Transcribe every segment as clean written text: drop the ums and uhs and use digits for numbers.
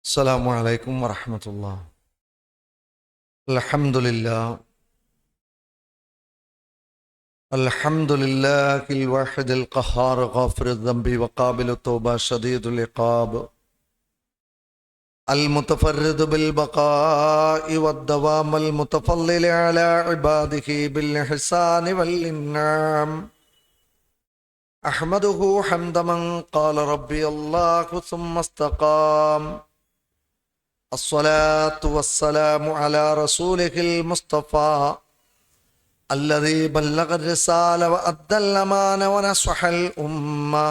السلام عليكم ورحمة الله. الحمد لله الواحد القهار غافر الذنب وقابل التوبة شديد العقاب المتفرد بالبقاء والدوام المتفضل على عباده بالإحسان والإنعام أحمده حمد من قال ربي الله ثم استقام. الصلاة والسلام على رسوله المصطفى الذي بلغ الرسالة وأدى الأمانة ونصح الأمة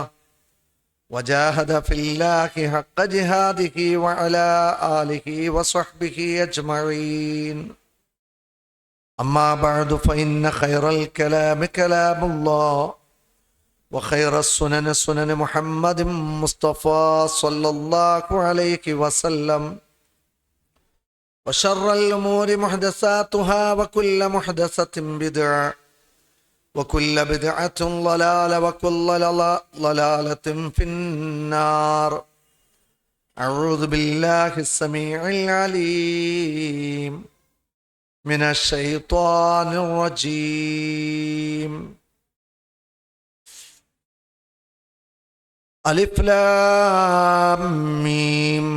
وجاهد في الله حق جهاده وعلى آله وصحبه أجمعين. أما بعد فإن خير الكلام كلام الله وخير السنن سنن محمد مصطفى صلى الله عليه وسلم وشر الأمور محدثاتها وكل محدثة بدعة وكل بدعة ضلالة وكل ضلالة في النار. أعوذ بالله السميع العليم من الشيطان الرجيم. ألف لام ميم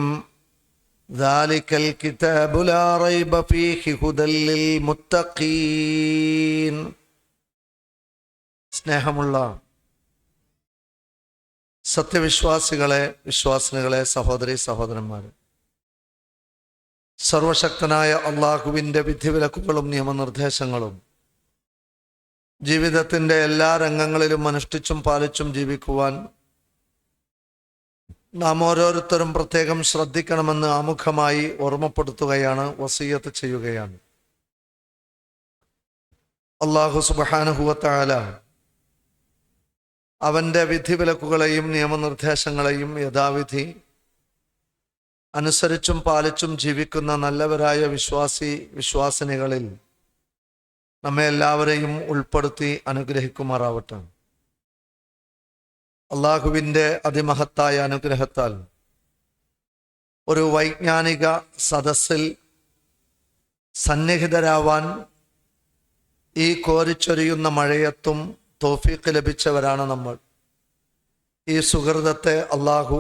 ذلك الكتاب لا ريب فيه هدى للمتقين. സ്നേഹമുള്ള സത്യവിശ്വാസികളെ, വിശ്വാസിനികളെ, സഹോദരി സഹോദരന്മാരെ, സർവശക്തനായ അള്ളാഹുവിൻ്റെ വിധിവിലക്കുകളും നിയമനിർദ്ദേശങ്ങളും ജീവിതത്തിൻ്റെ എല്ലാ രംഗങ്ങളിലും അനുഷ്ഠിച്ചും പാലിച്ചും ജീവിക്കുവാൻ നാം ഓരോരുത്തരും പ്രത്യേകം ശ്രദ്ധിക്കണമെന്ന് ആമുഖമായി ഓർമ്മപ്പെടുത്തുകയാണ്, വസിയ്യത്ത് ചെയ്യുകയാണ്. അല്ലാഹു സുബ്ഹാനഹു വ തആല അവൻ്റെ വിധിവിലക്കുകളെയും നിയമനിർദ്ദേശങ്ങളെയും യഥാവിധി അനുസരിച്ചും പാലിച്ചും ജീവിക്കുന്ന നല്ലവരായ വിശ്വാസിനികളിൽ നമ്മെ എല്ലാവരെയും ഉൾപ്പെടുത്തി അനുഗ്രഹിക്കുമാറാവട്ടെ. അള്ളാഹുവിൻ്റെ അതിമഹത്തായ അനുഗ്രഹത്താൽ ഒരു വൈജ്ഞാനിക സദസ്സിൽ സന്നിഹിതരാവാൻ ഈ കോരിച്ചൊരിയുന്ന മഴയത്തും തൗഫീഖ് ലഭിച്ചവരാണ് നമ്മൾ. ഈ സുഹൃതത്തെ അള്ളാഹു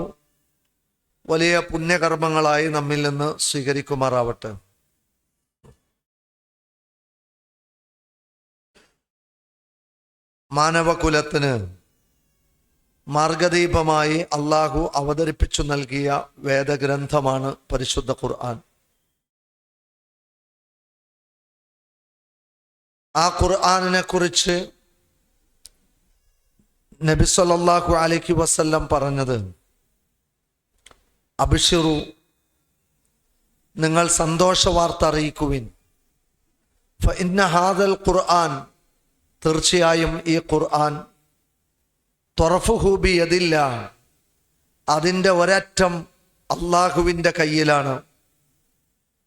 വലിയ പുണ്യകർമ്മങ്ങളായി നമ്മിൽ നിന്ന് സ്വീകരിക്കുമാറാവട്ടെ. മാനവകുലത്തിന് മാർഗദീപമായി അള്ളാഹു അവതരിപ്പിച്ചു നൽകിയ വേദഗ്രന്ഥമാണ് പരിശുദ്ധ ഖുർആൻ. ആ ഖുർആനിനെ കുറിച്ച് നബി സല്ലല്ലാഹു അലൈഹി വസല്ലം പറഞ്ഞത്, അബ്ശിറു, നിങ്ങൾ സന്തോഷ വാർത്ത അറിയിക്കുവിൻ. ഫഇന്ന ഹാദൽ ഖുർആൻ, തീർച്ചയായും ഈ ഖുർആൻ, ത്വറഫുഹു ബിയദില്ലാ, അതിൻ്റെ ഒരറ്റം അള്ളാഹുവിൻ്റെ കയ്യിലാണ്.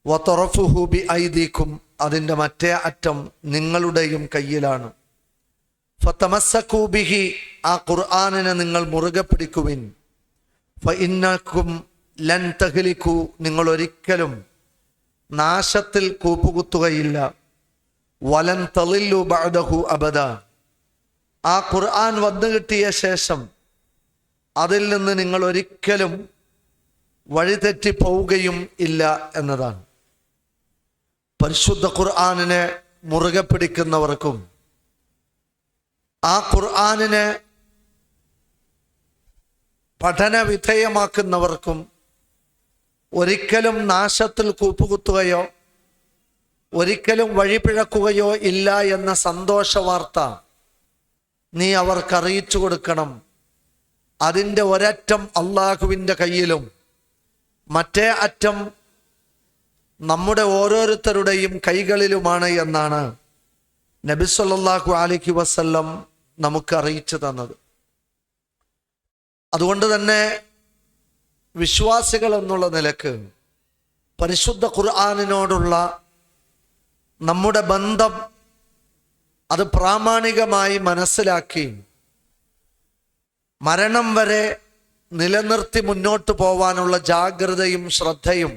വത്വറഫുഹു ബിഐദീക്കും, അതിൻ്റെ മറ്റേ അറ്റം നിങ്ങളുടെയും കയ്യിലാണ്. ഫതമസ്സകൂ ബിഹി, ആ ഖുർആനിനെ നിങ്ങൾ മുറുകെ പിടിക്കുവിൻ. ഫഇന്നകും ലൻ തഹ്ലികൂ, നിങ്ങൾ ഒരിക്കലും നാശത്തിൽ കൂപ്പുകുത്തുകയില്ല. വലൻ തളില്ലു ബഅദഹു അബദ, ആ ഖുർആൻ വന്നു കിട്ടിയ ശേഷം അതിൽ നിന്ന് നിങ്ങൾ ഒരിക്കലും വഴിതെറ്റി പോവുകയും ഇല്ല എന്നതാണ്. പരിശുദ്ധ ഖുർആനിനെ മുറുകെ പിടിക്കുന്നവർക്കും ആ ഖുർആനിനെ പഠന വിധേയമാക്കുന്നവർക്കും ഒരിക്കലും നാശത്തിൽ കൂപ്പുകുത്തുകയോ ഒരിക്കലും വഴിപിഴക്കുകയോ ഇല്ല എന്ന സന്തോഷ വാർത്ത നീ അവർക്ക് അറിയിച്ചു കൊടുക്കണം. അതിൻ്റെ ഒരറ്റം അള്ളാഹുവിൻ്റെ കയ്യിലും മറ്റേ അറ്റം നമ്മുടെ ഓരോരുത്തരുടെയും കൈകളിലുമാണ് എന്നാണ് നബി സല്ലല്ലാഹു അലൈഹി വസല്ലം നമുക്ക് അറിയിച്ചു തന്നത്. അതുകൊണ്ട് തന്നെ വിശ്വാസികൾ എന്നുള്ള നിലക്ക് പരിശുദ്ധ ഖുർആനിനോടുള്ള നമ്മുടെ ബന്ധം അത് പ്രാമാണികമായി മനസ്സിലാക്കി മരണം വരെ നിലനിർത്തി മുന്നോട്ട് പോവാനുള്ള ജാഗ്രതയും ശ്രദ്ധയും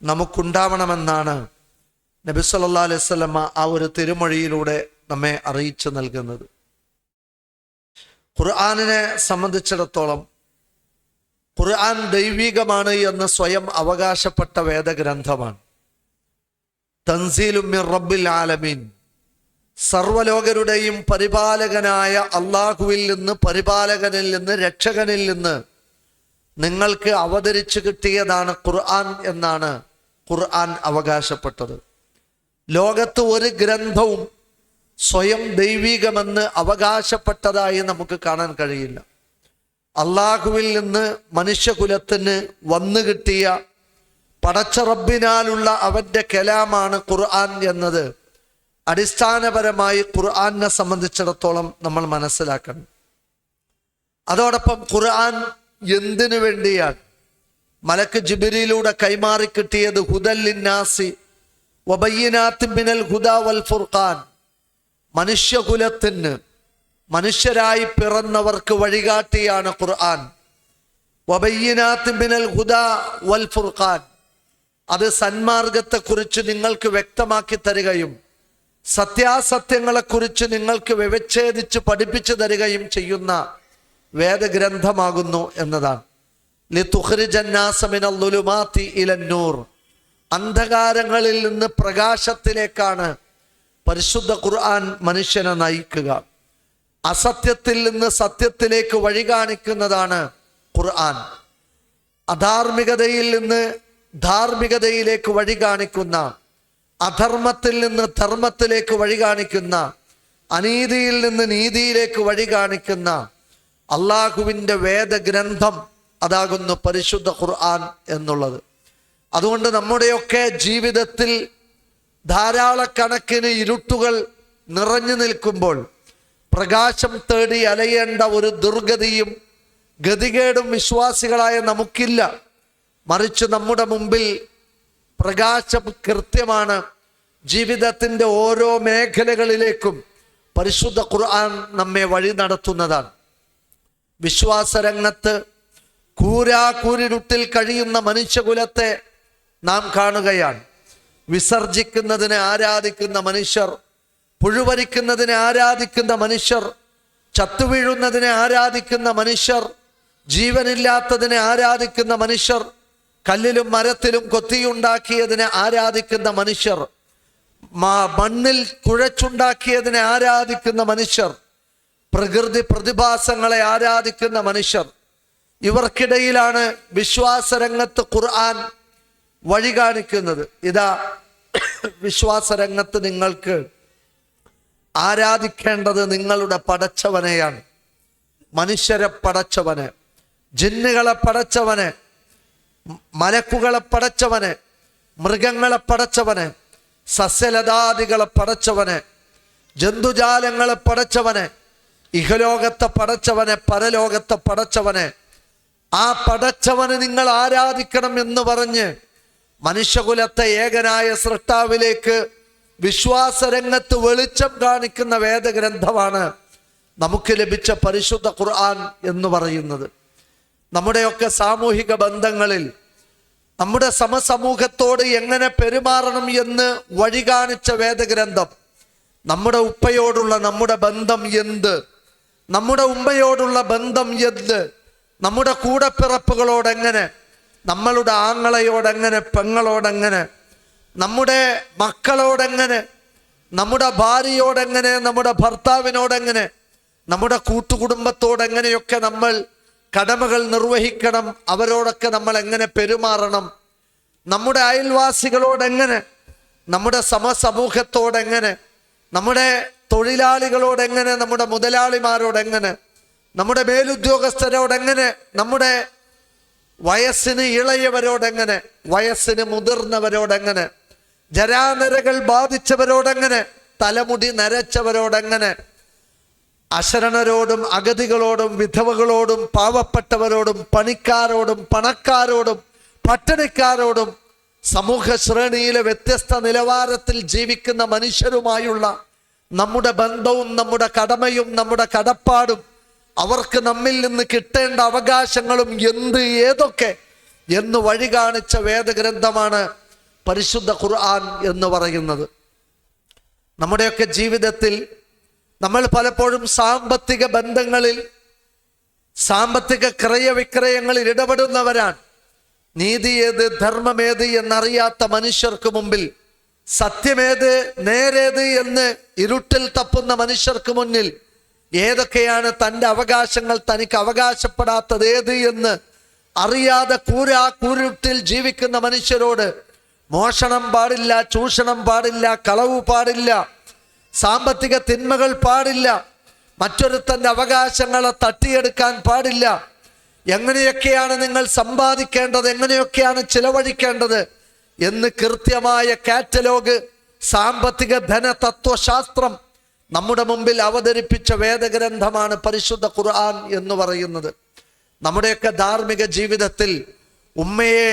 നമുക്കുണ്ടാവണമെന്നാണ് നബി സല്ലല്ലാഹു അലൈഹി വസല്ലമ ആ ഒരു തിരുമൊഴിയിലൂടെ നമ്മെ അറിയിച്ചു നൽകുന്നത്. ഖുർആനിനെ സംബന്ധിച്ചിടത്തോളം ഖുർആൻ ദൈവികമാണ് എന്ന് സ്വയം അവകാശപ്പെട്ട വേദഗ്രന്ഥമാണ്. തൻസീലും മിർ റബ്ബിൽ ആലമീൻ, സർവലോകരുടെയും പരിപാലകനായ അള്ളാഹുവിൽ നിന്ന്, പരിപാലകനിൽ നിന്ന്, രക്ഷകനിൽ നിന്ന് നിങ്ങൾക്ക് അവതരിച്ചു കിട്ടിയതാണ് ഖുർആൻ എന്നാണ് ഖുർആൻ അവകാശപ്പെട്ടത്. ലോകത്ത് ഒരു ഗ്രന്ഥവും സ്വയം ദൈവികമെന്ന് അവകാശപ്പെട്ടതായി നമുക്ക് കാണാൻ കഴിയില്ല. അള്ളാഹുവിൽ നിന്ന് മനുഷ്യകുലത്തിന് വന്നു കിട്ടിയ പടച്ച റബ്ബിനാലുള്ള അവന്റെ കലാമാണ് ഖുർആൻ എന്നത് അടിസ്ഥാനപരമായി ഖുർആനെ സംബന്ധിച്ചിടത്തോളം നമ്മൾ മനസ്സിലാക്കണം. അതോടൊപ്പം ഖുർആൻ എന്തിനു വേണ്ടിയാണ് മലക്ക് ജിബ്രീലിലൂടെ കൈമാറി കിട്ടിയത്? ഹുദൽ ലിന്നാസി വബയ്യിനാത്തിൻ മിനൽ ഹുദാ വൽ ഫുർഖാൻ, മനുഷ്യകുലത്തിന്, മനുഷ്യരായി പിറന്നവർക്ക് വഴികാട്ടിയാണ് ഖുർആൻ. വബയ്യിനാത്തിൻ മിനൽ ഹുദാ വൽ ഫുർഖാൻ, അത് സന്മാർഗത്തെക്കുറിച്ച് നിങ്ങൾക്ക് വ്യക്തമാക്കി തരികയും സത്യാസത്യങ്ങളെക്കുറിച്ച് നിങ്ങൾക്ക് വ്യവച്ഛേദിച്ച് പഠിപ്പിച്ചു തരികയും ചെയ്യുന്ന വേദഗ്രന്ഥമാകുന്നു എന്നതാണ്. ലിതുഖ്രിജന്നാസ മിനൽ ളുലുമാതി ഇലന്നൂർ, അന്ധകാരങ്ങളിൽ നിന്ന് പ്രകാശത്തിലേക്കാണ് പരിശുദ്ധ ഖുർആൻ മനുഷ്യനെ നയിക്കുക. അസത്യത്തിൽ നിന്ന് സത്യത്തിലേക്ക് വഴി കാണിക്കുന്നതാണ് ഖുർആൻ. അധാർമികതയിൽ നിന്ന് ധാർമ്മികതയിലേക്ക് വഴി കാണിക്കുന്ന, അധർമ്മത്തിൽ നിന്ന് ധർമ്മത്തിലേക്ക് വഴി കാണിക്കുന്ന, അനീതിയിൽ നിന്ന് നീതിയിലേക്ക് വഴി കാണിക്കുന്ന അള്ളാഹുവിൻ്റെ വേദഗ്രന്ഥം അതാകുന്നു പരിശുദ്ധ ഖുർആൻ എന്നുള്ളത്. അതുകൊണ്ട് നമ്മുടെയൊക്കെ ജീവിതത്തിൽ ധാരാളക്കണക്കിന് ഇരുട്ടുകൾ നിറഞ്ഞു നിൽക്കുമ്പോൾ പ്രകാശം തേടി അലയേണ്ട ഒരു ദുർഗതിയും ഗതികേടും വിശ്വാസികളായ നമുക്കില്ല. മറിച്ച് നമ്മുടെ മുമ്പിൽ പ്രകാശം കൃത്യമാണ്. ജീവിതത്തിൻ്റെ ഓരോ മേഖലകളിലേക്കും പരിശുദ്ധ ഖുർആൻ നമ്മെ വഴി നടത്തുന്നതാണ്. വിശ്വാസരംഗത്ത് കൂരാകൂരിരുട്ടിൽ കഴിയുന്ന മനുഷ്യകുലത്തെ നാം കാണുകയാണ്. വിസർജിക്കുന്നതിനെ ആരാധിക്കുന്ന മനുഷ്യർ, പുഴുവരിക്കുന്നതിനെ ആരാധിക്കുന്ന മനുഷ്യർ, ചത്തുവീഴുന്നതിനെ ആരാധിക്കുന്ന മനുഷ്യർ, ജീവനില്ലാത്തതിനെ ആരാധിക്കുന്ന മനുഷ്യർ, കല്ലിലും മരത്തിലും കൊത്തിയുണ്ടാക്കിയതിനെ ആരാധിക്കുന്ന മനുഷ്യർ, മണ്ണിൽ കുഴച്ചുണ്ടാക്കിയതിനെ ആരാധിക്കുന്ന മനുഷ്യർ, പ്രകൃതി പ്രതിഭാസങ്ങളെ ആരാധിക്കുന്ന മനുഷ്യർ, ഇവർക്കിടയിലാണ് വിശ്വാസരംഗത്ത് ഖുർആൻ വഴി കാണിക്കുന്നത്. ഇതാ വിശ്വാസരംഗത്ത് നിങ്ങൾക്ക് ആരാധിക്കേണ്ടത് നിങ്ങളുടെ പടച്ചവനെയാണ്. മനുഷ്യരെ പടച്ചവനെ, ജിന്നുകളെ പടച്ചവനെ, മലക്കുകളെ പടച്ചവനെ, മൃഗങ്ങളെ പടച്ചവനെ, സസ്യലതാദികളെ പടച്ചവനെ, ജന്തുജാലങ്ങളെ പടച്ചവനെ, ഇഹലോകത്തെ പടച്ചവനെ, പരലോകത്തെ പടച്ചവനെ, ആ പടച്ചവനെ നിങ്ങൾ ആരാധിക്കണം എന്ന് പറഞ്ഞ് മനുഷ്യകുലത്തെ ഏകനായ സൃഷ്ടാവിലേക്ക് വിശ്വാസരംഗത്ത് വെളിച്ചം കാണിക്കുന്ന വേദഗ്രന്ഥമാണ് നമുക്ക് ലഭിച്ച പരിശുദ്ധ ഖുർആൻ എന്ന് പറയുന്നത്. നമ്മുടെയൊക്കെ സാമൂഹിക ബന്ധങ്ങളിൽ നമ്മുടെ സമസമൂഹത്തോട് എങ്ങനെ പെരുമാറണം എന്ന് വഴി കാണിച്ച വേദഗ്രന്ഥം. നമ്മുടെ ഉപ്പയോടുള്ള നമ്മുടെ ബന്ധം എന്ത്, നമ്മുടെ ഉമ്മയോടുള്ള ബന്ധം എന്ത്, നമ്മുടെ കൂടപ്പിറപ്പുകളോടെങ്ങനെ, നമ്മളുടെ ആങ്ങളയോടെങ്ങനെ, പെങ്ങളോടെങ്ങനെ, നമ്മുടെ മക്കളോടെങ്ങനെ, നമ്മുടെ ഭാര്യയോടെങ്ങനെ, നമ്മുടെ ഭർത്താവിനോടെങ്ങനെ, നമ്മുടെ കൂട്ടുകുടുംബത്തോടെങ്ങനെയൊക്കെ നമ്മൾ കടമകൾ നിർവഹിക്കണം, അവരോടൊക്കെ നമ്മൾ എങ്ങനെ പെരുമാറണം, നമ്മുടെ അയൽവാസികളോടെങ്ങനെ, നമ്മുടെ സമൂഹത്തോടെങ്ങനെ, നമ്മുടെ തൊഴിലാളികളോടെങ്ങനെ, നമ്മുടെ മുതലാളിമാരോടെങ്ങനെ, നമ്മുടെ മേലുദ്യോഗസ്ഥരോടെങ്ങനെ, നമ്മുടെ വയസ്സിന് ഇളയവരോടെങ്ങനെ, വയസ്സിന് മുതിർന്നവരോടെങ്ങനെ, ജരാനരകൾ ബാധിച്ചവരോടെങ്ങനെ, തലമുടി നരച്ചവരോടെങ്ങനെ, അശരണരോടും അഗതികളോടും വിധവകളോടും പാവപ്പെട്ടവരോടും പണിക്കാരോടും പണക്കാരോടും പട്ടിണിക്കാരോടും സമൂഹ ശ്രേണിയിലെ വ്യത്യസ്ത നിലവാരത്തിൽ ജീവിക്കുന്ന മനുഷ്യരുമായുള്ള നമ്മുടെ ബന്ധവും നമ്മുടെ കടമയും നമ്മുടെ കടപ്പാടും അവർക്ക് നമ്മിൽ നിന്ന് കിട്ടേണ്ട അവകാശങ്ങളും ഏതൊക്കെ എന്ന് വഴി കാണിച്ച വേദഗ്രന്ഥമാണ് പരിശുദ്ധ ഖുർആൻ എന്ന് പറയുന്നത്. നമ്മുടെയൊക്കെ ജീവിതത്തിൽ നമ്മൾ പലപ്പോഴും സാമ്പത്തിക ബന്ധങ്ങളിൽ, സാമ്പത്തിക ക്രയവിക്രയങ്ങളിൽ ഇടപെടുന്നവരാണ്. നീതി ഏത്, ധർമ്മമേത് എന്നറിയാത്ത മനുഷ്യർക്ക് മുമ്പിൽ, സത്യമേത്, നേരേത് എന്ന് ഇരുട്ടിൽ തപ്പുന്ന മനുഷ്യർക്ക് മുന്നിൽ ഏതൊക്കെയാണ് തൻ്റെ അവകാശങ്ങൾ, തനിക്ക് അവകാശപ്പെടാത്തത് ഏത് എന്ന് അറിയാതെ കൂരുട്ടിൽ ജീവിക്കുന്ന മനുഷ്യരോട് മോഷണം പാടില്ല, ചൂഷണം പാടില്ല, കളവ് പാടില്ല, സാമ്പത്തിക തിന്മകൾ പാടില്ല, മറ്റൊരുത്തൻ്റെ അവകാശങ്ങളെ തട്ടിയെടുക്കാൻ പാടില്ല, എങ്ങനെയൊക്കെയാണ് നിങ്ങൾ സമ്പാദിക്കേണ്ടത്, എങ്ങനെയൊക്കെയാണ് ചിലവഴിക്കേണ്ടത് എന്ന് കൃത്യമായ കാറ്റലോഗ് സാമ്പത്തിക ധനതത്വശാസ്ത്രം നമ്മുടെ മുമ്പിൽ അവതരിപ്പിച്ച വേദഗ്രന്ഥമാണ് പരിശുദ്ധ ഖുർആൻ എന്ന് പറയുന്നത്. നമ്മുടെയൊക്കെ ധാർമ്മിക ജീവിതത്തിൽ ഉമ്മയെ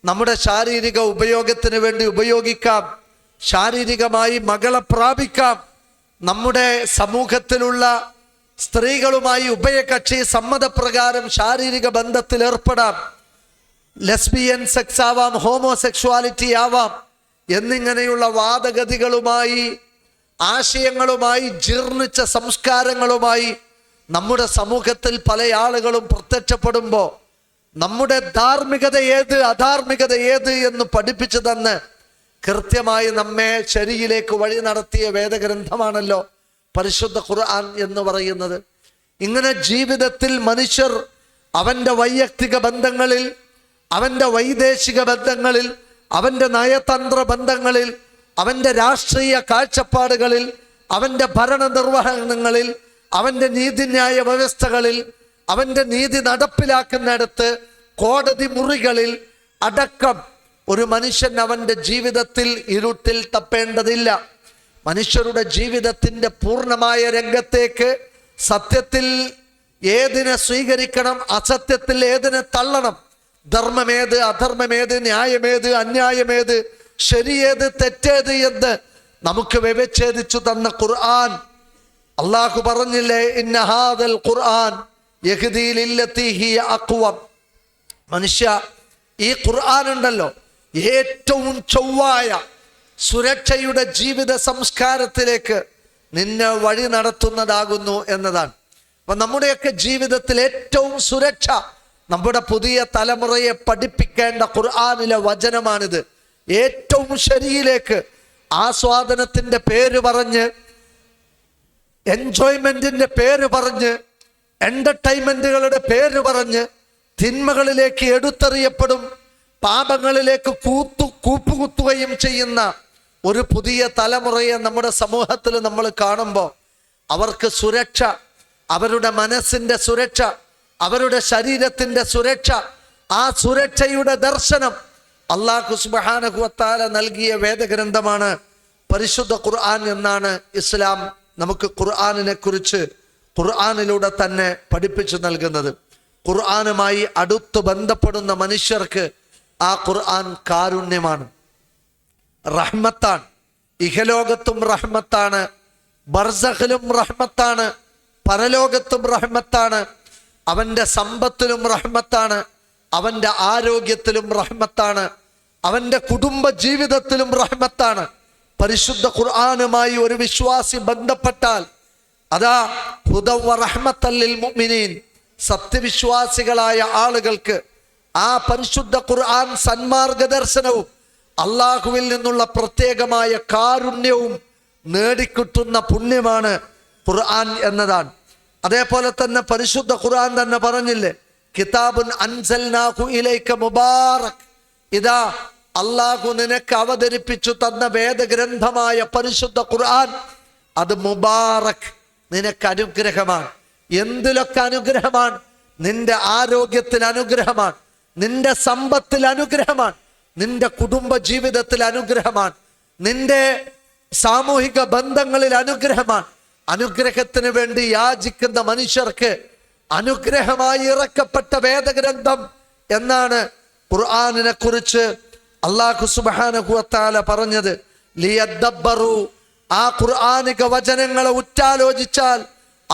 നമ്മുടെ ശാരീരിക ഉപയോഗത്തിന് വേണ്ടി ഉപയോഗിക്കാം, ശാരീരികമായി മകളെ പ്രാപിക്കാം, നമ്മുടെ സമൂഹത്തിലുള്ള സ്ത്രീകളുമായി ഉഭയകക്ഷി സമ്മതപ്രകാരം ശാരീരിക ബന്ധത്തിൽ ഏർപ്പെടാം, ലെസ്ബിയൻ സെക്സ് ആവാം, ഹോമോസെക്സ്വാലിറ്റി ആവാം എന്നിങ്ങനെയുള്ള വാദഗതികളുമായി, ആശയങ്ങളുമായി, ജീർണിച്ച സംസ്കാരങ്ങളുമായി നമ്മുടെ സമൂഹത്തിൽ പല ആളുകളും പ്രത്യക്ഷപ്പെടുമ്പോൾ നമ്മുടെ ധാർമ്മികത ഏത്, അധാർമികത ഏത് എന്ന് പഠിപ്പിച്ചു തന്ന് കൃത്യമായി നമ്മെ ശരിയിലേക്ക് വഴി നടത്തിയ വേദഗ്രന്ഥമാണല്ലോ പരിശുദ്ധ ഖുർആൻ എന്ന് പറയുന്നത്. ഇങ്ങനെ ജീവിതത്തിൽ മനുഷ്യർ അവൻ്റെ വൈയക്തിക ബന്ധങ്ങളിൽ, അവൻ്റെ വൈദേശിക ബന്ധങ്ങളിൽ, അവൻ്റെ നയതന്ത്ര ബന്ധങ്ങളിൽ, അവൻ്റെ രാഷ്ട്രീയ കാഴ്ചപ്പാടുകളിൽ, അവൻ്റെ ഭരണനിർവഹണങ്ങളിൽ, അവൻ്റെ നീതിന്യായ വ്യവസ്ഥകളിൽ, അവൻ്റെ നീതി നടപ്പിലാക്കുന്നിടത്ത്, കോടതി മുറികളിൽ അടക്കം ഒരു മനുഷ്യൻ അവൻ്റെ ജീവിതത്തിൽ ഇരുട്ടിൽ തപ്പേണ്ടതില്ല. മനുഷ്യരുടെ ജീവിതത്തിൻ്റെ പൂർണ്ണമായ രംഗത്തേക്ക് സത്യത്തിൽ ഏതിനെ സ്വീകരിക്കണം, അസത്യത്തിൽ ഏതിനെ തള്ളണം, ധർമ്മമേത്, അധർമ്മമേത്, ന്യായമേത്, അന്യായമേത്, ശരിയേത്, തെറ്റേത് എന്ന് നമുക്ക് വ്യവച്ഛേദിച്ചു തന്ന ഖുർആൻ. അള്ളാഹു പറഞ്ഞില്ലേ, ഇന്ന ഹാദൽ ഖുർആൻ യഹ്ദീ ലില്ലത്തി ഹിയ അഖ്വം. മനുഷ്യ, ഈ ഖുർആൻ ഉണ്ടല്ലോ ഏറ്റവും ചൊവ്വായ സുരക്ഷയുടെ ജീവിത സംസ്കാരത്തിലേക്ക് നിന്നെ വഴി നടത്തുന്നതാകുന്നു എന്നതാണ്. അപ്പൊ നമ്മുടെയൊക്കെ ജീവിതത്തിൽ ഏറ്റവും സുരക്ഷ നമ്മുടെ പുതിയ തലമുറയെ പഠിപ്പിക്കേണ്ട ഖുർആനിലെ വചനമാണിത്. ഏറ്റവും ശരിയിലേക്ക് ആസ്വാദനത്തിന്റെ പേര് പറഞ്ഞ്, എൻജോയ്മെന്റിന്റെ പേര് പറഞ്ഞ്, എന്റർടൈൻമെന്റുകളുടെ പേര് പറഞ്ഞ് തിന്മകളിലേക്ക് എടുത്തെറിയപ്പെടും, പാപങ്ങളിലേക്ക് കൂപ്പുകുത്തുകയും ചെയ്യുന്ന ഒരു പുതിയ തലമുറയെ നമ്മുടെ സമൂഹത്തിൽ നമ്മൾ കാണുമ്പോൾ അവർക്ക് സുരക്ഷ, അവരുടെ മനസ്സിന്റെ സുരക്ഷ, അവരുടെ ശരീരത്തിന്റെ സുരക്ഷ, ആ സുരക്ഷയുടെ ദർശനം അല്ലാഹു സുബ്ഹാനഹു വ തആല നൽകിയ വേദഗ്രന്ഥമാണ് പരിശുദ്ധ ഖുർആൻ എന്നാണ് ഇസ്ലാം നമുക്ക് ഖുർആനിനെ കുറിച്ച് ഖുർആനിലൂടെ തന്നെ പഠിപ്പിച്ചു നൽകുന്നത്. ഖുർആനുമായി അടുത്ത് ബന്ധപ്പെടുന്ന മനുഷ്യർക്ക് ആ ഖുർആൻ കാരുണ്യമാണ്, റഹ്മത്താണ്. ഇഹലോകത്തും റഹ്മത്താണ്, ബർസഖിലും റഹ്മത്താണ്, പരലോകത്തും റഹ്മത്താണ്, അവൻ്റെ സമ്പത്തിലും റഹ്മത്താണ്, അവൻ്റെ ആരോഗ്യത്തിലും റഹ്മത്താണ്, അവൻ്റെ കുടുംബ ജീവിതത്തിലും റഹ്മത്താണ്. പരിശുദ്ധ ഖുർആനുമായി ഒരു വിശ്വാസി ബന്ധപ്പെട്ടാൽ അതാ ഹുദവ റഹ്മത്തൽ ലിൽ മുഅ്മിനീൻ, സത്യവിശ്വാസികളായ ആളുകൾക്ക് ആ പരിശുദ്ധ ഖുർആൻ സന്മാർഗദർശനവും അള്ളാഹുവിൽ നിന്നുള്ള പ്രത്യേകമായ കാരുണ്യവും നേടിക്കിട്ടുന്ന പുണ്യമാണ് ഖുർആൻ എന്നതാണ്. അതേപോലെ തന്നെ പരിശുദ്ധ ഖുർആൻ തന്നെ പറഞ്ഞില്ലേ, കിതാബുൻ അൻസൽനാഹു ഇലൈക മുബാറക്, ഇതാ അള്ളാഹു നിനക്ക് അവതരിപ്പിച്ചു തന്ന വേദഗ്രന്ഥമായ പരിശുദ്ധ ഖുർആൻ, അത് മുബാറക്, നിനക്ക് അനുഗ്രഹമാണ്. എന്തിലൊക്കെ അനുഗ്രഹമാണ്? നിന്റെ ആരോഗ്യത്തിൽ അനുഗ്രഹമാണ്, നിന്റെ സമ്പത്തിൽ അനുഗ്രഹമാണ്, നിന്റെ കുടുംബ ജീവിതത്തിൽ അനുഗ്രഹമാണ്, നിന്റെ സാമൂഹിക ബന്ധങ്ങളിൽ അനുഗ്രഹമാണ്. അനുഗ്രഹത്തിന് വേണ്ടി യാചിക്കുന്ന മനുഷ്യർക്ക് അനുഗ്രഹമായി ഇറക്കപ്പെട്ട വേദഗ്രന്ഥം എന്നാണ് ഖുർആനിനെ കുറിച്ച് അല്ലാഹു സുബ്ഹാനഹു വ തആല പറഞ്ഞത്. ലിയദ്ദബ്ബറു, ആ ഖുർആനിക വചനങ്ങളെ ഉറ്റാലോചിച്ചാൽ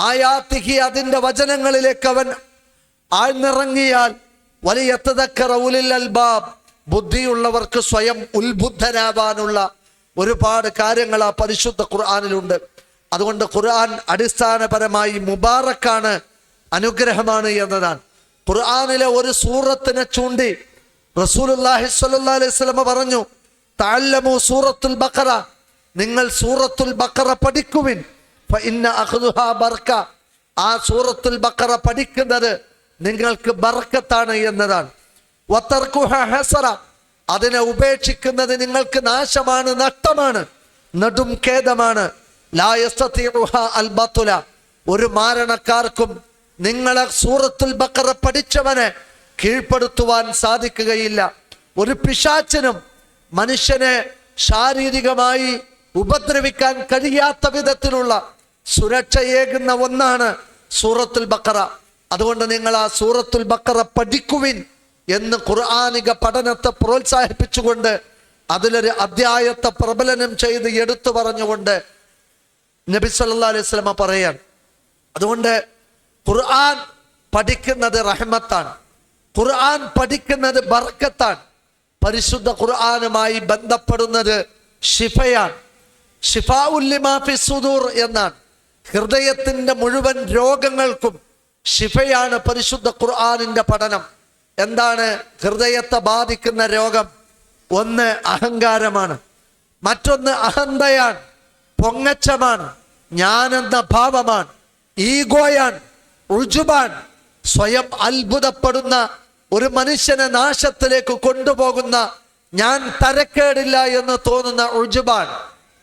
ആയാത്തിഹി അതിൻ്റെ വചനങ്ങളിലേക്ക് അവൻ ആഴ്ന്നിറങ്ങിയാൽ വലിയത്തദക്കറ ഉലുൽ അൽബാബ് ബുദ്ധിയുള്ളവർക്ക് സ്വയം ഉത്ബുദ്ധരാവാനുള്ള ഒരുപാട് കാര്യങ്ങൾ ആ പരിശുദ്ധ ഖുർആനിലുണ്ട്. അതുകൊണ്ട് ഖുർആൻ അടിസ്ഥാനപരമായി മുബാറക്കാണ്, അനുഗ്രഹമാണ് എന്നതാണ്. ഖുർആനിലെ ഒരു സൂറത്തിനെ ചൂണ്ടി റസൂലുള്ളാഹി സ്വല്ലല്ലാഹു അലൈഹി വസല്ലം പറഞ്ഞു, തഅല്ലമു സൂറത്തുൽ ബഖറ, നിങ്ങൾ സൂറത്തുൽ ബഖറ പഠിക്കുവിൻ, ഫഇന്ന അഖ്ദുഹാ ബർക, ആ സൂറത്തുൽ ബഖറ പഠിക്കുന്നത് നിങ്ങൾക്ക് ബർക്കത്താണ് എന്നതാണ്. വതർകുഹാ ഹസറ, അതിനെ ഉപേക്ഷിക്കുന്നത് നിങ്ങൾക്ക് നാശമാണ്, നഷ്ടമാണ്, നെടും ഖേദമാണ്. ലാ യസ്തതിഉഹാ അൽ ബത്തുല, ഒരു മാരണക്കാർക്കും നിങ്ങളെ സൂറത്തുൽ ബഖറ പഠിച്ചവനെ കീഴ്പ്പെടുത്തുവാൻ സാധിക്കുകയില്ല. ഒരു പിശാചിനും മനുഷ്യനെ ശാരീരികമായി ഉപദ്രവിക്കാൻ കഴിയാത്ത വിധത്തിലുള്ള സുരക്ഷയേകുന്ന ഒന്നാണ് സൂറത്തുൽ ബഖറ. അതുകൊണ്ട് നിങ്ങൾ ആ സൂറത്തുൽ ബഖറ പഠിക്കുവിൻ എന്ന് ഖുർആനിക പഠനത്തെ പ്രോത്സാഹിപ്പിച്ചുകൊണ്ട് അതിലൊരു അധ്യായത്തെ പ്രബലനം ചെയ്ത് എടുത്തു പറഞ്ഞുകൊണ്ട് നബി സല്ലല്ലാഹു അലൈഹി വസല്ലം പറയാൻ. അതുകൊണ്ട് ഖുർആൻ പഠിക്കുന്നത് റഹ്മത്താണ്, ഖുർആൻ പഠിക്കുന്നത് ബർക്കത്താണ്, പരിശുദ്ധ ഖുർആനുമായി ബന്ധപ്പെടുന്നത് ഷിഫയാണ്. ഷിഫാഉൽ ലിമാ ഫിസ് സുദൂർ എന്നാണ്. ഹൃദയത്തിന്റെ മുഴുവൻ രോഗങ്ങൾക്കും ഷിഫയാണ് പരിശുദ്ധ ഖുർആനിന്റെ പഠനം. എന്താണ് ഹൃദയത്തെ ബാധിക്കുന്ന രോഗം? ഒന്ന് അഹങ്കാരമാണ്, മറ്റൊന്ന് അഹന്തയാണ്, പൊങ്ങച്ചമാണ്, ഞാനെന്ന ഭാവമാണ്, ഈഗോയാണ്, ഉജുബാൻ, സ്വയം അത്ഭുതപ്പെടുന്ന ഒരു മനുഷ്യനെ നാശത്തിലേക്ക് കൊണ്ടുപോകുന്ന, ഞാൻ തരക്കേടില്ല എന്ന് തോന്നുന്ന ഉജുബാൻ.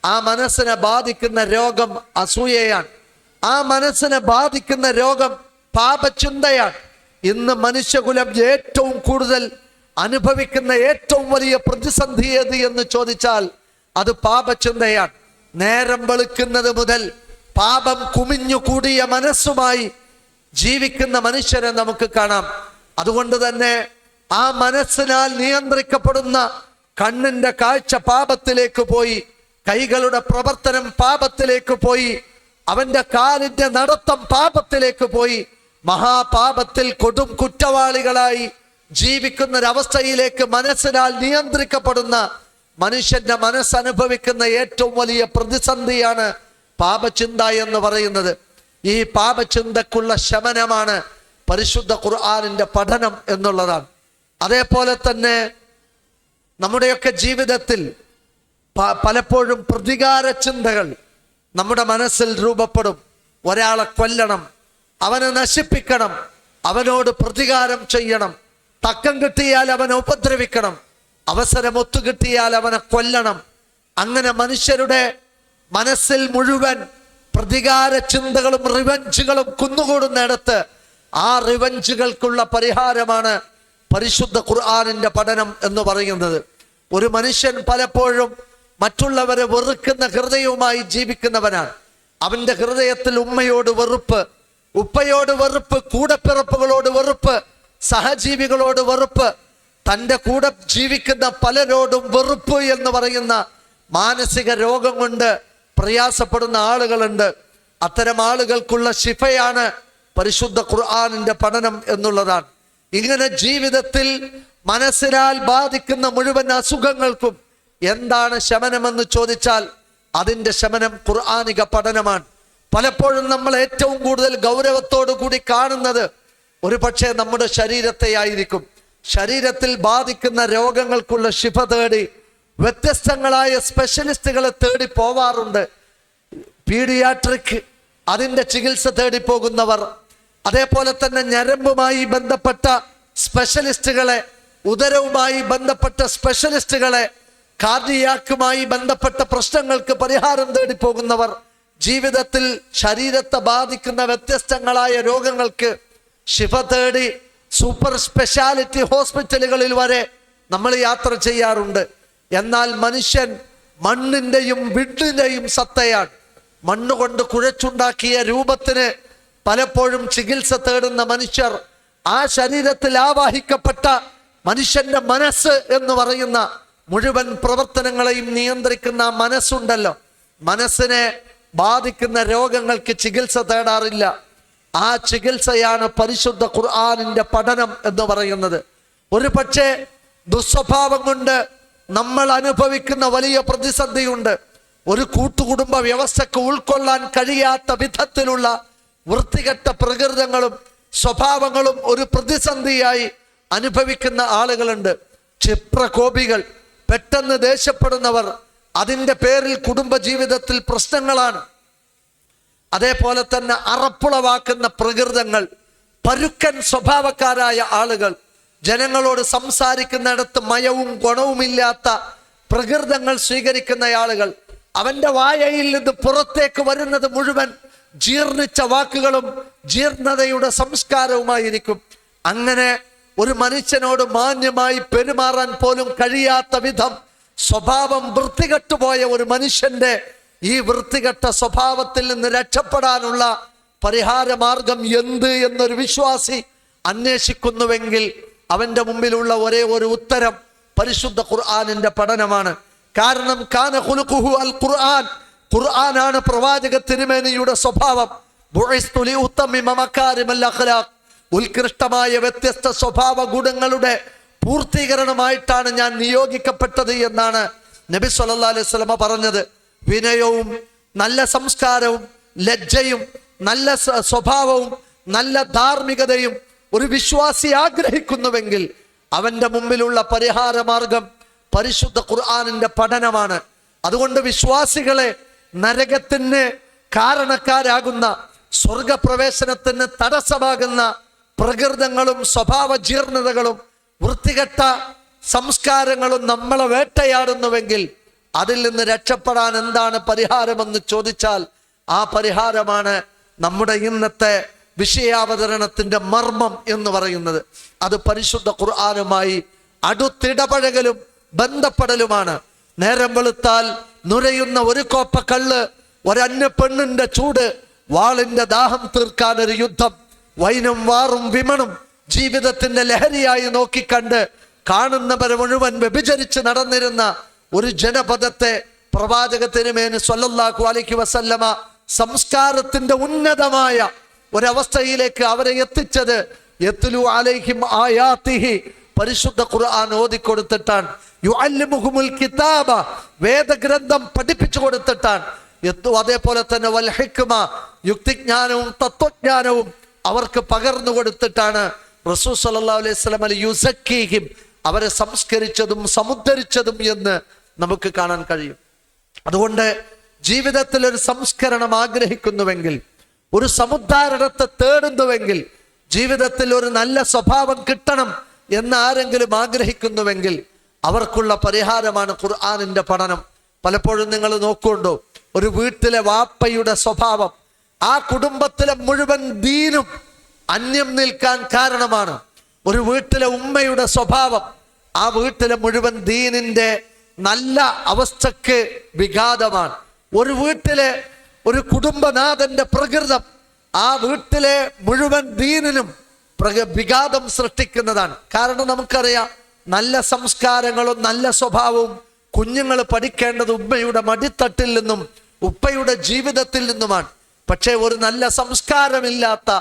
ആ മനസ്സിനെ ബാധിക്കുന്ന രോഗം അസൂയയാണ്. ആ മനസ്സിനെ ബാധിക്കുന്ന രോഗം പാപചിന്തയാണ്. ഇന്ന് മനുഷ്യകുലം ഏറ്റവും കൂടുതൽ അനുഭവിക്കുന്ന ഏറ്റവും വലിയ പ്രതിസന്ധി ഏത് എന്ന് ചോദിച്ചാൽ അത് പാപചിന്തയാണ്. നേരം വെളുക്കുന്നത് മുതൽ പാപം കുമിഞ്ഞു കൂടിയ മനസ്സുമായി ജീവിക്കുന്ന മനുഷ്യരെ നമുക്ക് കാണാം. അതുകൊണ്ട് തന്നെ ആ മനസ്സിനാൽ നിയന്ത്രിക്കപ്പെടുന്ന കണ്ണിന്റെ കാഴ്ച പാപത്തിലേക്ക് പോയി, കൈകളുടെ പ്രവർത്തനം പാപത്തിലേക്ക് പോയി, അവന്റെ കാലിന്റെ നടത്തം പാപത്തിലേക്ക് പോയി, മഹാപാപത്തിൽ കൊടും കുറ്റവാളികളായി ജീവിക്കുന്നൊരവസ്ഥയിലേക്ക് മനസ്സിനാൽ നിയന്ത്രിക്കപ്പെടുന്ന മനുഷ്യന്റെ മനസ്സനുഭവിക്കുന്ന ഏറ്റവും വലിയ പ്രതിസന്ധിയാണ് പാപചിന്ത എന്ന് പറയുന്നത്. ഈ പാപചിന്തക്കുള്ള ശമനമാണ് പരിശുദ്ധ ഖുർആനിന്റെ പഠനം എന്നുള്ളതാണ്. അതേപോലെ തന്നെ നമ്മുടെയൊക്കെ ജീവിതത്തിൽ പലപ്പോഴും പ്രതികാര ചിന്തകൾ നമ്മുടെ മനസ്സിൽ രൂപപ്പെടും. ഒരാളെ കൊല്ലണം, അവനെ നശിപ്പിക്കണം, അവനോട് പ്രതികാരം ചെയ്യണം, തക്കം കിട്ടിയാൽ അവനെ ഉപദ്രവിക്കണം, അവസരം ഒത്തുകിട്ടിയാൽ അവനെ കൊല്ലണം. അങ്ങനെ മനുഷ്യരുടെ മനസ്സിൽ മുഴുവൻ പ്രതികാര ചിന്തകളും റിവഞ്ചുകളും കുന്നുകൂടുന്നിടത്ത് ആ റിവഞ്ചുകൾക്കുള്ള പരിഹാരമാണ് പരിശുദ്ധ ഖുർആനിന്റെ പഠനം എന്ന് പറയുന്നത്. ഒരു മനുഷ്യൻ പലപ്പോഴും മറ്റുള്ളവരെ വെറുക്കുന്ന ഹൃദയവുമായി ജീവിക്കുന്നവനാണ്. അവന്റെ ഹൃദയത്തിൽ ഉമ്മയോട് വെറുപ്പ്, ഉപ്പയോട് വെറുപ്പ്, കൂടപ്പിറപ്പുകളോട് വെറുപ്പ്, സഹജീവികളോട് വെറുപ്പ്, തൻ്റെ കൂടെ ജീവിക്കുന്ന പലരോടും വെറുപ്പ് എന്ന് പറയുന്ന മാനസിക രോഗം കൊണ്ട് പ്രയാസപ്പെടുന്ന ആളുകളുണ്ട്. അത്തരം ആളുകൾക്കുള്ള ശിഫയാണ് പരിശുദ്ധ ഖുർആനിന്റെ പഠനം എന്നുള്ളതാണ്. ഇങ്ങനെ ജീവിതത്തിൽ മനസ്സിനാൽ ബാധിക്കുന്ന മുഴുവൻ അസുഖങ്ങൾക്കും എന്താണ് ശമനമെന്ന് ചോദിച്ചാൽ അതിൻ്റെ ശമനം ഖുർആനിക പഠനമാണ്. പലപ്പോഴും നമ്മൾ ഏറ്റവും കൂടുതൽ ഗൗരവത്തോടു കൂടി കാണുന്നത് ഒരു പക്ഷേ നമ്മുടെ ശരീരത്തെ ആയിരിക്കും. ശരീരത്തിൽ ബാധിക്കുന്ന രോഗങ്ങൾക്കുള്ള ശിഫ തേടി വ്യത്യസ്തങ്ങളായ സ്പെഷ്യലിസ്റ്റുകളെ തേടി പോവാറുണ്ട്. പീഡിയാട്രിക് അതിൻ്റെ ചികിത്സ തേടി പോകുന്നവർ, അതേപോലെ തന്നെ ഞരമ്പുമായി ബന്ധപ്പെട്ട സ്പെഷ്യലിസ്റ്റുകളെ, ഉദരവുമായി ബന്ധപ്പെട്ട സ്പെഷ്യലിസ്റ്റുകളെ, കാർഡിയാക്കുമായി ബന്ധപ്പെട്ട പ്രശ്നങ്ങൾക്ക് പരിഹാരം തേടി പോകുന്നവർ, ജീവിതത്തിൽ ശരീരത്തെ ബാധിക്കുന്ന വ്യത്യസ്തങ്ങളായ രോഗങ്ങൾക്ക് ശിഫ തേടി സൂപ്പർ സ്പെഷ്യാലിറ്റി ഹോസ്പിറ്റലുകളിൽ വരെ നമ്മൾ യാത്ര ചെയ്യാറുണ്ട്. എന്നാൽ മനുഷ്യൻ മണ്ണിൻ്റെയും വിണ്ണിൻ്റെയും സത്തയാണ്. മണ്ണുകൊണ്ട് കുഴച്ചുണ്ടാക്കിയ രൂപത്തിന് പലപ്പോഴും ചികിത്സ തേടുന്ന മനുഷ്യർ ആ ശരീരത്തിൽ ആവാഹിക്കപ്പെട്ട മനുഷ്യന്റെ മനസ്സ് എന്ന് പറയുന്ന മുഴുവൻ പ്രവർത്തനങ്ങളെയും നിയന്ത്രിക്കുന്ന മനസ്സുണ്ടല്ലോ, മനസ്സിനെ ബാധിക്കുന്ന രോഗങ്ങൾക്ക് ചികിത്സ തേടാറില്ല. ആ ചികിത്സയാണ് പരിശുദ്ധ ഖുർആനിന്റെ പഠനം എന്ന് പറയുന്നത്. ഒരു പക്ഷേ ദുസ്വഭാവം കൊണ്ട് നമ്മൾ അനുഭവിക്കുന്ന വലിയ പ്രതിസന്ധിയുണ്ട്. ഒരു കൂട്ടുകുടുംബ വ്യവസ്ഥക്ക് ഉൾക്കൊള്ളാൻ കഴിയാത്ത വിധത്തിലുള്ള വൃത്തികെട്ട പ്രകൃതങ്ങളും സ്വഭാവങ്ങളും ഒരു പ്രതിസന്ധിയായി അനുഭവിക്കുന്ന ആളുകളുണ്ട്. ക്ഷിപ്രകോപികൾ, പെട്ടെന്ന് ദേഷ്യപ്പെടുന്നവർ, അതിൻ്റെ പേരിൽ കുടുംബജീവിതത്തിൽ പ്രശ്നങ്ങളാണ്. അതേപോലെ തന്നെ അറപ്പുളവാക്കുന്ന പ്രകൃതങ്ങൾ, പരുക്കൻ സ്വഭാവക്കാരായ ആളുകൾ, ജനങ്ങളോട് സംസാരിക്കുന്നിടത്ത് മയവും ഗുണവുമില്ലാത്ത പ്രകൃതങ്ങൾ സ്വീകരിക്കുന്ന ആളുകൾ, അവന്റെ വായയിൽ നിന്ന് പുറത്തേക്ക് വരുന്നത് മുഴുവൻ ജീർണിച്ച വാക്കുകളും ജീർണതയുടെ സംസ്കാരവുമായിരിക്കും. അങ്ങനെ ഒരു മനുഷ്യനോട് മാന്യമായി പെരുമാറാൻ പോലും കഴിയാത്ത വിധം സ്വഭാവം വൃത്തികെട്ടുപോയ ഒരു മനുഷ്യന്റെ ഈ വൃത്തികെട്ട സ്വഭാവത്തിൽ നിന്ന് രക്ഷപ്പെടാനുള്ള പരിഹാര മാർഗം എന്ത് എന്നൊരു വിശ്വാസി അന്വേഷിക്കുന്നുവെങ്കിൽ അവന്റെ മുമ്പിലുള്ള ഒരേ ഒരു ഉത്തരം പരിശുദ്ധ ഖുർആനിന്റെ പഠനമാണ്. കാരണം കാന ഖുലുഖുഹു അൽ ഖുർആൻ, ഖുർആനാണ് പ്രവാചക തിരുമേനിയുടെ സ്വഭാവം. ബുഇസ്തു ലിഉതമ്മിമ മകാരിമൽ അഖ്ലാഖ്, ഉത്കൃഷ്ടമായ വ്യത്യസ്ത സ്വഭാവ ഗുണങ്ങളുടെ പൂർത്തീകരണമായിട്ടാണ് ഞാൻ നിയോഗിക്കപ്പെട്ടത് എന്നാണ് നബി സല്ലല്ലാഹു അലൈഹി വസല്ലമ പറഞ്ഞത്. വിനയവും നല്ല സംസ്കാരവും ലജ്ജയും നല്ല സ്വഭാവവും നല്ല ധാർമ്മികതയും ഒരു വിശ്വാസി ആഗ്രഹിക്കുന്നുവെങ്കിൽ അവന്റെ മുമ്പിലുള്ള പരിഹാര മാർഗം പരിശുദ്ധ ഖുർആനിന്റെ പഠനമാണ്. അതുകൊണ്ട് വിശ്വാസികളെ നരകത്തിന് കാരണക്കാരാകുന്ന, സ്വർഗപ്രവേശനത്തിന് തടസ്സമാകുന്ന പ്രകൃതങ്ങളും സ്വഭാവ ജീർണതകളും വൃത്തികെട്ട സംസ്കാരങ്ങളും നമ്മളെ വേട്ടയാടുന്നുവെങ്കിൽ അതിൽ നിന്ന് രക്ഷപ്പെടാൻ എന്താണ് പരിഹാരമെന്ന് ചോദിച്ചാൽ ആ പരിഹാരമാണ് നമ്മുടെ ഇന്നത്തെ വിഷയാവതരണത്തിന്റെ മർമ്മം എന്ന് പറയുന്നത്. അത് പരിശുദ്ധ ഖുർആനുമായി അടുത്തിടപഴകലും ബന്ധപ്പെടലുമാണ്. നേരം വെളുത്താൽ നുരയുന്ന ഒരു കോപ്പ കള്ള്, ഒരന്യ പെണ്ണിന്റെ ചൂട്, വാളിന്റെ ദാഹം തീർക്കാൻ ഒരു യുദ്ധം, വൈനും വാറും വിമണും ജീവിതത്തിന്റെ ലഹരിയായി നോക്കിക്കണ്ട് കാണുന്നവരെ മുഴുവൻ വ്യഭിചരിച്ച് നടന്നിരുന്ന ഒരു ജനപദത്തെ പ്രവാചക തിരുമേനി സ്വല്ലല്ലാഹു അലൈഹി വസല്ലമ സംസ്കാരത്തിന്റെ ഉന്നതമായ ഒരവസ്ഥയിലേക്ക് അവരെ എത്തിച്ചത് യത്ലു അലൈഹിം ആയാതിഹി, പരിശുദ്ധ ഖുർആൻ ഓതിക്കൊടുത്തിട്ടാണ്. യുഅല്ലിമുഹുൽ കിതാബ, വേദഗ്രന്ഥം പഠിപ്പിച്ചു കൊടുത്തിട്ടാണ്. അതേപോലെ തന്നെ വൽ ഹിക്മ, യുക്തിജ്ഞാനവും തത്വജ്ഞാനവും അവർക്ക് പകർന്നു കൊടുത്തിട്ടാണ് റസൂൽ സല്ലല്ലാഹു അലൈഹി വസല്ലം യുസക്കീഹിം, അവരെ സംസ്കരിച്ചതും സമുദ്ധരിച്ചതും എന്ന് നമുക്ക് കാണാൻ കഴിയും. അതുകൊണ്ട് ജീവിതത്തിൽ ഒരു സംസ്കരണം ആഗ്രഹിക്കുന്നുവെങ്കിൽ, ഒരു സമുദ്ധാരണത്തെ തേടുന്നുവെങ്കിൽ, ജീവിതത്തിൽ ഒരു നല്ല സ്വഭാവം കിട്ടണം എന്ന് ആരെങ്കിലും ആഗ്രഹിക്കുന്നുവെങ്കിൽ അവർക്കുള്ള പരിഹാരമാണ് ഖുർആനിന്റെ പഠനം. പലപ്പോഴും നിങ്ങൾ നോക്കുന്നുണ്ടോ, ഒരു വീട്ടിലെ വാപ്പയുടെ സ്വഭാവം ആ കുടുംബത്തിലെ മുഴുവൻ ദീനും അന്യം നിൽക്കാൻ കാരണമാണ്. ഒരു വീട്ടിലെ ഉമ്മയുടെ സ്വഭാവം ആ വീട്ടിലെ മുഴുവൻ ദീനിന്റെ നല്ല അവസ്ഥക്ക് വിഘാതമാണ്. ഒരു വീട്ടിലെ ഒരു കുടുംബനാഥന്റെ പ്രകൃതം ആ വീട്ടിലെ മുഴുവൻ ദീനിനും വിഘാതം സൃഷ്ടിക്കുന്നതാണ്. കാരണം നമുക്കറിയാം, നല്ല സംസ്കാരങ്ങളും നല്ല സ്വഭാവവും കുഞ്ഞുങ്ങൾ പഠിക്കേണ്ടത് ഉമ്മയുടെ മടിത്തട്ടിൽ നിന്നും ഉപ്പയുടെ ജീവിതത്തിൽ നിന്നുമാണ്. പക്ഷേ ഒരു നല്ല സംസ്കാരമില്ലാത്ത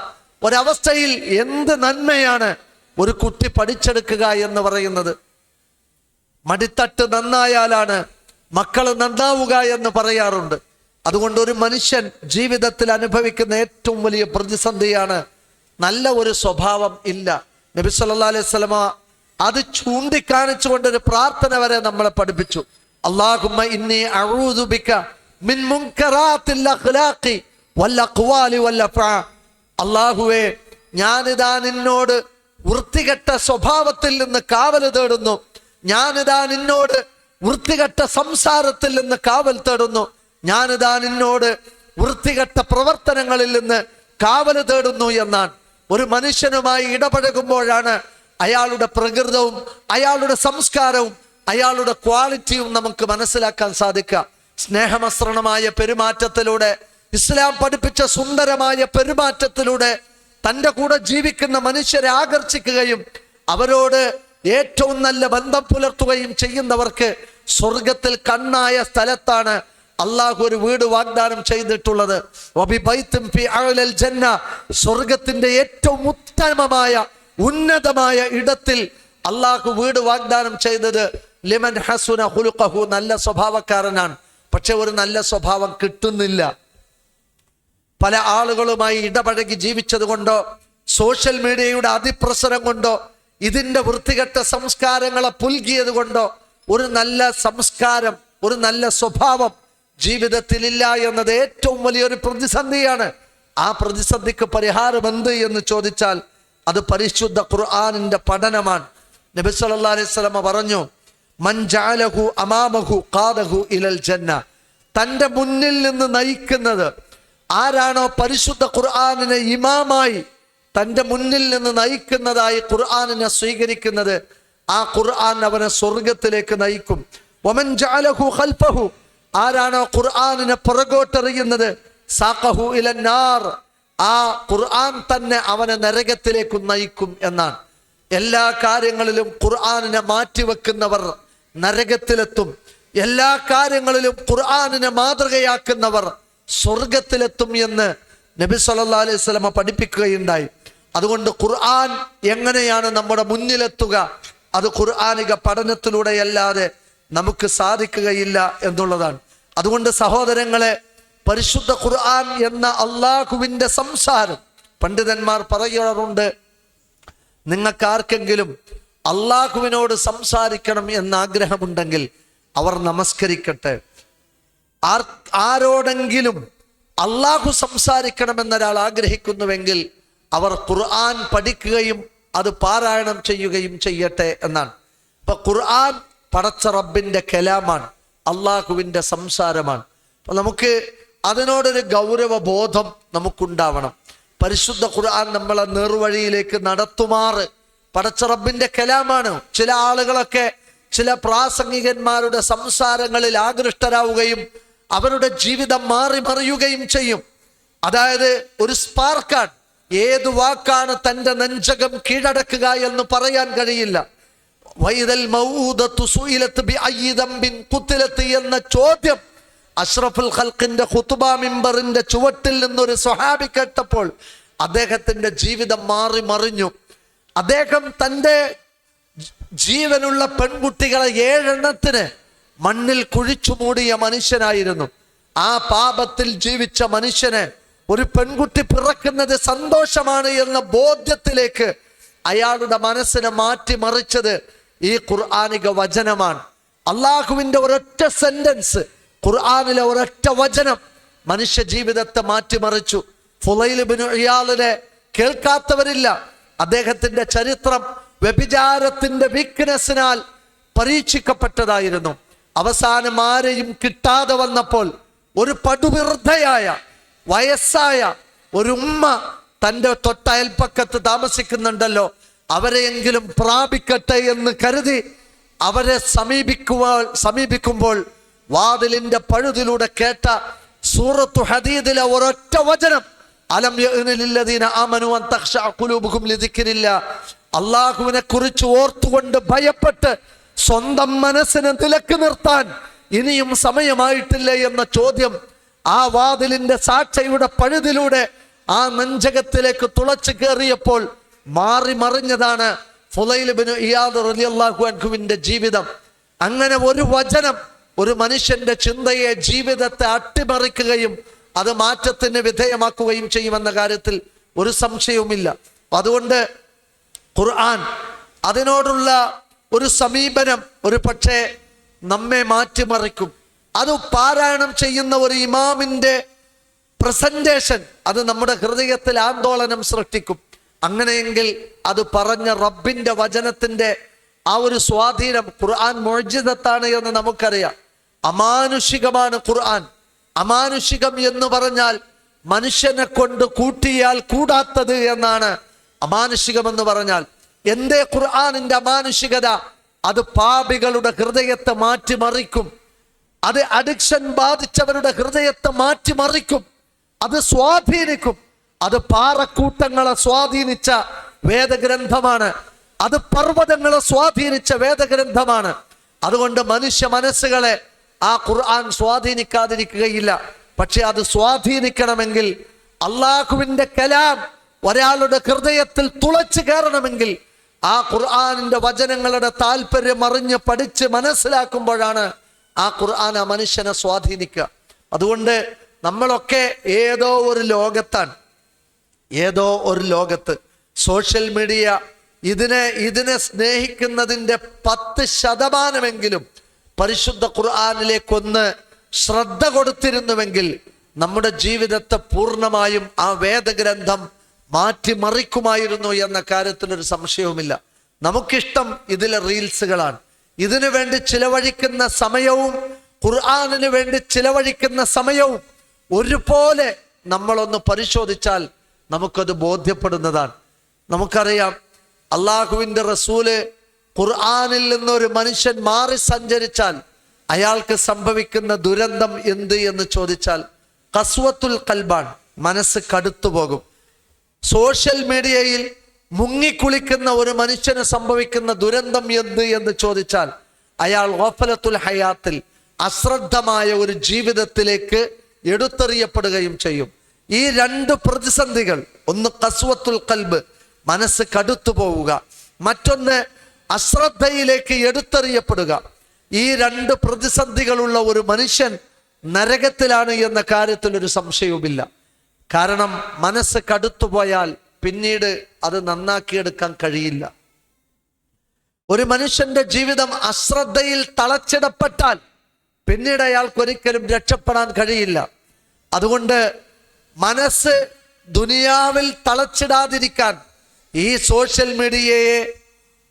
ഒരവസ്ഥയിൽ എന്ത് നന്മയാണ് ഒരു കുട്ടി പഠിച്ചെടുക്കുക എന്ന് പറയുന്നത്? മടിത്തട്ട് നന്നായാലാണ് മക്കൾ നന്നാവുക എന്ന് പറയാറുണ്ട്. അതുകൊണ്ട് ഒരു മനുഷ്യൻ ജീവിതത്തിൽ അനുഭവിക്കുന്ന ഏറ്റവും വലിയ പ്രതിസന്ധിയാണ് നല്ല ഒരു സ്വഭാവം ഇല്ല. നബി സല്ലല്ലാഹു അലൈഹി വസല്ലമ അത് ചൂണ്ടിക്കാണിച്ചുകൊണ്ടൊരു പ്രാർത്ഥന വരെ നമ്മളെ പഠിപ്പിച്ചു. അല്ലാഹുമ്മ ഇന്നി അഊദു ബിക മിൻ മുൻകറാത്തിൽ അഖ്ലാഖി വൽ അഖ്വാലി വൽ അഫ്ആ. അല്ലാഹുവേ, ഞാനിതാ നിന്നോട് വൃത്തികെട്ട സ്വഭാവത്തിൽ നിന്ന് കാവൽ തേടുന്നു. ഞാനിതാ നിന്നോട് വൃത്തികെട്ട സംസാരത്തിൽ നിന്ന് കാവൽ തേടുന്നു. ഞാനിതാ നിന്നോട് വൃത്തികെട്ട പ്രവർത്തനങ്ങളിൽ നിന്ന് കാവൽ തേടുന്നു എന്നാണ്. ഒരു മനുഷ്യനുമായി ഇടപഴകുമ്പോഴാണ് അയാളുടെ പ്രകൃതവും അയാളുടെ സംസ്കാരവും അയാളുടെ ക്വാളിറ്റിയും നമുക്ക് മനസ്സിലാക്കാൻ സാധിക്കുക. സ്നേഹമസൃണമായ പെരുമാറ്റത്തിലൂടെ, ഇസ്ലാം പഠിപ്പിച്ച സുന്ദരമായ പെരുമാറ്റത്തിലൂടെ തൻ്റെ കൂടെ ജീവിക്കുന്ന മനുഷ്യരെ ആകർഷിക്കുകയും അവരോട് ഏറ്റവും നല്ല ബന്ധം പുലർത്തുകയും ചെയ്യുന്നവർക്ക് സ്വർഗത്തിൽ കണ്ണായ സ്ഥലത്താണ് അള്ളാഹു ഒരു വീട് വാഗ്ദാനം ചെയ്തിട്ടുള്ളത്. സ്വർഗത്തിന്റെ ഏറ്റവും ഉത്തമമായ ഉന്നതമായ ഇടത്തിൽ അള്ളാഹു വീട് വാഗ്ദാനം ചെയ്തത് ലിമൻ ഹസുന ഖുലുഖഹു, നല്ല സ്വഭാവക്കാരനാണ്. പക്ഷെ ഒരു നല്ല സ്വഭാവം കിട്ടുന്നില്ല. പല ആളുകളുമായി ഇടപഴകി ജീവിച്ചത് കൊണ്ടോ സോഷ്യൽ മീഡിയയുടെ അതിപ്രസരം കൊണ്ടോ ഇതിന്റെ വൃത്തികെട്ട സംസ്കാരങ്ങളെ പുൽകിയത് കൊണ്ടോ ഒരു നല്ല സംസ്കാരം, ഒരു നല്ല സ്വഭാവം ജീവിതത്തിലില്ല എന്നത് ഏറ്റവും വലിയൊരു പ്രതിസന്ധിയാണ്. ആ പ്രതിസന്ധിക്ക് പരിഹാരം എന്ത് എന്ന് ചോദിച്ചാൽ അത് പരിശുദ്ധ ഖുർആനിന്റെ പഠനമാണ്. നബി സല്ലല്ലാഹു അലൈഹി വസല്ലം പറഞ്ഞു, മൻ ജഅലഹു അമാമഹു ഖാദഹു ഇലൽ ജന്ന. തൻ്റെ മുന്നിൽ നിന്ന് നയിക്കുന്നത് ആരാണോ പരിശുദ്ധ ഖുർആനിനെ ഇമാമായി തൻ്റെ മുന്നിൽ നിന്ന് നയിക്കുന്നതായി ഖുർആനിനെ സ്വീകരിക്കുന്നത്, ആ ഖുർആൻ അവനെ സ്വർഗത്തിലേക്ക് നയിക്കും. വമൻ ജഅലഹു ഖൽഫഹു, ആരാണോ ഖുർആനിനെ പുറകോട്ടെറിയുന്നത്, സാഖഹു ഇലന്നാർ, ആ ഖുർആൻ തന്നെ അവനെ നരകത്തിലേക്ക് നയിക്കും എന്നാണ്. എല്ലാ കാര്യങ്ങളിലും ഖുർആനിനെ മാറ്റിവെക്കുന്നവർ നരകത്തിലെത്തും. എല്ലാ കാര്യങ്ങളിലും ഖുർആനിനെ മാതൃകയാക്കുന്നവർ സ്വർഗത്തിലെത്തും എന്ന് നബി സല്ലല്ലാഹു അലൈഹി വസല്ലം പഠിപ്പിക്കുകയുണ്ടായി. അതുകൊണ്ട് ഖുർആൻ എങ്ങനെയാണ് നമ്മുടെ മുന്നിലെത്തുക, അത് ഖുർആനിക പഠനത്തിലൂടെയല്ലാതെ നമുക്ക് സാധിക്കുകയില്ല എന്നുള്ളതാണ്. അതുകൊണ്ട് സഹോദരങ്ങളെ, പരിശുദ്ധ ഖുർആൻ എന്ന അള്ളാഹുവിന്റെ സംസാരം, പണ്ഡിതന്മാർ പറയാറുണ്ട്, നിങ്ങൾക്കാർക്കെങ്കിലും അള്ളാഹുവിനോട് സംസാരിക്കണം എന്ന ആഗ്രഹമുണ്ടെങ്കിൽ അവർ നമസ്കരിക്കട്ടെ. ആരോടെങ്കിലും അള്ളാഹു സംസാരിക്കണമെന്നൊരാൾ ആഗ്രഹിക്കുന്നുവെങ്കിൽ അവർ ഖുർആൻ പഠിക്കുകയും അത് പാരായണം ചെയ്യുകയും ചെയ്യട്ടെ എന്നാണ്. ഇപ്പൊ ഖുർആൻ പടച്ച റബ്ബിന്റെ കലാമാണ്, അള്ളാഹുവിന്റെ സംസാരമാണ്. അപ്പൊ നമുക്ക് അതിനോടൊരു ഗൗരവബോധം നമുക്കുണ്ടാവണം. പരിശുദ്ധ ഖുർആൻ നമ്മളെ നേർവഴിയിലേക്ക് നടത്തുമാറ് പടച്ച റബ്ബിന്റെ കലാമാണ്. ചില ആളുകളൊക്കെ ചില പ്രാസംഗികന്മാരുടെ സംസാരങ്ങളിൽ ആകൃഷ്ടരാവുകയും അവരുടെ ജീവിതം മാറി മറിയുകയും ചെയ്യും. അതായത് ഒരു സ്പാർക്കാണ്, ഏതു വാക്കാണ് തൻ്റെ നെഞ്ചകം കീഴടക്കുക എന്ന് പറയാൻ കഴിയില്ല. വൈദൽ മൗഊദത്തു സുഇലത് ബിഅയ്യി ദംബിൻ ഖുതിലത് എന്ന ചോദ്യം അഷ്റഫുൽ ഖൽഖിന്റെ ഖുതുബ മിമ്പറിന്റെ ചുവട്ടിൽ നിന്നൊരു സ്വഹാബി കേട്ടപ്പോൾ അദ്ദേഹത്തിന്റെ ജീവിതം മാറി മറിഞ്ഞു. അദ്ദേഹം തൻ്റെ ജീവനുള്ള പെൺകുട്ടികളെ 7 എണ്ണത്തിന് മണ്ണിൽ കുഴിച്ചു മൂടിയ മനുഷ്യനായിരുന്നു. ആ പാപത്തിൽ ജീവിച്ച മനുഷ്യന് ഒരു പെൺകുട്ടി പിറക്കുന്നത് സന്തോഷമാണ് എന്ന ബോധ്യത്തിലേക്ക് അയാളുടെ മനസ്സിനെ മാറ്റിമറിച്ചത് ഈ ഖുർആനിക വചനമാണ്. അള്ളാഹുവിന്റെ ഒരൊറ്റ സെന്റൻസ്, ഖുർആനിലെ ഒരൊറ്റ വചനം മനുഷ്യ ജീവിതത്തെ മാറ്റിമറിച്ചു. ഫുളൈൽ ഇബ്നു ഇയാദിനെ കേൾക്കാത്തവരില്ല. അദ്ദേഹത്തിന്റെ ചരിത്രം വ്യഭിചാരത്തിന്റെ വീക്ക്നെസ്സിനാൽ പരീക്ഷിക്കപ്പെട്ടതായിരുന്നു. അവസാനം ആരെയും കിട്ടാതെ വന്നപ്പോൾ ഒരു പടുവൃദ്ധയായ വയസ്സായ ഒരു ഉമ്മ തൻ്റെ തൊട്ടയൽപ്പക്കത്ത് താമസിക്കുന്നുണ്ടല്ലോ, അവരെയെങ്കിലും പ്രാപിക്കട്ടെ എന്ന് കരുതി അവരെ സമീപിക്കുമ്പോൾ വാതിലിന്റെ പഴുതിലൂടെ കേട്ട സൂറത്തു ഹദീദിലെ ഒരൊറ്റ വചനം, അലം യഅ്നിലില്ലദീന ആമനു അൻ തഖ്ശഅ ഖുലൂബുഹും ലിദിക്രില്ലാ, അല്ലാഹുവിനെ കുറിച്ച് ഓർത്തുകൊണ്ട് ഭയപ്പെട്ട് സ്വന്തം മനസ്സിനെ നിലക്ക് നിർത്താൻ ഇനിയും സമയമായിട്ടില്ല എന്ന ചോദ്യം ആ വാതിലിന്റെ സാക്ഷയുടെ പഴുതിലൂടെ ആ നെഞ്ചകത്തിലേക്ക് തുളച്ചു കയറിയപ്പോൾ മാറി മറിഞ്ഞതാണ് ഫുളൈൽ ഇബ്നു ഇയാദ് റളിയല്ലാഹു അൻഹുവിന്റെ ജീവിതം. അങ്ങനെ ഒരു വചനം ഒരു മനുഷ്യന്റെ ചിന്തയെ, ജീവിതത്തെ അട്ടിമറിക്കുകയും അത് മാറ്റത്തിന് വിധേയമാക്കുകയും ചെയ്യുമെന്ന കാര്യത്തിൽ ഒരു സംശയവുമില്ല. അതുകൊണ്ട് ഖുർആൻ, അതിനോടുള്ള ഒരു സമീപനം ഒരു പക്ഷേ നമ്മെ മാറ്റിമറിക്കും. അത് പാരായണം ചെയ്യുന്ന ഒരു ഇമാമിന്റെ പ്രസന്റേഷൻ അത് നമ്മുടെ ഹൃദയത്തിൽ ആന്തോളനം സൃഷ്ടിക്കും. അങ്ങനെയെങ്കിൽ അത് പറഞ്ഞ റബ്ബിന്റെ വചനത്തിന്റെ ആ ഒരു സ്വാധീനം, ഖുർആൻ മുഅ്ജിസത്താണ് എന്ന് നമുക്കറിയാം. അമാനുഷികമാണ് ഖുർആൻ. അമാനുഷികം എന്ന് പറഞ്ഞാൽ മനുഷ്യനെ കൊണ്ട് കൂട്ടിയാൽ കൂടാത്തത് എന്നാണ് അമാനുഷികം എന്ന് പറഞ്ഞാൽ. എന്തേ ഖുർആനിന്റെ അമാനുഷികത? അത് പാപികളുടെ ഹൃദയത്തെ മാറ്റിമറിക്കും. അത് അഡിക്ഷൻ ബാധിച്ചവരുടെ ഹൃദയത്തെ മാറ്റിമറിക്കും. അത് സ്വാധീനിക്കും. അത് പാറക്കൂട്ടങ്ങളെ സ്വാധീനിച്ച വേദഗ്രന്ഥമാണ്. അത് പർവ്വതങ്ങളെ സ്വാധീനിച്ച വേദഗ്രന്ഥമാണ്. അതുകൊണ്ട് മനുഷ്യ മനസ്സുകളെ ആ ഖുർആൻ സ്വാധീനിക്കാതിരിക്കുകയില്ല. പക്ഷെ അത് സ്വാധീനിക്കണമെങ്കിൽ, അള്ളാഹുവിന്റെ കലാം ഒരാളുടെ ഹൃദയത്തിൽ തുളച്ചു കയറണമെങ്കിൽ, ആ ഖുർആനിന്റെ വചനങ്ങളുടെ താല്പര്യം അറിഞ്ഞ് പഠിച്ച് മനസ്സിലാക്കുമ്പോഴാണ് ആ ഖുർആൻ ആ മനുഷ്യനെ സ്വാധീനിക്കുക. അതുകൊണ്ട് നമ്മളൊക്കെ ഏതോ ഒരു ലോകത്ത് സോഷ്യൽ മീഡിയ ഇതിനെ സ്നേഹിക്കുന്നതിൻ്റെ 10% പരിശുദ്ധ ഖുർആനിലേക്കൊന്ന് ശ്രദ്ധ കൊടുത്തിരുന്നുവെങ്കിൽ നമ്മുടെ ജീവിതത്തെ പൂർണ്ണമായും ആ വേദഗ്രന്ഥം മാറ്റിമറിക്കുമായിരുന്നു എന്ന കാര്യത്തിൽ ഒരു സംശയവുമില്ല. നമുക്കിഷ്ടം ഇതിലെ റീൽസുകളാണ്. ഇതിനു വേണ്ടി ചിലവഴിക്കുന്ന സമയവും ഖുർആനിന് വേണ്ടി ചിലവഴിക്കുന്ന സമയവും ഒരുപോലെ നമ്മളൊന്ന് പരിശോധിച്ചാൽ നമുക്കത് ബോധ്യപ്പെടുന്നതാണ്. നമുക്കറിയാം, അള്ളാഹുവിൻ്റെ റസൂല് ഖുർആനിൽ നിന്നൊരു മനുഷ്യൻ മാറി സഞ്ചരിച്ചാൽ അയാൾക്ക് സംഭവിക്കുന്ന ദുരന്തം എന്ത് എന്ന് ചോദിച്ചാൽ ഖസ്വത്തുൽ ഖൽബാൻ, മനസ്സ് കടുത്തുപോകും. സോഷ്യൽ മീഡിയയിൽ മുങ്ങിക്കുളിക്കുന്ന ഒരു മനുഷ്യന് സംഭവിക്കുന്ന ദുരന്തം എന്ത് എന്ന് ചോദിച്ചാൽ അയാൾ ഗഫലത്തുൽ ഹയാത്തിൽ, അശ്രദ്ധമായ ഒരു ജീവിതത്തിലേക്ക് എടുത്തെറിയപ്പെടുകയും ചെയ്യും. ഈ 2 പ്രതിസന്ധികൾ, ഒന്ന് ഖസ്വത്തുൽ ഖൽബ്, മനസ്സ് കടുത്തു പോവുക, മറ്റൊന്ന് അശ്രദ്ധയിലേക്ക് എടുത്തെറിയപ്പെടുക. ഈ 2 പ്രതിസന്ധികളുള്ള ഒരു മനുഷ്യൻ നരകത്തിലാണ് എന്ന കാര്യത്തിൽ ഒരു സംശയവുമില്ല. കാരണം മനസ്സ് കടുത്തുപോയാൽ പിന്നീട് അത് നന്നാക്കിയെടുക്കാൻ കഴിയില്ല. ഒരു മനുഷ്യന്റെ ജീവിതം അശ്രദ്ധയിൽ തളച്ചിടപ്പെട്ടാൽ പിന്നീട് അയാൾക്ക് ഒരിക്കലും രക്ഷപ്പെടാൻ കഴിയില്ല. അതുകൊണ്ട് മനസ്സ് ദുനിയാവിൽ തളച്ചിടാതിരിക്കാൻ ഈ സോഷ്യൽ മീഡിയയെ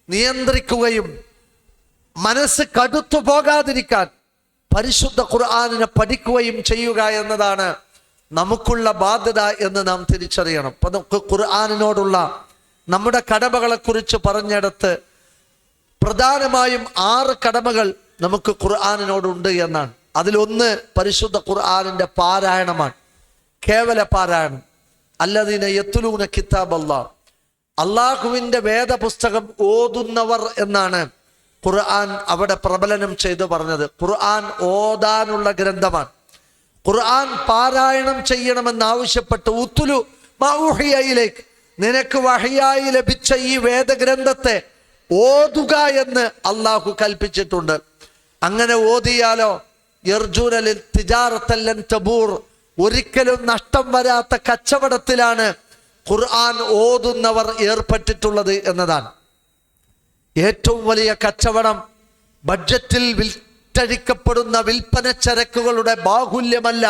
നിയന്ത്രിക്കുകയും മനസ്സ് കടുത്തു പോകാതിരിക്കാൻ പരിശുദ്ധ ഖുർആനിനെ പഠിക്കുകയും ചെയ്യുക എന്നതാണ് നമുക്കുള്ള ബാധ്യത എന്ന് നാം തിരിച്ചറിയണം. അപ്പൊ നമുക്ക് ഖുർആനിനോടുള്ള നമ്മുടെ കടമകളെ കുറിച്ച് പറഞ്ഞെടുത്ത് പ്രധാനമായും 6 കടമകൾ നമുക്ക് ഖുർആനിനോടുണ്ട് എന്നാണ്. അതിലൊന്ന് പരിശുദ്ധ ഖുർആനിന്റെ പാരായണമാണ്, കേവല പാരായണം. അല്ലദീന യത്ലൂന കിതാബല്ലാഹ്, അള്ളാഹുവിന്റെ വേദപുസ്തകം ഓതുന്നവർ എന്നാണ് ഖുർആൻ അവിടെ പ്രബലനം ചെയ്തു പറഞ്ഞത്. ഖുർആൻ ഓതാനുള്ള ഗ്രന്ഥമാണ്. ഖുർആൻ പാരായണം ചെയ്യണമെന്നാവശ്യപ്പെട്ട് ഉത്തുലു മാ ഉഹിയ ഇലൈക്, നിനക്ക് വഹിയായി ലഭിച്ച ഈ വേദഗ്രന്ഥത്തെ ഓതുക എന്ന് അള്ളാഹു കൽപ്പിച്ചിട്ടുണ്ട്. അങ്ങനെ ഓതിയാലോ യർജൂന ലിൽ തിജാറത്തൻ ലൻ തബൂർ, ഒരിക്കലും നഷ്ടം വരാത്ത കച്ചവടത്തിലാണ് ഖുർആൻ ഓതുന്നവർ ഏർപ്പെട്ടിട്ടുള്ളത് എന്നതാണ്. ഏറ്റവും വലിയ കച്ചവടം ബഡ്ജറ്റിൽ വിറ്റഴിക്കപ്പെടുന്ന വിൽപ്പന ചരക്കുകളുടെ ബാഹുല്യമല്ല.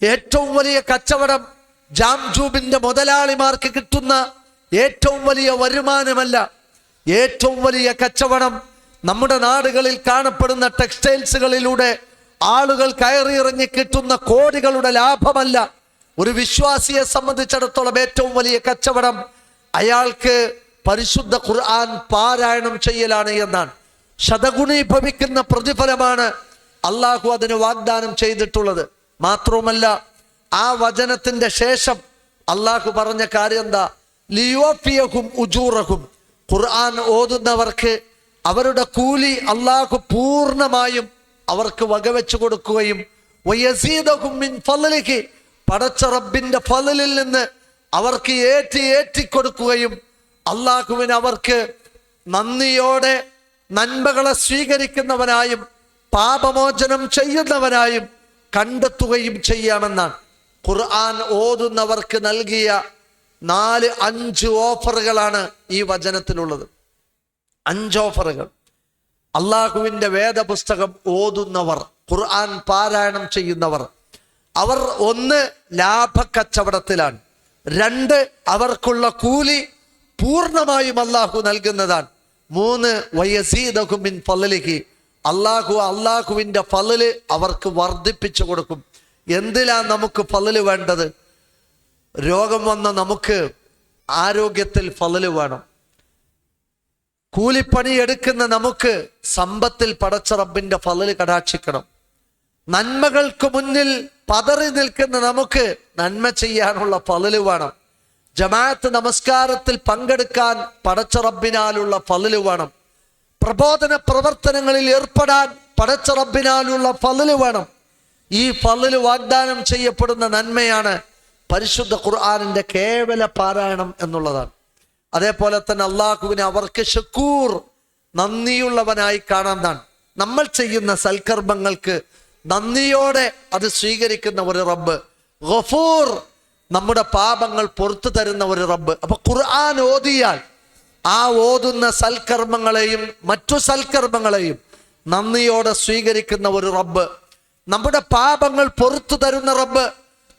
ഏറ്റവും വലിയ കച്ചവടം ജാംജൂബിന്റെ മുതലാളിമാർക്ക് കിട്ടുന്ന ഏറ്റവും വലിയ വരുമാനമല്ല. ഏറ്റവും വലിയ കച്ചവടം നമ്മുടെ നാടുകളിൽ കാണപ്പെടുന്ന ടെക്സ്റ്റൈൽസുകളിലൂടെ ആളുകൾ കയറിയിറങ്ങി കിട്ടുന്ന കോടികളുടെ ലാഭമല്ല. ഒരു വിശ്വാസിയെ സംബന്ധിച്ചിടത്തോളം ഏറ്റവും വലിയ കച്ചവടം അയാൾക്ക് പരിശുദ്ധ ഖുർആൻ പാരായണം ചെയ്യലാണ് എന്നാണ്. ശതഗുണീഭവിക്കുന്ന പ്രതിഫലമാണ് അള്ളാഹു അതിന് വാഗ്ദാനം ചെയ്തിട്ടുള്ളത്. മാത്രവുമല്ല, ആ വചനത്തിന്റെ ശേഷം അള്ളാഹു പറഞ്ഞ കാര്യം എന്താ? ലിയോഫിയഹും ഉജൂറഹും, ഖുർആൻ ഓതുന്നവർക്ക് അവരുടെ കൂലി അള്ളാഹു പൂർണ്ണമായും അവർക്ക് വകവെച്ചു കൊടുക്കുകയും വയസീദഹും മിൻ ഫളലിഹി, പടച്ച റബ്ബിന്റെ ഫളലിൽ നിന്ന് അവർക്ക് ഏറ്റി കൊടുക്കുകയും അള്ളാഹുവിന് അവർക്ക് നന്ദിയോടെ നന്മകളെ സ്വീകരിക്കുന്നവനായും പാപമോചനം ചെയ്യുന്നവനായും കണ്ടെത്തുകയും ചെയ്യാമെന്നാണ് ഖുർആൻ ഓതുന്നവർക്ക് നൽകിയ 4-5 ഓഫറുകളാണ് ഈ വചനത്തിലുള്ളത്. 5 ഓഫറുകൾ. അള്ളാഹുവിന്റെ വേദപുസ്തകം ഓതുന്നവർ, ഖുർആൻ പാരായണം ചെയ്യുന്നവർ, അവർ 1 ലാഭക്കച്ചവടത്തിലാണ്. 2 അവർക്കുള്ള കൂലി പൂർണ്ണമായും അള്ളാഹു നൽകുന്നതാണ്. 3 വയസീദഹും മിൻ ഫളലിഹി, അള്ളാഹുവിന്റെ ഫളല് അവർക്ക് വർദ്ധിപ്പിച്ചു കൊടുക്കും. എന്തിലാ നമുക്ക് ഫളല് വേണ്ടത്? രോഗം വന്ന നമുക്ക് ആരോഗ്യത്തിൽ ഫളല് വേണം. കൂലിപ്പണി എടുക്കുന്ന നമുക്ക് സമ്പത്തിൽ പടച്ച റബ്ബിന്റെ ഫളല് കടാക്ഷിക്കണം. നന്മകൾക്ക് മുന്നിൽ പതറി നിൽക്കുന്ന നമുക്ക് നന്മ ചെയ്യാനുള്ള ഫളല് വേണം. ജമാഅത്ത് നമസ്കാരത്തിൽ പങ്കെടുക്കാൻ പടച്ച റബ്ബിനാലുള്ള ഫളല് വേണം. പ്രബോധന പ്രവർത്തനങ്ങളിൽ ഏർപ്പെടാൻ പടച്ച റബ്ബിനാലുള്ള ഫളല് വേണം. ഈ ഫളല് വാഗ്ദാനം ചെയ്യപ്പെടുന്ന നന്മയാണ് പരിശുദ്ധ ഖുർആനിന്റെ കേവല പാരായണം എന്നുള്ളതാണ്. അതേപോലെ തന്നെ അള്ളാഹുവിനെ അവർക്ക് ശക്കൂർ, നന്ദിയുള്ളവനായി കാണാനാണ്. നമ്മൾ ചെയ്യുന്ന സൽക്കർമ്മങ്ങൾക്ക് നന്ദിയോടെ അത് സ്വീകരിക്കുന്ന ഒരു റബ്ബ്. ഗഫൂർ, നമ്മുടെ പാപങ്ങൾ പുറത്തു തരുന്ന ഒരു റബ്ബ്. അപ്പൊ ഖുർആൻ ഓതിയാൽ ആ ഓതുന്ന സൽക്കർമ്മങ്ങളെയും മറ്റു സൽക്കർമ്മങ്ങളെയും നന്ദിയോടെ സ്വീകരിക്കുന്ന ഒരു റബ്ബ്, നമ്മുടെ പാപങ്ങൾ പുറത്തു തരുന്ന റബ്ബ്,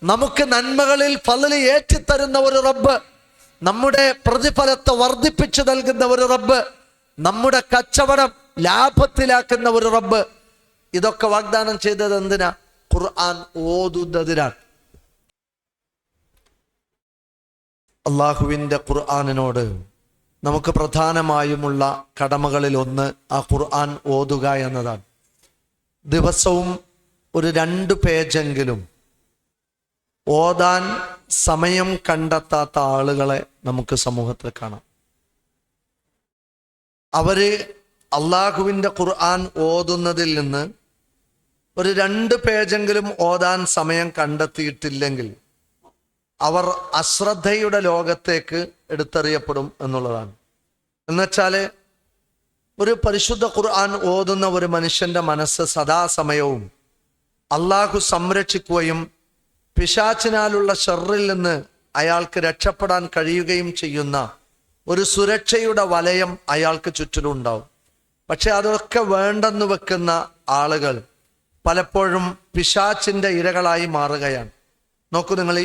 നമുക്ക് നന്മകളിൽ ഫളല് ഏറ്റിത്തരുന്ന ഒരു റബ്ബ്, നമ്മുടെ പ്രതിഫലത്തെ വർദ്ധിപ്പിച്ചു നൽകുന്ന ഒരു റബ്ബ്, നമ്മുടെ കച്ചവടം ലാഭത്തിലാക്കുന്ന ഒരു റബ്ബ്. ഇതൊക്കെ വാഗ്ദാനം ചെയ്തത് എന്തിനാ? ഖുർആൻ ഓതുന്നതിനാണ്. അള്ളാഹുവിൻ്റെ ഖുർആനിനോട് നമുക്ക് പ്രധാനമായുമുള്ള കടമകളിൽ ഒന്ന് ആ ഖുർആൻ ഓതുക എന്നതാണ്. ദിവസവും ഒരു 2 പേജെങ്കിലും ഓതാൻ സമയം കണ്ടെത്താത്ത ആളുകളെ നമുക്ക് സമൂഹത്തിൽ കാണാം. അവര് അള്ളാഹുവിൻ്റെ ഖുർആൻ ഓതുന്നതിൽ നിന്ന് ഒരു 2 പേജെങ്കിലും ഓതാൻ സമയം കണ്ടെത്തിയിട്ടില്ലെങ്കിൽ അവർ അശ്രദ്ധയുടെ ലോകത്തേക്ക് എടുത്തെറിയപ്പെടും എന്നുള്ളതാണ്. എന്നുവെച്ചാൽ ഒരു പരിശുദ്ധ ഖുർആൻ ഓതുന്ന ഒരു മനുഷ്യന്റെ മനസ്സ് സദാസമയവും അള്ളാഹു സംരക്ഷിക്കുകയും പിശാചിനാലുള്ള ഷർറിൽ നിന്ന് അയാൾക്ക് രക്ഷപ്പെടാൻ കഴിയുകയും ചെയ്യുന്ന ഒരു സുരക്ഷയുടെ വലയം അയാൾക്ക് ചുറ്റിലും ഉണ്ടാവും. പക്ഷെ അതൊക്കെ വേണ്ടെന്ന് വെക്കുന്ന ആളുകൾ പലപ്പോഴും പിശാചിന്റെ ഇരകളായി മാറുകയാണ്. നോക്കൂ നിങ്ങൾ,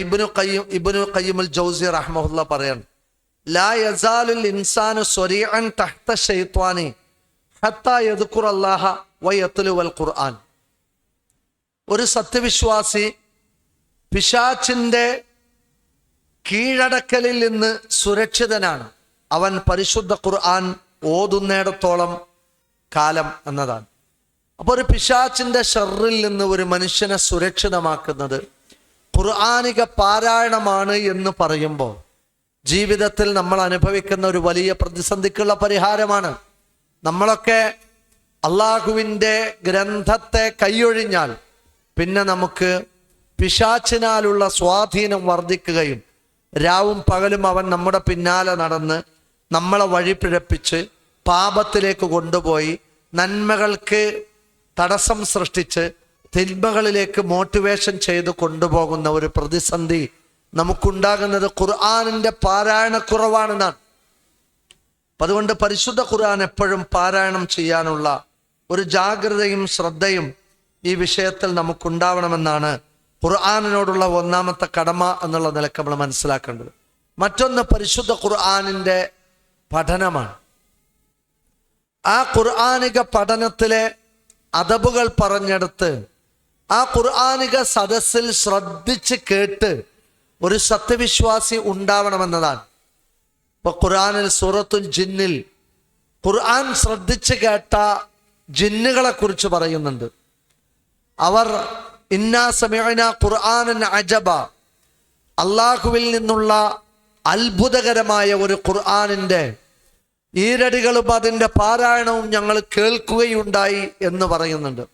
ഇബ്നു ഖയ്യിമുൽ ജൗസി റഹ്മഹുല്ലാ പറയാണ്, ലാ യസാലുൽ ഇൻസാനു സ്വരീഅൻ തഹ്ത ശൈത്വാനി ഹത്താ യദ്കുറല്ലാഹ വയത്ലുവൽ ഖുർആൻ. ഒരു സത്യവിശ്വാസി പിശാചിന്റെ കീഴടക്കലിൽ നിന്ന് സുരക്ഷിതനാണ് അവൻ പരിശുദ്ധ ഖുർആൻ ഓതുന്നിടത്തോളം കാലം എന്നതാണ്. അപ്പോൾ ഒരു പിശാചിന്റെ ഷർറിൽ നിന്ന് ഒരു മനുഷ്യനെ സുരക്ഷിതമാക്കുന്നത് ഖുർആനിക പാരായണമാണ് എന്ന് പറയുമ്പോൾ ജീവിതത്തിൽ നമ്മൾ അനുഭവിക്കുന്ന ഒരു വലിയ പ്രതിസന്ധിക്കുള്ള പരിഹാരമാണ്. നമ്മളൊക്കെ അള്ളാഹുവിൻ്റെ ഗ്രന്ഥത്തെ കൈയൊഴിഞ്ഞാൽ പിന്നെ നമുക്ക് പിശാചിനാലുള്ള സ്വാധീനം വർദ്ധിക്കുകയും രാവും പകലും അവൻ നമ്മുടെ പിന്നാലെ നടന്ന് നമ്മളെ വഴിപിഴപ്പിച്ച് പാപത്തിലേക്ക് കൊണ്ടുപോയി നന്മകൾക്ക് തടസ്സം സൃഷ്ടിച്ച് തിന്മകളിലേക്ക് മോട്ടിവേഷൻ ചെയ്ത് കൊണ്ടുപോകുന്ന ഒരു പ്രതിസന്ധി നമുക്കുണ്ടാകുന്നത് ഖുർആനിന്റെ പാരായണക്കുറവാണെന്നാണ്. അതുകൊണ്ട് പരിശുദ്ധ ഖുർആൻ എപ്പോഴും പാരായണം ചെയ്യാനുള്ള ഒരു ജാഗ്രതയും ശ്രദ്ധയും ഈ വിഷയത്തിൽ നമുക്കുണ്ടാവണമെന്നാണ് ഖുർആനിനോടുള്ള ഒന്നാമത്തെ കടമ എന്നുള്ള നിലക്ക് നമ്മൾ മനസ്സിലാക്കേണ്ടത്. മറ്റൊന്ന് പരിശുദ്ധ ഖുർആനിന്റെ പഠനമാണ്. ആ ഖുർആനിക പഠനത്തിലെ അദബുകൾ പറഞ്ഞെടുത്ത് ആ ഖുർആനിക സദസ്സിൽ ശ്രദ്ധിച്ച് കേട്ട് ഒരു സത്യവിശ്വാസി ഉണ്ടാവണമെന്നതാണ്. ഇപ്പൊ ഖുർആനിൽ സൂറത്തുൽ ജിന്നിൽ ഖുർആൻ ശ്രദ്ധിച്ച് കേട്ട ജിന്നുകളെ കുറിച്ച് പറയുന്നുണ്ട്. അവർ ഇന്നാ സമിഅന ഖുർആനൻ അജബ, അള്ളാഹുവിൽ നിന്നുള്ള അത്ഭുതകരമായ ഒരു ഖുർആനിന്റെ ഈരടികളും അതിൻ്റെ പാരായണവും ഞങ്ങൾ കേൾക്കുകയുണ്ടായി എന്ന് പറയുന്നുണ്ട്.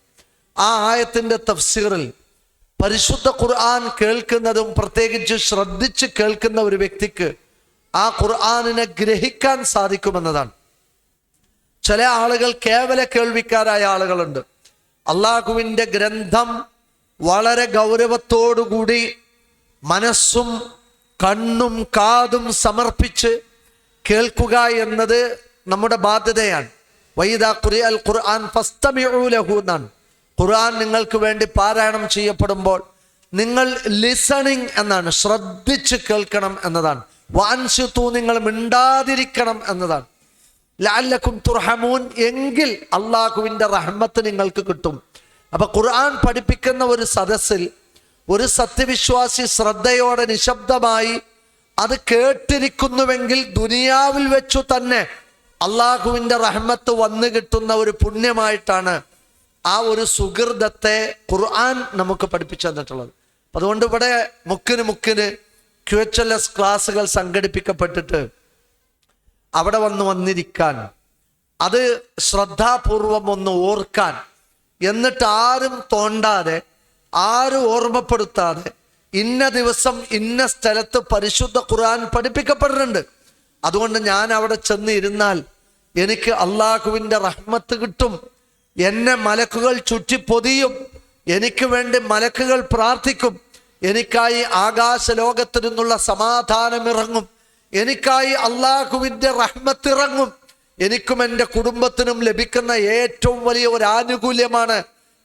ആ ആയത്തിന്റെ തഫ്സീറിൽ പരിശുദ്ധ ഖുർആൻ കേൾക്കുന്നതും പ്രത്യേകിച്ച് ശ്രദ്ധിച്ച് കേൾക്കുന്ന ഒരു വ്യക്തിക്ക് ആ ഖുർആനിനെ ഗ്രഹിക്കാൻ സാധിക്കുമെന്നതാണ്. ചില ആളുകൾ കേവല കേൾവിക്കാരായ ആളുകളുണ്ട്. അള്ളാഹുവിൻ്റെ ഗ്രന്ഥം വളരെ ഗൗരവത്തോടുകൂടി മനസ്സും കണ്ണും കാതും സമർപ്പിച്ച് കേൾക്കുക എന്നത് നമ്മുടെ ബാധ്യതയാണ്. വൈദാ ഖുരിഅൽ ഖുർആൻ ഫസ്തമിഉ ലഹു എന്നാണ്. ഖുർആൻ നിങ്ങൾക്ക് വേണ്ടി പാരായണം ചെയ്യപ്പെടുമ്പോൾ നിങ്ങൾ ലിസണിങ് എന്നാണ്, ശ്രദ്ധിച്ച് കേൾക്കണം എന്നതാണ്. വഅൻസിതു, നിങ്ങൾ മിണ്ടാതിരിക്കണം എന്നതാണ്. ലഅല്ലക്കും തുർഹമൂൻ, എങ്കിൽ അള്ളാഹുവിൻ്റെ റഹ്മത്ത് നിങ്ങൾക്ക് കിട്ടും. അപ്പൊ ഖുർആൻ പഠിപ്പിക്കുന്ന ഒരു സദസ്സിൽ ഒരു സത്യവിശ്വാസി ശ്രദ്ധയോടെ നിശബ്ദമായി അത് കേട്ടിരിക്കുന്നുവെങ്കിൽ ദുനിയാവിൽ വെച്ചു തന്നെ അള്ളാഹുവിൻ്റെ റഹ്മത്ത് വന്നു കിട്ടുന്ന ഒരു പുണ്യമായിട്ടാണ് ആ ഒരു സുഹൃതത്തെ ഖുർആൻ നമുക്ക് പഠിപ്പിച്ചു തന്നിട്ടുള്ളത്. അതുകൊണ്ട് ഇവിടെ മുക്കിന് QHLS ക്ലാസ്സുകൾ സംഘടിപ്പിക്കപ്പെട്ടിട്ട് അവിടെ വന്നിരിക്കാൻ, അത് ശ്രദ്ധാപൂർവം ഒന്ന് ഓർക്കാൻ, എന്നിട്ട് ആരും തോണ്ടാതെ, ആരും ഓർമ്മപ്പെടുത്താതെ ഇന്ന ദിവസം ഇന്ന സ്ഥലത്ത് പരിശുദ്ധ ഖുർആൻ പഠിപ്പിക്കപ്പെടുന്നുണ്ട്. അതുകൊണ്ട് ഞാൻ അവിടെ ചെന്ന് ഇരുന്നാൽ എനിക്ക് അള്ളാഹുവിൻ്റെ റഹ്മത്ത് കിട്ടും, എന്നെ മലക്കുകൾ ചുറ്റി പൊതിയും, എനിക്ക് വേണ്ടി മലക്കുകൾ പ്രാർത്ഥിക്കും, എനിക്കായി ആകാശ ലോകത്തു നിന്നുള്ള സമാധാനം ഇറങ്ങും, എനിക്കായി അള്ളാഹുവിൻ്റെ റഹ്മത്ത് ഇറങ്ങും. എനിക്കും എൻ്റെ കുടുംബത്തിനും ലഭിക്കുന്ന ഏറ്റവും വലിയ ഒരു ആനുകൂല്യമാണ്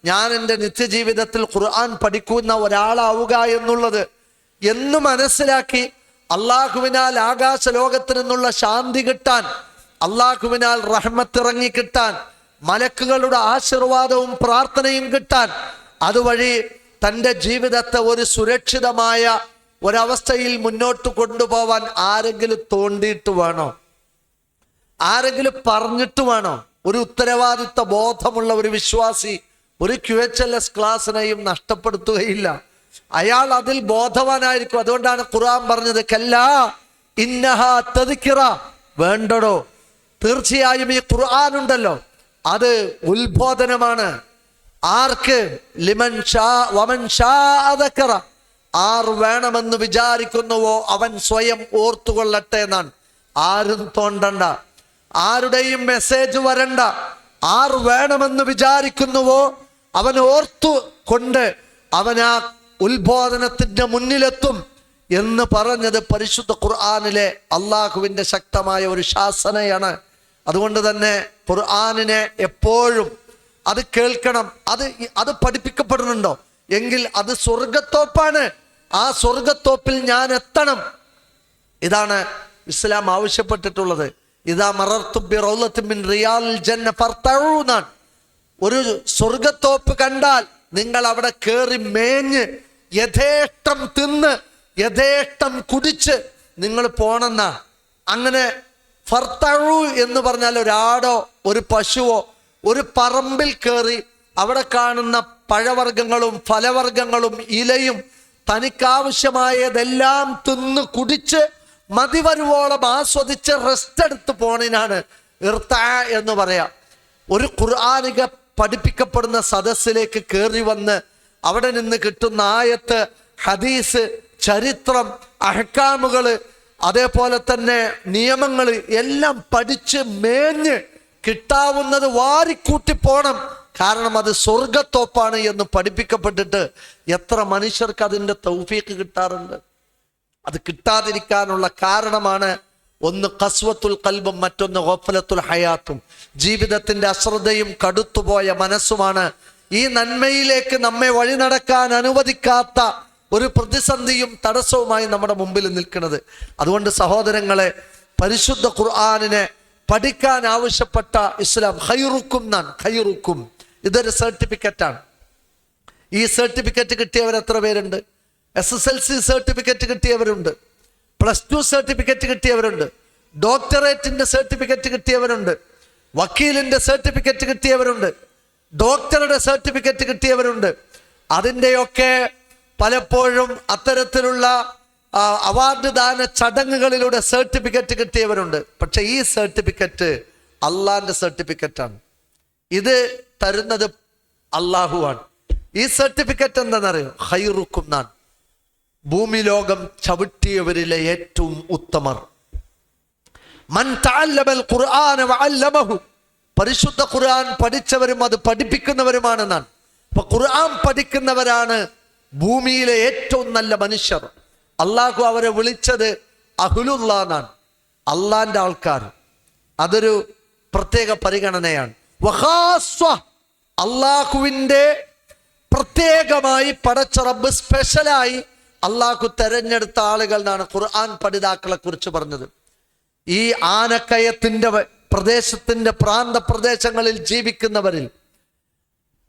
ഞാൻ എൻ്റെ നിത്യജീവിതത്തിൽ ഖുർആൻ പഠിക്കുന്ന ഒരാളാവുക എന്നുള്ളത് എന്ന് മനസ്സിലാക്കി അള്ളാഹുവിനാൽ ആകാശ ലോകത്തു നിന്നുള്ള ശാന്തി കിട്ടാൻ, അള്ളാഹുവിനാൽ റഹ്മത്ത് ഇറങ്ങി കിട്ടാൻ, മലക്കുകളുടെ ആശീർവാദവും പ്രാർത്ഥനയും കിട്ടാൻ, അതുവഴി തൻ്റെ ജീവിതത്തെ ഒരു സുരക്ഷിതമായ ഒരവസ്ഥയിൽ മുന്നോട്ട് കൊണ്ടുപോവാൻ ആരെങ്കിലും തോണ്ടിയിട്ട് വേണോ? ആരെങ്കിലും പറഞ്ഞിട്ട് വേണോ? ഒരു ഉത്തരവാദിത്വ ബോധമുള്ള ഒരു വിശ്വാസി ഒരു QHLS ക്ലാസ്സിനെയും നഷ്ടപ്പെടുത്തുകയില്ല. അയാൾ അതിൽ ബോധവാനായിരിക്കും. അതുകൊണ്ടാണ് ഖുർആൻ പറഞ്ഞത് കല്ലാ ഇന്നഹാ തദ്കിറ. വേണ്ടടോ, തീർച്ചയായും ഈ ഖുർആൻ ഉണ്ടല്ലോ അത് ഉത്ബോധനമാണ്. ആർക്ക്? ലിമൻ ഷാ വമൻ ഷാ ദക്കറ. ആർ വേണമെന്ന് വിചാരിക്കുന്നുവോ അവൻ സ്വയം ഓർത്തുകൊള്ളട്ടെ എന്നാണ്. ആരും തോണ്ടണ്ട, ആരുടെയും മെസ്സേജ് വരണ്ട. ആർ വേണമെന്ന് വിചാരിക്കുന്നുവോ അവൻ ഓർത്തു കൊണ്ട് അവൻ ആ ഉത്ബോധനത്തിന്റെ മുന്നിലെത്തും എന്ന് പറഞ്ഞത് പരിശുദ്ധ ഖുർആനിലെ അള്ളാഹുവിൻ്റെ ശക്തമായ ഒരു ശാസനയാണ്. അതുകൊണ്ട് തന്നെ ഖുർആനിനെ എപ്പോഴും അത് കേൾക്കണം. അത് പഠിപ്പിക്കപ്പെടുന്നുണ്ടോ എങ്കിൽ അത് സ്വർഗത്തോപ്പാണ്. ആ സ്വർഗത്തോപ്പിൽ ഞാൻ എത്തണം. ഇതാണ് ഇസ്ലാം ആവശ്യപ്പെട്ടിട്ടുള്ളത്. ഇതാ മറർതു ബി റൗളത്തിൻ മിൻ റിയാലിൽ ജന്ന ഫർതഊ എന്നാണ്. ഒരു സ്വർഗത്തോപ്പ് കണ്ടാൽ നിങ്ങൾ അവിടെ കയറി മേഞ്ഞ് യഥേഷ്ടം തിന്ന് യഥേഷ്ടം കുടിച്ച് നിങ്ങൾ പോണെന്ന. അങ്ങനെ ഫർതഊ എന്ന് പറഞ്ഞാൽ ഒരാടോ ഒരു പശുവോ ഒരു പറമ്പിൽ കയറി അവിടെ കാണുന്ന പഴവർഗ്ഗങ്ങളും ഫലവർഗ്ഗങ്ങളും ഇലയും തനിക്കാവശ്യമായതെല്ലാം തിന്ന് കുടിച്ച് മതിവരുവോളം ആസ്വദിച്ച് റെസ്റ്റ് എടുത്ത് പോണിനാണ് ഇർതാ എന്ന് പറയാം. ഒരു ഖുർആനിക പഠിപ്പിക്കപ്പെടുന്ന സദസ്സിലേക്ക് കയറി വന്ന് അവിടെ നിന്ന് കിട്ടുന്ന ആയത്ത്, ഹദീസ്, ചരിത്രം, അഹ്കാമുകൾ, അതേപോലെ തന്നെ നിയമങ്ങൾ എല്ലാം പഠിച്ച് മേഞ്ഞ് കിട്ടാവുന്നത് വാരിക്കൂട്ടി പോണം. കാരണം അത് സ്വർഗത്തോപ്പാണ് എന്ന് പഠിപ്പിക്കപ്പെട്ടിട്ട് എത്ര മനുഷ്യർക്ക് അതിൻ്റെ തൗഫീഖ് കിട്ടാറുണ്ട്. അത് കിട്ടാതിരിക്കാനുള്ള കാരണമാണ് ഒന്ന് ഖസ്വത്തുൽ ഖൽബും മറ്റൊന്ന് ഗഫലത്തുൽ ഹയാത്തും. ജീവിതത്തിന്റെ അശ്രദ്ധയും കടുത്തുപോയ മനസ്സുമാണ് ഈ നന്മയിലേക്ക് നമ്മെ വഴി നടക്കാൻ അനുവദിക്കാത്ത ഒരു പ്രതിസന്ധിയും തടസ്സവുമായി നമ്മുടെ മുമ്പിൽ നിൽക്കുന്നത്. അതുകൊണ്ട് സഹോദരങ്ങളെ, പരിശുദ്ധ ഖുർആനിനെ പഠിക്കാൻ ആവശ്യപ്പെട്ട ഇസ്ലാം ഖൈറുക്കും എന്നാണ്. ഖൈറുക്കും ഇതൊരു സർട്ടിഫിക്കറ്റാണ്. ഈ സർട്ടിഫിക്കറ്റ് കിട്ടിയവർ എത്ര പേരുണ്ട്? SSLC സർട്ടിഫിക്കറ്റ് കിട്ടിയവരുണ്ട്, +2 സർട്ടിഫിക്കറ്റ് കിട്ടിയവരുണ്ട്, ഡോക്ടറേറ്റിന്റെ സർട്ടിഫിക്കറ്റ് കിട്ടിയവരുണ്ട്, വക്കീലിന്റെ സർട്ടിഫിക്കറ്റ് കിട്ടിയവരുണ്ട്, ഡോക്ടറുടെ സർട്ടിഫിക്കറ്റ് കിട്ടിയവരുണ്ട്. അതിൻ്റെയൊക്കെ പലപ്പോഴും അത്തരത്തിലുള്ള അവാർഡ് ദാന ചടങ്ങുകളിലൂടെ സർട്ടിഫിക്കറ്റ് കിട്ടിയവരുണ്ട്. പക്ഷെ ഈ സർട്ടിഫിക്കറ്റ് അള്ളാന്റെ സർട്ടിഫിക്കറ്റാണ്. ഇത് തരുന്നത് അള്ളാഹുവാണ്. ഈ സർട്ടിഫിക്കറ്റ് എന്താണെന്നറിയോ? ഖൈറുക്കും എന്നാണ്. ഭൂമി ലോകം ചവിട്ടിയവരിലെ ഏറ്റവും ഉത്തമർ. മൻ തഅല്ലമൽ ഖുർആന വഅല്ലമഹു. പരിശുദ്ധ ഖുർആൻ പഠിച്ചവരും അത് പഠിപ്പിക്കുന്നവരുമാണെന്നാണ്. അപ്പൊ ഖുർആൻ പഠിക്കുന്നവരാണ് ഭൂമിയിലെ ഏറ്റവും നല്ല മനുഷ്യർ. അള്ളാഹു അവരെ വിളിച്ചത് അഹ്ലുല്ലാ എന്നാണ്, അള്ളാന്റെ ആൾക്കാർ. അതൊരു പ്രത്യേക പരിഗണനയാണ്. വഖാസ്വ, അള്ളാഹുവിൻ്റെ പ്രത്യേകമായി പടച്ച റബ്ബ് സ്പെഷ്യലായി അള്ളാഹു തെരഞ്ഞെടുത്ത ആളുകൾ എന്നാണ് ഖുർആൻ പഠിതാക്കളെ കുറിച്ച് പറഞ്ഞത്. ഈ ആനക്കയത്തിന്റെ പ്രദേശത്തിന്റെ പ്രാന്തപ്രദേശങ്ങളിൽ ജീവിക്കുന്നവരിൽ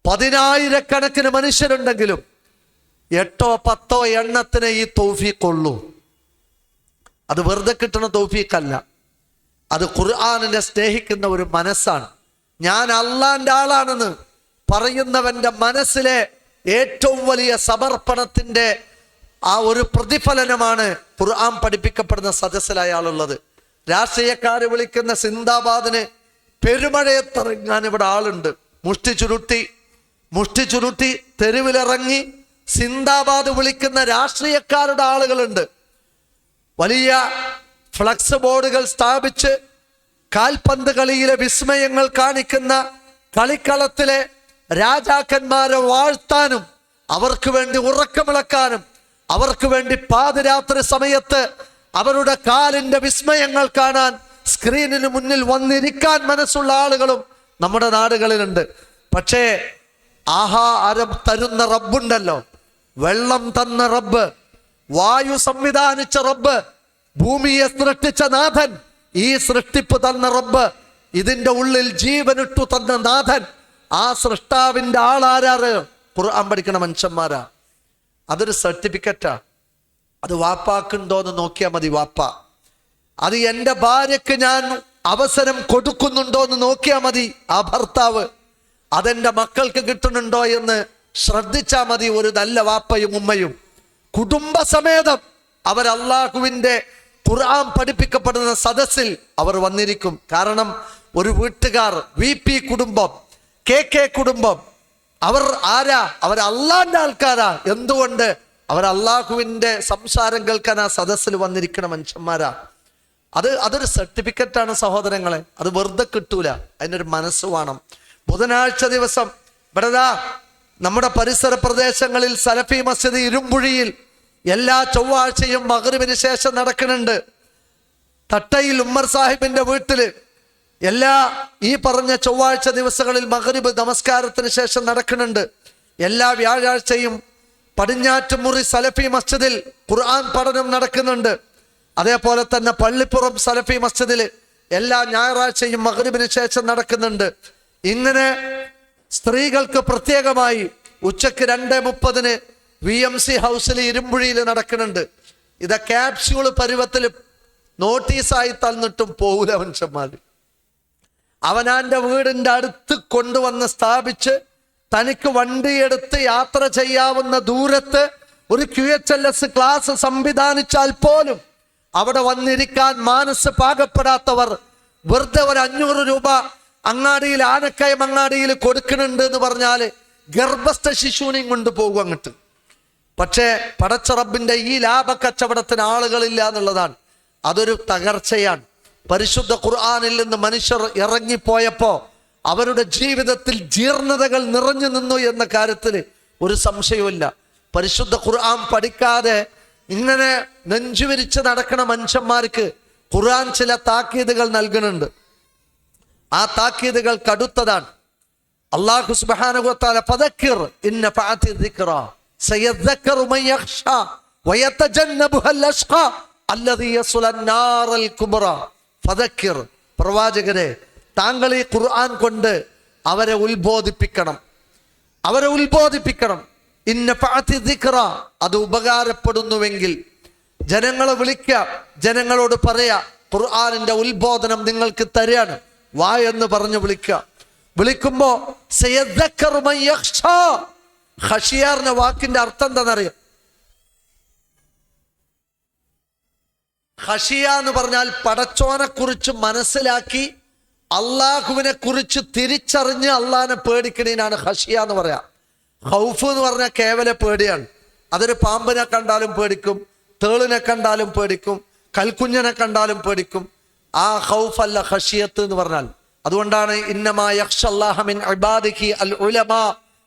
10,000 മനുഷ്യരുണ്ടെങ്കിലും 8-10 എണ്ണത്തിന് ഈ തൗഫീഖുള്ളൂ. അത് വെറുതെ കിട്ടുന്ന തൗഫീഖല്ല, അത് ഖുർആനിനെ സ്നേഹിക്കുന്ന ഒരു മനസ്സാണ്. ഞാൻ അള്ളാന്റെ ആളാണെന്ന് പറയുന്നവന്റെ മനസ്സിലെ ഏറ്റവും വലിയ സമർപ്പണത്തിന്റെ ആ ഒരു പ്രതിഫലനമാണ് ഖുർആൻ പഠിപ്പിക്കപ്പെടുന്ന സദസ്സിലായ ആളുള്ളത്. രാഷ്ട്രീയക്കാര് വിളിക്കുന്ന സിന്ദാബാദിന് പെരുമഴയത്തിറങ്ങാൻ ഇവിടെ ആളുണ്ട്. മുഷ്ടി ചുരുട്ടി മുഷ്ടി ചുരുട്ടി തെരുവിലിറങ്ങി സിന്ദാബാദ് വിളിക്കുന്ന രാഷ്ട്രീയക്കാരുടെ ആളുകളുണ്ട്. വലിയ ഫ്ലക്സ് ബോർഡുകൾ സ്ഥാപിച്ച് കാൽപന്ത് കളിയിലെ വിസ്മയങ്ങൾ കാണിക്കുന്ന കളിക്കളത്തിലെ രാജാക്കന്മാരെ വാഴ്ത്താനും അവർക്ക് വേണ്ടി ഉറക്കമിളക്കാനും അവർക്ക് വേണ്ടി പാതിരാത്രി സമയത്ത് അവരുടെ കാലിന്റെ വിസ്മയങ്ങൾ കാണാൻ സ്ക്രീനിന് മുന്നിൽ വന്നിരിക്കാൻ മനസ്സുള്ള ആളുകളും നമ്മുടെ നാടുകളിലുണ്ട്. പക്ഷേ ആഹാരം തരുന്ന റബ്ബുണ്ടല്ലോ, വെള്ളം തന്ന റബ്ബ്, വായു സംവിധാനിച്ച റബ്ബ്, ഭൂമിയെ സൃഷ്ടിച്ച നാഥൻ, ഈ സൃഷ്ടിപ്പ് തന്ന റബ്ബ്, ഇതിന്റെ ഉള്ളിൽ ജീവനിട്ടു തന്ന നാഥൻ, ആ സൃഷ്ടാവിന്റെ ആളാരാറ്? ഖുർആൻ പഠിക്കണ മനുഷ്യന്മാരാ. അതൊരു സർട്ടിഫിക്കറ്റാ. അത് വാപ്പാക്കുണ്ടോന്ന് നോക്കിയാൽ മതി. വാപ്പ അത് എൻ്റെ ഭാര്യക്ക് ഞാൻ അവസരം കൊടുക്കുന്നുണ്ടോ എന്ന് നോക്കിയാൽ മതി. ആ ഭർത്താവ് അതെൻ്റെ മക്കൾക്ക് കിട്ടുന്നുണ്ടോ എന്ന് ശ്രദ്ധിച്ചാൽ മതി. ഒരു നല്ല വാപ്പയും ഉമ്മയും കുടുംബസമേതം അവർ അള്ളാഹുവിൻ്റെ ഖുർആൻ പഠിപ്പിക്കപ്പെടുന്ന സദസ്സിൽ അവർ വന്നിരിക്കും. കാരണം ഒരു വീട്ടുകാർ, VP കുടുംബം, KK കുടുംബം, അവർ ആരാ? അവർ അള്ളാന്റെ ആൾക്കാരാ. എന്തുകൊണ്ട്? അവർ അള്ളാഹുവിൻ്റെ സംസാരം കേൾക്കാൻ ആ സദസ്സിൽ വന്നിരിക്കുന്ന മനുഷ്യന്മാരാ. അതൊരു സർട്ടിഫിക്കറ്റാണ് സഹോദരങ്ങളെ. അത് വെറുതെ കിട്ടൂല. അതിനൊരു മനസ്സ് വേണം. ബുധനാഴ്ച ദിവസം ഇവിടെ നമ്മുടെ പരിസര പ്രദേശങ്ങളിൽ സലഫി മസ്ജിദ് ഇരുമ്പുഴിയിൽ എല്ലാ ചൊവ്വാഴ്ചയും മഗ്‌രിബിന് ശേഷം നടക്കുന്നുണ്ട്. തട്ടയിൽ ഉമ്മർ സാഹിബിന്റെ വീട്ടില് എല്ലാ ഈ പറഞ്ഞ ചൊവ്വാഴ്ച ദിവസങ്ങളിൽ മഗ്‌രിബ് നമസ്കാരത്തിന് ശേഷം നടക്കുന്നുണ്ട്. എല്ലാ വ്യാഴാഴ്ചയും പടിഞ്ഞാറ്റുമുറി സലഫി മസ്ജിദിൽ ഖുർആൻ പഠനം നടക്കുന്നുണ്ട്. അതേപോലെ തന്നെ പള്ളിപ്പുറം സലഫി മസ്ജിദിൽ എല്ലാ ഞായറാഴ്ചയും മഗ്‌രിബിന് ശേഷം നടക്കുന്നുണ്ട്. ഇങ്ങനെ സ്ത്രീകൾക്ക് പ്രത്യേകമായി ഉച്ചക്ക് 2:30 VMC ഹൗസിൽ ഇരുമ്പുഴിയിൽ നടക്കുന്നുണ്ട്. ഇത് ക്യാപ്സ്യൂള് പരുവത്തിൽ നോട്ടീസായി തന്നിട്ടും പോകൂല മനുഷ്യന്മാർ. അവനാന്റെ വീടിന്റെ അടുത്ത് കൊണ്ടുവന്ന് സ്ഥാപിച്ച് തനിക്ക് വണ്ടിയെടുത്ത് യാത്ര ചെയ്യാവുന്ന ദൂരത്ത് ഒരു QHLS ക്ലാസ് സംവിധാനിച്ചാൽ പോലും അവിടെ വന്നിരിക്കാൻ മനസ്സ് പാകപ്പെടാത്തവർ വെറുതെ ഒരു 500 രൂപ അങ്ങാടിയിൽ, ആനക്കയം അങ്ങാടിയിൽ കൊടുക്കുന്നുണ്ട് എന്ന് പറഞ്ഞാൽ ഗർഭസ്ഥ ശിശുവിനെയും കൊണ്ട് പോകും അങ്ങോട്ട്. പക്ഷേ പടച്ച റബ്ബിന്റെ ഈ ലാഭ കച്ചവടത്തിന് ആളുകളില്ല എന്നുള്ളതാണ്. അതൊരു തകർച്ചയാണ്. പരിശുദ്ധ ഖുർആനിൽ നിന്ന് മനുഷ്യർ ഇറങ്ങിപ്പോയപ്പോ അവരുടെ ജീവിതത്തിൽ ജീർണതകൾ നിറഞ്ഞു നിന്നു എന്ന കാര്യത്തിൽ ഒരു സംശയവുമില്ല. പരിശുദ്ധ ഖുർആൻ പഠിക്കാതെ ഇങ്ങനെ നെഞ്ചുവിരിച്ച് നടക്കണ മനുഷ്യന്മാർക്ക് ഖുർആൻ ചില താക്കീതുകൾ നൽകുന്നുണ്ട്. ആ താക്കീതുകൾ കടുത്തതാണ്. അല്ലാഹു സുബ്ഹാനഹു വ തആല ഫദക്കിർ ഇന്ന ഫഅതി ദിക്റ സയദ്ദക്കറു മൻ യഖ്ശാ വയതജന്നബുഹൽ അഷ്ഖാ അല്ലദീ യസ്ലൻ നാറൽ കുബ്ര. ഫദക്കിർ, പ്രവാചകരെ താങ്കൾ ഈ ഖുർആൻ കൊണ്ട് അവരെ ഉത്ബോധിപ്പിക്കണം. ഇന്ന ഫഅതി ദിക്റ, അത് ഉപകാരപ്പെടുന്നുവെങ്കിൽ ജനങ്ങളെ വിളിക്കുക, ജനങ്ങളോട് പറയാ ഖുർആനിന്റെ ഉത്ബോധനം നിങ്ങൾക്ക് തരാണ്, വാ എന്ന് പറഞ്ഞ് വിളിക്കുമ്പോ സയദ്ദക്കറു മൻ യഖ്ശാ. ഖശിയാറിന്റെ വാക്കിന്റെ അർത്ഥം എന്താണെന്നറിയാം? ഖശിയ എന്ന് പറഞ്ഞാൽ പടച്ചോനെ കുറിച്ച് മനസ്സിലാക്കി അള്ളാഹുവിനെ കുറിച്ച് തിരിച്ചറിഞ്ഞ് അള്ളാഹിനെ പേടിക്കണേനാണ് ഖശിയ എന്ന് പറയാം. ഖൗഫ് എന്ന് പറഞ്ഞാൽ കേവല പേടിയാണ്. അതൊരു പാമ്പിനെ കണ്ടാലും പേടിക്കും, തേളിനെ കണ്ടാലും പേടിക്കും, കൽക്കുഞ്ഞിനെ കണ്ടാലും പേടിക്കും. ആ ഖൗഫ് അല്ല ഖശിയത്ത് എന്ന് പറഞ്ഞാൽ. അതുകൊണ്ടാണ് ഇന്നമാ യഖ്ശല്ലാഹ മിൻ ഇബാദിഹി അൽ ഉലമാ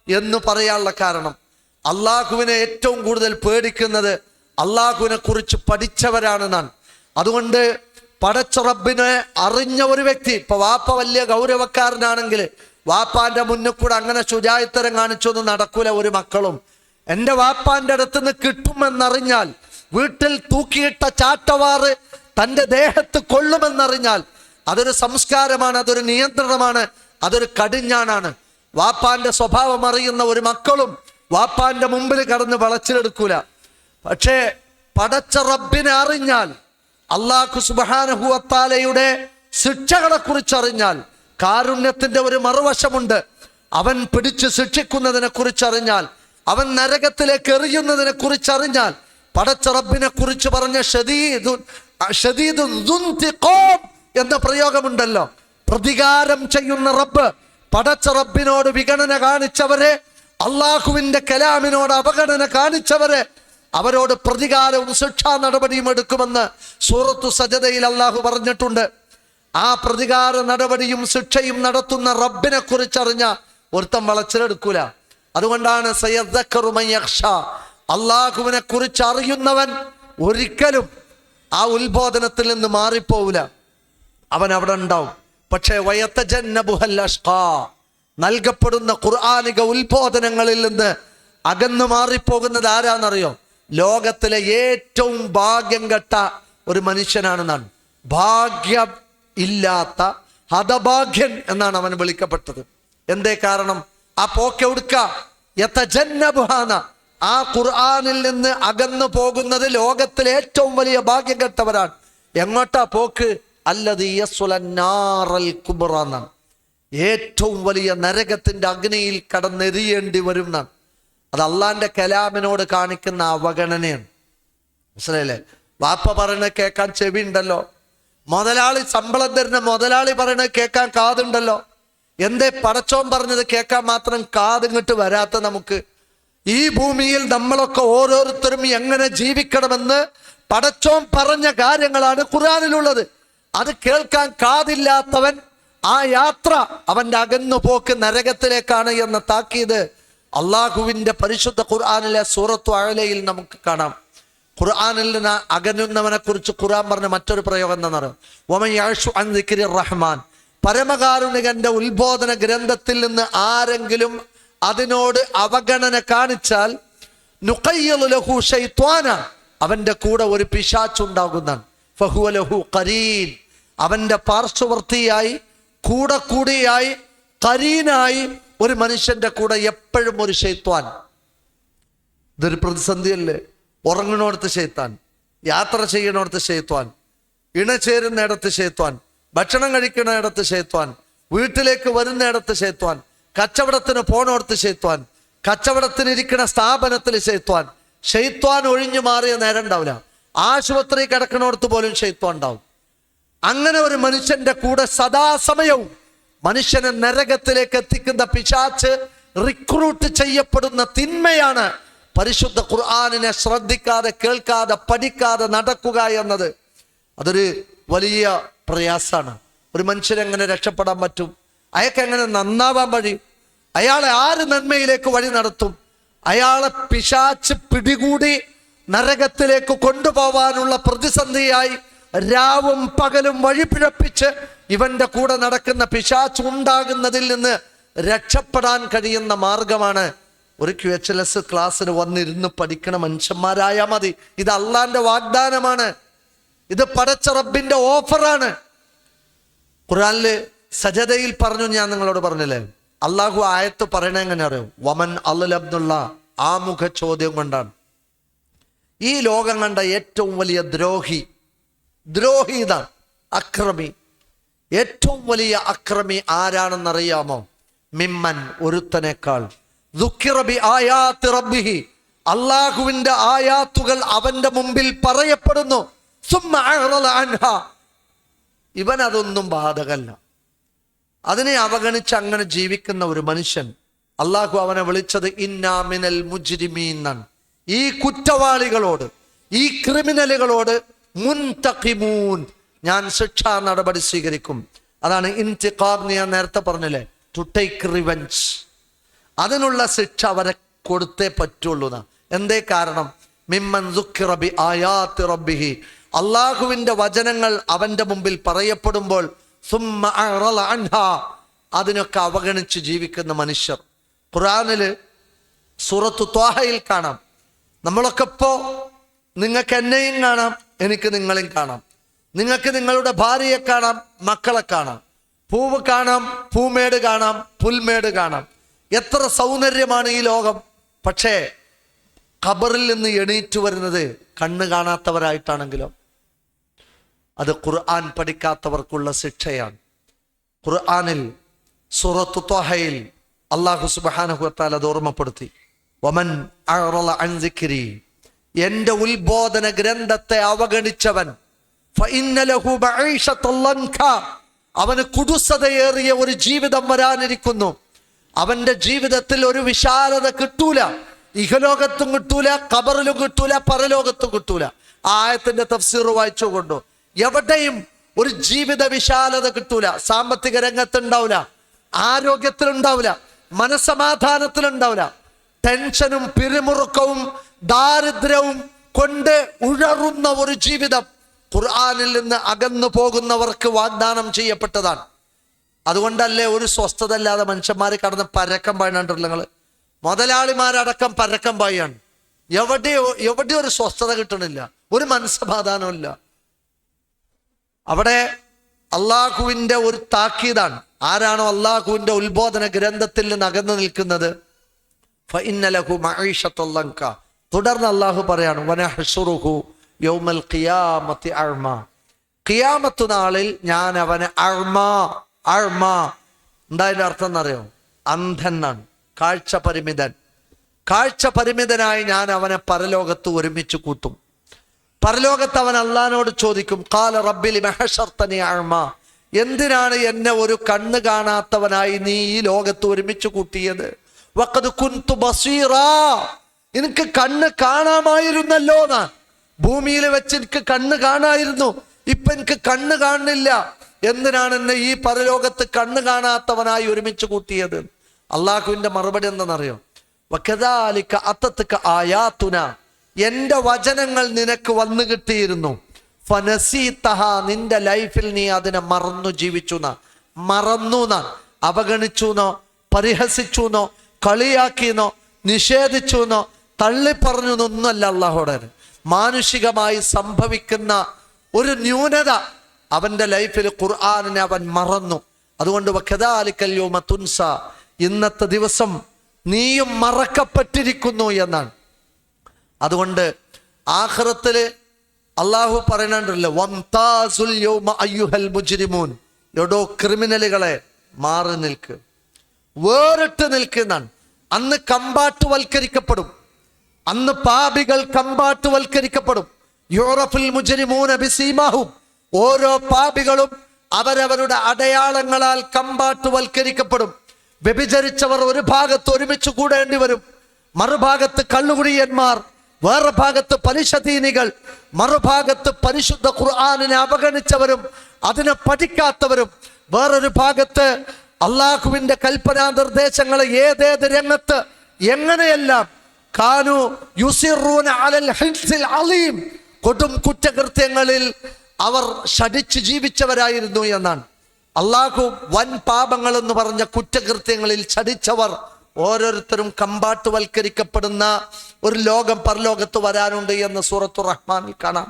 എന്ന് പറയാനുള്ള കാരണം. അള്ളാഹുവിനെ ഏറ്റവും കൂടുതൽ പേടിക്കുന്നത് അള്ളാഹുവിനെ കുറിച്ച് പഠിച്ചവരാണെന്നാണ്. അതുകൊണ്ട് പടച്ച റബ്ബിനെ അറിഞ്ഞ ഒരു വ്യക്തി, ഇപ്പൊ വാപ്പ വലിയ ഗൗരവക്കാരനാണെങ്കിൽ വാപ്പാന്റെ മുന്നിൽ കൂടെ അങ്ങനെ ശുചായിത്തരം കാണിച്ചൊന്നും നടക്കൂല ഒരു മക്കളും. എൻ്റെ വാപ്പാന്റെ അടുത്ത് നിന്ന് കിട്ടുമെന്നറിഞ്ഞാൽ, വീട്ടിൽ തൂക്കിയിട്ട ചാട്ടവാറ് തൻ്റെ ദേഹത്ത് കൊള്ളുമെന്നറിഞ്ഞാൽ അതൊരു സംസ്കാരമാണ്, അതൊരു നിയന്ത്രണമാണ്, അതൊരു കടിഞ്ഞാണാണ്. വാപ്പാന്റെ സ്വഭാവം അറിയുന്ന ഒരു മക്കളും വാപ്പാന്റെ മുമ്പിൽ കടന്ന് വളച്ചിലെടുക്കൂല. പക്ഷേ പടച്ച റബ്ബിനെ അറിഞ്ഞാൽ, അല്ലാഹു സുബ്ഹാനഹു വ തആലയുടെ ശിക്ഷകളെ കുറിച്ച് അറിഞ്ഞാൽ, കാരുണ്യത്തിന്റെ ഒരു മറുവശമുണ്ട്, അവൻ പിടിച്ച് ശിക്ഷിക്കുന്നതിനെ കുറിച്ചറിഞ്ഞാൽ, അവൻ നരകത്തിലേക്ക് എറിയുന്നതിനെ കുറിച്ചറിഞ്ഞാൽ, പടച്ച റബ്ബിനെ കുറിച്ച് പറഞ്ഞ ഷദീദുൻ ദുൻതിഖാം എന്ന പ്രയോഗമുണ്ടല്ലോ, പ്രതികാരം ചെയ്യുന്ന റബ്ബ്. പടച്ച റബ്ബിനോട് വിഗണന കാണിച്ചവരെ അള്ളാഹുവിന്റെ കലാമിനോട് അവഗണന കാണിച്ചവരെ അവരോട് പ്രതികാരവും ശിക്ഷാ നടപടിയും എടുക്കുമെന്ന് സൂറത്തു സജദയിൽ അള്ളാഹു പറഞ്ഞിട്ടുണ്ട്. ആ പ്രതികാര നടപടിയും ശിക്ഷയും നടത്തുന്ന റബ്ബിനെ കുറിച്ചറിഞ്ഞ ഒരുത്തം വളച്ചിലെടുക്കൂല. അതുകൊണ്ടാണ് സയദ്ദക്കറു മൻ യഖ്ഷാ, അള്ളാഹുവിനെ കുറിച്ച് അറിയുന്നവൻ ഒരിക്കലും ആ ഉത്ബോധനത്തിൽ നിന്ന് മാറിപ്പോവില്ല, അവൻ അവിടെ ഉണ്ടാവും. പക്ഷേ വയതജന്നബുഹൽ അഷ്ഖാ, നൽകപ്പെടുന്ന ഖുർആനിക ഉത്ബോധനങ്ങളിൽ നിന്ന് അകന്നു മാറിപ്പോകുന്നത് ആരാന്നറിയോ? ലോകത്തിലെ ഏറ്റവും ഭാഗ്യം കെട്ട ഒരു മനുഷ്യനാണെന്നാണ്. ഭാഗ്യം ഇല്ലാത്ത ഹതഭാഗ്യൻ എന്നാണ് അവൻ വിളിക്കപ്പെട്ടത്. എന്തേ കാരണം? ആ പോക്കെടുക്ക യതജന്നബുഹാന, ആ ഖുർആനിൽ നിന്ന് അകന്നു പോകുന്നത് ലോകത്തിലെ ഏറ്റവും വലിയ ഭാഗ്യം കെട്ടവരാണ്. എങ്ങോട്ടാ പോക്ക്? അല്ലദീ യസ്ലന്നാറൽ കുബ്റ എന്നാണ്. ഏറ്റവും വലിയ നരകത്തിന്റെ അഗ്നിയിൽ കടന്നെറിയേണ്ടി വരും എന്നാണ്. അത് അള്ളാന്റെ കലാമിനോട് കാണിക്കുന്ന അവഗണനയാണ്. മനസ്സിലായില്ലേ? വാപ്പ പറയണത് കേൾക്കാൻ ചെവി ഉണ്ടല്ലോ, മുതലാളി ശമ്പളം തരുന്ന മുതലാളി പറയണത് കേൾക്കാൻ കാതുണ്ടല്ലോ. എന്തേ പടച്ചോൻ പറഞ്ഞത് കേൾക്കാൻ മാത്രം കാതിങ്ങോട്ട് വരാത്ത നമുക്ക്? ഈ ഭൂമിയിൽ നമ്മളൊക്കെ ഓരോരുത്തരും എങ്ങനെ ജീവിക്കണമെന്ന് പടച്ചോൻ പറഞ്ഞ കാര്യങ്ങളാണ് ഖുർആനിലുള്ളത്. അത് കേൾക്കാൻ കാതില്ലാത്തവൻ, ആ യാത്ര അവന്റെ അകന്നു പോക്ക് നരകത്തിലേക്കാണ് എന്ന താക്കീത് അള്ളാഹുവിന്റെ പരിശുദ്ധ ഖുർആനിലെ സൂറത്തു അഅലയിൽ നമുക്ക് കാണാം. ഖുർആനിൽ നിന്ന് അകന്നുന്നവനെ കുറിച്ച് ഖുർആൻ പറഞ്ഞ മറ്റൊരു പ്രയോഗം എന്താണെന്നറിയോ? വമൻ യഅ്ശു അൻ ദിക്രി റഹ്മാൻ, പരമകാരുണികന്റെ ഉത്ബോധന ഗ്രന്ഥത്തിൽ നിന്ന് ആരെങ്കിലും അതിനോട് അവഗണന കാണിച്ചാൽ നുഖയ്യിദ് ലഹു ശൈത്വാന, അവന്റെ കൂടെ ഒരു പിശാച്ചുണ്ടാകുന്നതാണ്. ഫഹുവ ലഹു ഖരീൻ, അവന്റെ പാർശ്വവർത്തിയായി കൂടിയായി ഖരീനായി ഒരു മനുഷ്യന്റെ കൂടെ എപ്പോഴും ഒരു ശൈത്വാൻ. ഇതൊരു പ്രതിസന്ധിയല്ലേ? ഉറങ്ങുന്നിടത്ത് ശൈത്താൻ, യാത്ര ചെയ്യണോടത്ത് ശൈത്വാൻ, ഇണചേരുന്നിടത്ത് ശൈത്വാൻ, ഭക്ഷണം കഴിക്കുന്നിടത്ത് ശൈത്വാൻ, വീട്ടിലേക്ക് വരുന്നിടത്ത് ശൈത്വാൻ, കച്ചവടത്തിന് പോണോടത്ത് ശൈത്വാൻ, കച്ചവടത്തിന് ഇരിക്കുന്ന സ്ഥാപനത്തിൽ ശൈത്വാൻ. ശൈത്വാൻ ഒഴിഞ്ഞു മാറിയ നേരം ഉണ്ടാവില്ല. ആശുപത്രി കിടക്കണോടത്ത് പോലും ശൈത്വാൻ ഉണ്ടാവും. അങ്ങനെ ഒരു മനുഷ്യന്റെ കൂടെ സദാസമയവും മനുഷ്യനെ നരകത്തിലേക്ക് എത്തിക്കുന്ന പിശാച്ച് റിക്രൂട്ട് ചെയ്യപ്പെടുന്ന തിന്മയാണ് പരിശുദ്ധ ഖുർആനിനെ ശ്രദ്ധിക്കാതെ, കേൾക്കാതെ, പഠിക്കാതെ നടക്കുക എന്നത്. അതൊരു വലിയ പ്രയാസാണ്. ഒരു മനുഷ്യനെങ്ങനെ രക്ഷപ്പെടാൻ പറ്റും? അയാൾക്ക് എങ്ങനെ നന്നാവാൻ വഴി? അയാളെ ആര് നന്മയിലേക്ക് വഴി നടത്തും? അയാളെ പിശാച്ച് പിടികൂടി നരകത്തിലേക്ക് കൊണ്ടുപോവാനുള്ള പ്രതിസന്ധിയായി രാവും പകലും വഴിപിഴപ്പിച്ച് ഇവന്റെ കൂടെ നടക്കുന്ന പിശാച്ച് ഉണ്ടാകുന്നതിൽ നിന്ന് രക്ഷപ്പെടാൻ കഴിയുന്ന മാർഗമാണ് ഒരു QHLS ക്ലാസ്സിന് വന്നിരുന്ന് പഠിക്കണ മനുഷ്യന്മാരായാൽ മതി. ഇത് അള്ളാന്റെ വാഗ്ദാനമാണ്, ഇത് പടച്ച റബ്ബിന്റെ ഓഫറാണ്. ഖുർആനില് സജദയിൽ പറഞ്ഞു, ഞാൻ നിങ്ങളോട് പറഞ്ഞില്ലേ, അള്ളാഹു ആയത്ത് പറയണ എങ്ങനെ അറിയും? വമൻ അള്ളബ്ദുള്ള ആമുഖ ചോദ്യം കൊണ്ടാണ്. ഈ ലോകം കണ്ട ഏറ്റവും വലിയ ദ്രോഹി ഇതാണ്, അക്രമി. ഏറ്റവും വലിയ അക്രമി ആരാണെന്നറിയാമോ? മിമ്മൻ, ഒരുത്തനേക്കാൾ ദുഃഖിറ ബി ആയാത്തി റബ്ബിഹി, അള്ളാഹുവിന്റെ ആയാത്തുകൾ അവന്റെ മുമ്പിൽ പറയപ്പെടുന്നു. സുമ്മ അഅറള അൻഹാ, ഇവൻ അതൊന്നും ബാധകല്ല, അതിനെ അവഗണിച്ച് അങ്ങനെ ജീവിക്കുന്ന ഒരു മനുഷ്യൻ, അള്ളാഹു അവനെ വിളിച്ചത് ഇന്നാ മിനൽ മുജ്രിമീൻ എന്നാണ്. ഈ കുറ്റവാളികളോട്, ഈ ക്രിമിനലുകളോട് മുൻതഖിമൂൻ, ഞാൻ ശിക്ഷാ നടപടി സ്വീകരിക്കും. അതാണ് ഇന്തിഖാം. ഞാൻ നേരത്തെ പറഞ്ഞില്ലേ, ടു ടേക്ക് റിവെഞ്ച്. അതിനുള്ള ശിക്ഷ അവരെ കൊടുത്തേ പറ്റുള്ളൂ. എന്തേ കാരണം? മിമ്മൻ ദുഃഖിറ ബി ആയാത്തി റബ്ബിഹി, അള്ളാഹുവിന്റെ വചനങ്ങൾ അവന്റെ മുമ്പിൽ പറയപ്പെടുമ്പോൾ സുമ്മ അഅറള അൻഹാ, അതിനൊക്കെ അവഗണിച്ച് ജീവിക്കുന്ന മനുഷ്യർ. ഖുർആനില് സൂറത്തു ത്വാഹയിൽ കാണാം. നമ്മളൊക്കെ ഇപ്പോ, നിങ്ങൾക്ക് എന്നെയും കാണാം, എനിക്ക് നിങ്ങളെയും കാണാം. നിങ്ങൾക്ക് നിങ്ങളുടെ ഭാര്യയെ കാണാം, മക്കളെ കാണാം, പൂവ് കാണാം, പൂമേട് കാണാം, പുൽമേട് കാണാം. എത്ര സൗന്ദര്യമാണ് ഈ ലോകം. പക്ഷേ ഖബറിൽ നിന്ന് എണീറ്റ് വരുന്നത് കണ്ണ് കാണാത്തവരായിട്ടാണെങ്കിലോ അത് ഖുർആൻ പഠിക്കാത്തവർക്കുള്ള ശിക്ഷയാണ്. ഖുർആനിൽ സൂറത്തു ത്വാഹയിൽ അല്ലാഹു സുബ്ഹാനഹു വ തആല അത് ഓർമ്മപ്പെടുത്തി. വമൻ അഅറള അൻ ദിക്രി, എന്റെ ഉത്ബോധന ഗ്രന്ഥത്തെ അവഗണിച്ചവൻ, ഫഇന്ന ലഹു മഈശത്തൻ ലൻക, അവന് കുടുസതയേറിയ ഒരു ജീവിതം വരാനിരിക്കുന്നു. അവന്റെ ജീവിതത്തിൽ ഒരു വിശാലത കിട്ടൂല. ഇഹലോകത്തും കിട്ടൂല, ഖബറിലും കിട്ടൂല, പരലോകത്തും കിട്ടൂല. ആ ആയത്തിന്റെ തഫ്സീർ വായിച്ചു കൊണ്ടു. എവിടെയും ഒരു ജീവിത വിശാലത കിട്ടൂല. സാമ്പത്തിക രംഗത്തുണ്ടാവില്ല, ആരോഗ്യത്തിലുണ്ടാവില്ല, മനസ്സമാധാനത്തിലുണ്ടാവില്ല. ടെൻഷനും പിരിമുറുക്കവും ദാരിദ്ര്യവും കൊണ്ട് ഉഴറുന്ന ഒരു ജീവിതം ഖുർആനിൽ നിന്ന് അകന്നു പോകുന്നവർക്ക് വാഗ്ദാനം ചെയ്യപ്പെട്ടതാണ്. അതുകൊണ്ടല്ലേ ഒരു സ്വസ്ഥത ഇല്ലാതെ മനുഷ്യന്മാർ കടന്ന് പരക്കം പായണുണ്ടല്ലോ. നിങ്ങൾ മുതലാളിമാരടക്കം പരക്കം പായാണ്. എവിടെയോ ഒരു സ്വസ്ഥത കിട്ടണില്ല, ഒരു മനസ്സമാധാനമില്ല. അവിടെ അള്ളാഹുവിന്റെ ഒരു താക്കീതാണ്. ആരാണോ അള്ളാഹുവിന്റെ ഉത്ബോധന ഗ്രന്ഥത്തിൽ നിന്ന് അകന്നു നിൽക്കുന്നത്, തുടർന്ന് അള്ളാഹു പറയാണ്, വനഹ്ശുറുഹു യൗമൽ ഖിയാമത്തി അഅ്മ, ഖിയാമത്ത് നാളിൽ ഞാൻ അവനെ അഅ്മ എന്തായാലും അർത്ഥം എന്നറിയോ? അന്ധൻ എന്നാണ്, കാഴ്ച പരിമിതനായി ഞാൻ അവനെ പരലോകത്ത് ഒരുമിച്ച് കൂട്ടും. പരലോകത്ത് അവൻ അള്ളാഹിനോട് ചോദിക്കും, ഖാല റബ്ബി ലിമ ഹശർതനി അഅ്മ, എന്തിനാണ് എന്നെ ഒരു കണ്ണ് കാണാത്തവനായി നീ ഈ ലോകത്ത് ഒരുമിച്ച് കൂട്ടിയത്? വഖദ് കുൻതു ബസീറാ, എനിക്ക് കണ്ണ് കാണാമായിരുന്നല്ലോ. ഞാൻ ഭൂമിയിൽ വെച്ച് എനിക്ക് കണ്ണ് കാണായിരുന്നു, ഇപ്പൊ എനിക്ക് കണ്ണ് കാണുന്നില്ല. എന്തിനാണ് എന്നെ ഈ പരലോകത്ത് കണ്ണ് കാണാത്തവനായി ഒരുമിച്ച് കൂട്ടിയത്? അള്ളാഹുവിന്റെ മറുപടി എന്താണെന്നറിയോ? വകദാലിക അത്തത്ക ആയാതുന, എന്റെ വചനങ്ങൾ നിനക്ക് വന്നു കിട്ടിയിരുന്നു. ഫനസീതഹ, നിന്റെ ലൈഫിൽ നീ അതിനെ മറന്നു ജീവിച്ചു. അവഗണിച്ചുന്നോ, പരിഹസിച്ചുന്നോ, കളിയാക്കിയെന്നോ, നിഷേധിച്ചുന്നോ, തള്ളിപ്പറഞ്ഞു എന്നൊന്നല്ല അള്ളാഹുടെ. മാനുഷികമായി സംഭവിക്കുന്ന ഒരു ന്യൂനത അവന്റെ ലൈഫിൽ ഖുർആനിനെ അവൻ മറന്നു. അതുകൊണ്ട് വകദാലികൽ യൗമ തുൻസ, ഇന്നത്തെ ദിവസം നീയും മറക്കപ്പെട്ടിരിക്കുന്നു എന്നാണ്. അതുകൊണ്ട് ആഖിറത്തില് അള്ളാഹു പറയണുണ്ടല്ലോ, വംതാസുൽ യൗമ അയ്യുഹൽ മുജ്രിമൂൻ, എടോ ക്രിമിനലുകളെ മാറി നിൽക്ക്, വേറിട്ട് നിൽക്കുന്നതാണ്. അന്ന് കമ്പാട്ടുവൽക്കരിക്കപ്പെടും, അന്ന് പാപികൾ കമ്പാട്ടുവൽക്കരിക്കപ്പെടും. യുറഫുൽ മുജ്രിമൂന ബിസീമാഹും, ഓരോ പാപികളും അവരവരുടെ അടയാളങ്ങളാൽ കമ്പാട്ടുവൽക്കരിക്കപ്പെടും. വ്യഭിചരിച്ചവർ ഒരു ഭാഗത്ത് ഒരുമിച്ച് കൂടേണ്ടി വരും, മറുഭാഗത്ത് കള്ളുകുടിയന്മാർ, വേറെ ഭാഗത്ത് പലിശതീനികൾ, മറുഭാഗത്ത് പരിശുദ്ധ ഖുർആനിനെ അവഗണിച്ചവരും അതിനെ പഠിക്കാത്തവരും, വേറൊരു ഭാഗത്ത് അള്ളാഹുവിന്റെ കൽപ്പനാ നിർദ്ദേശങ്ങളെ ഏതേത് രംഗത്ത് എങ്ങനെയെല്ലാം കാനു യുസിറൂന അലൽ ഹിൻസിൽ അലീം, കൊടും കുറ്റകൃത്യങ്ങളിൽ അവർ ശഠിച്ച് ജീവിച്ചവരായിരുന്നു എന്നാണ്. അള്ളാഹു വൻ പാപങ്ങൾ എന്ന് പറഞ്ഞ കുറ്റകൃത്യങ്ങളിൽ ശഠിച്ചവർ ഓരോരുത്തരും കമ്പാട്ടുവൽക്കരിക്കപ്പെടുന്ന ഒരു ലോകം പരലോകത്ത് വരാനുണ്ട് എന്ന് സൂറത്തുർ റഹ്മാനിൽ കാണാം.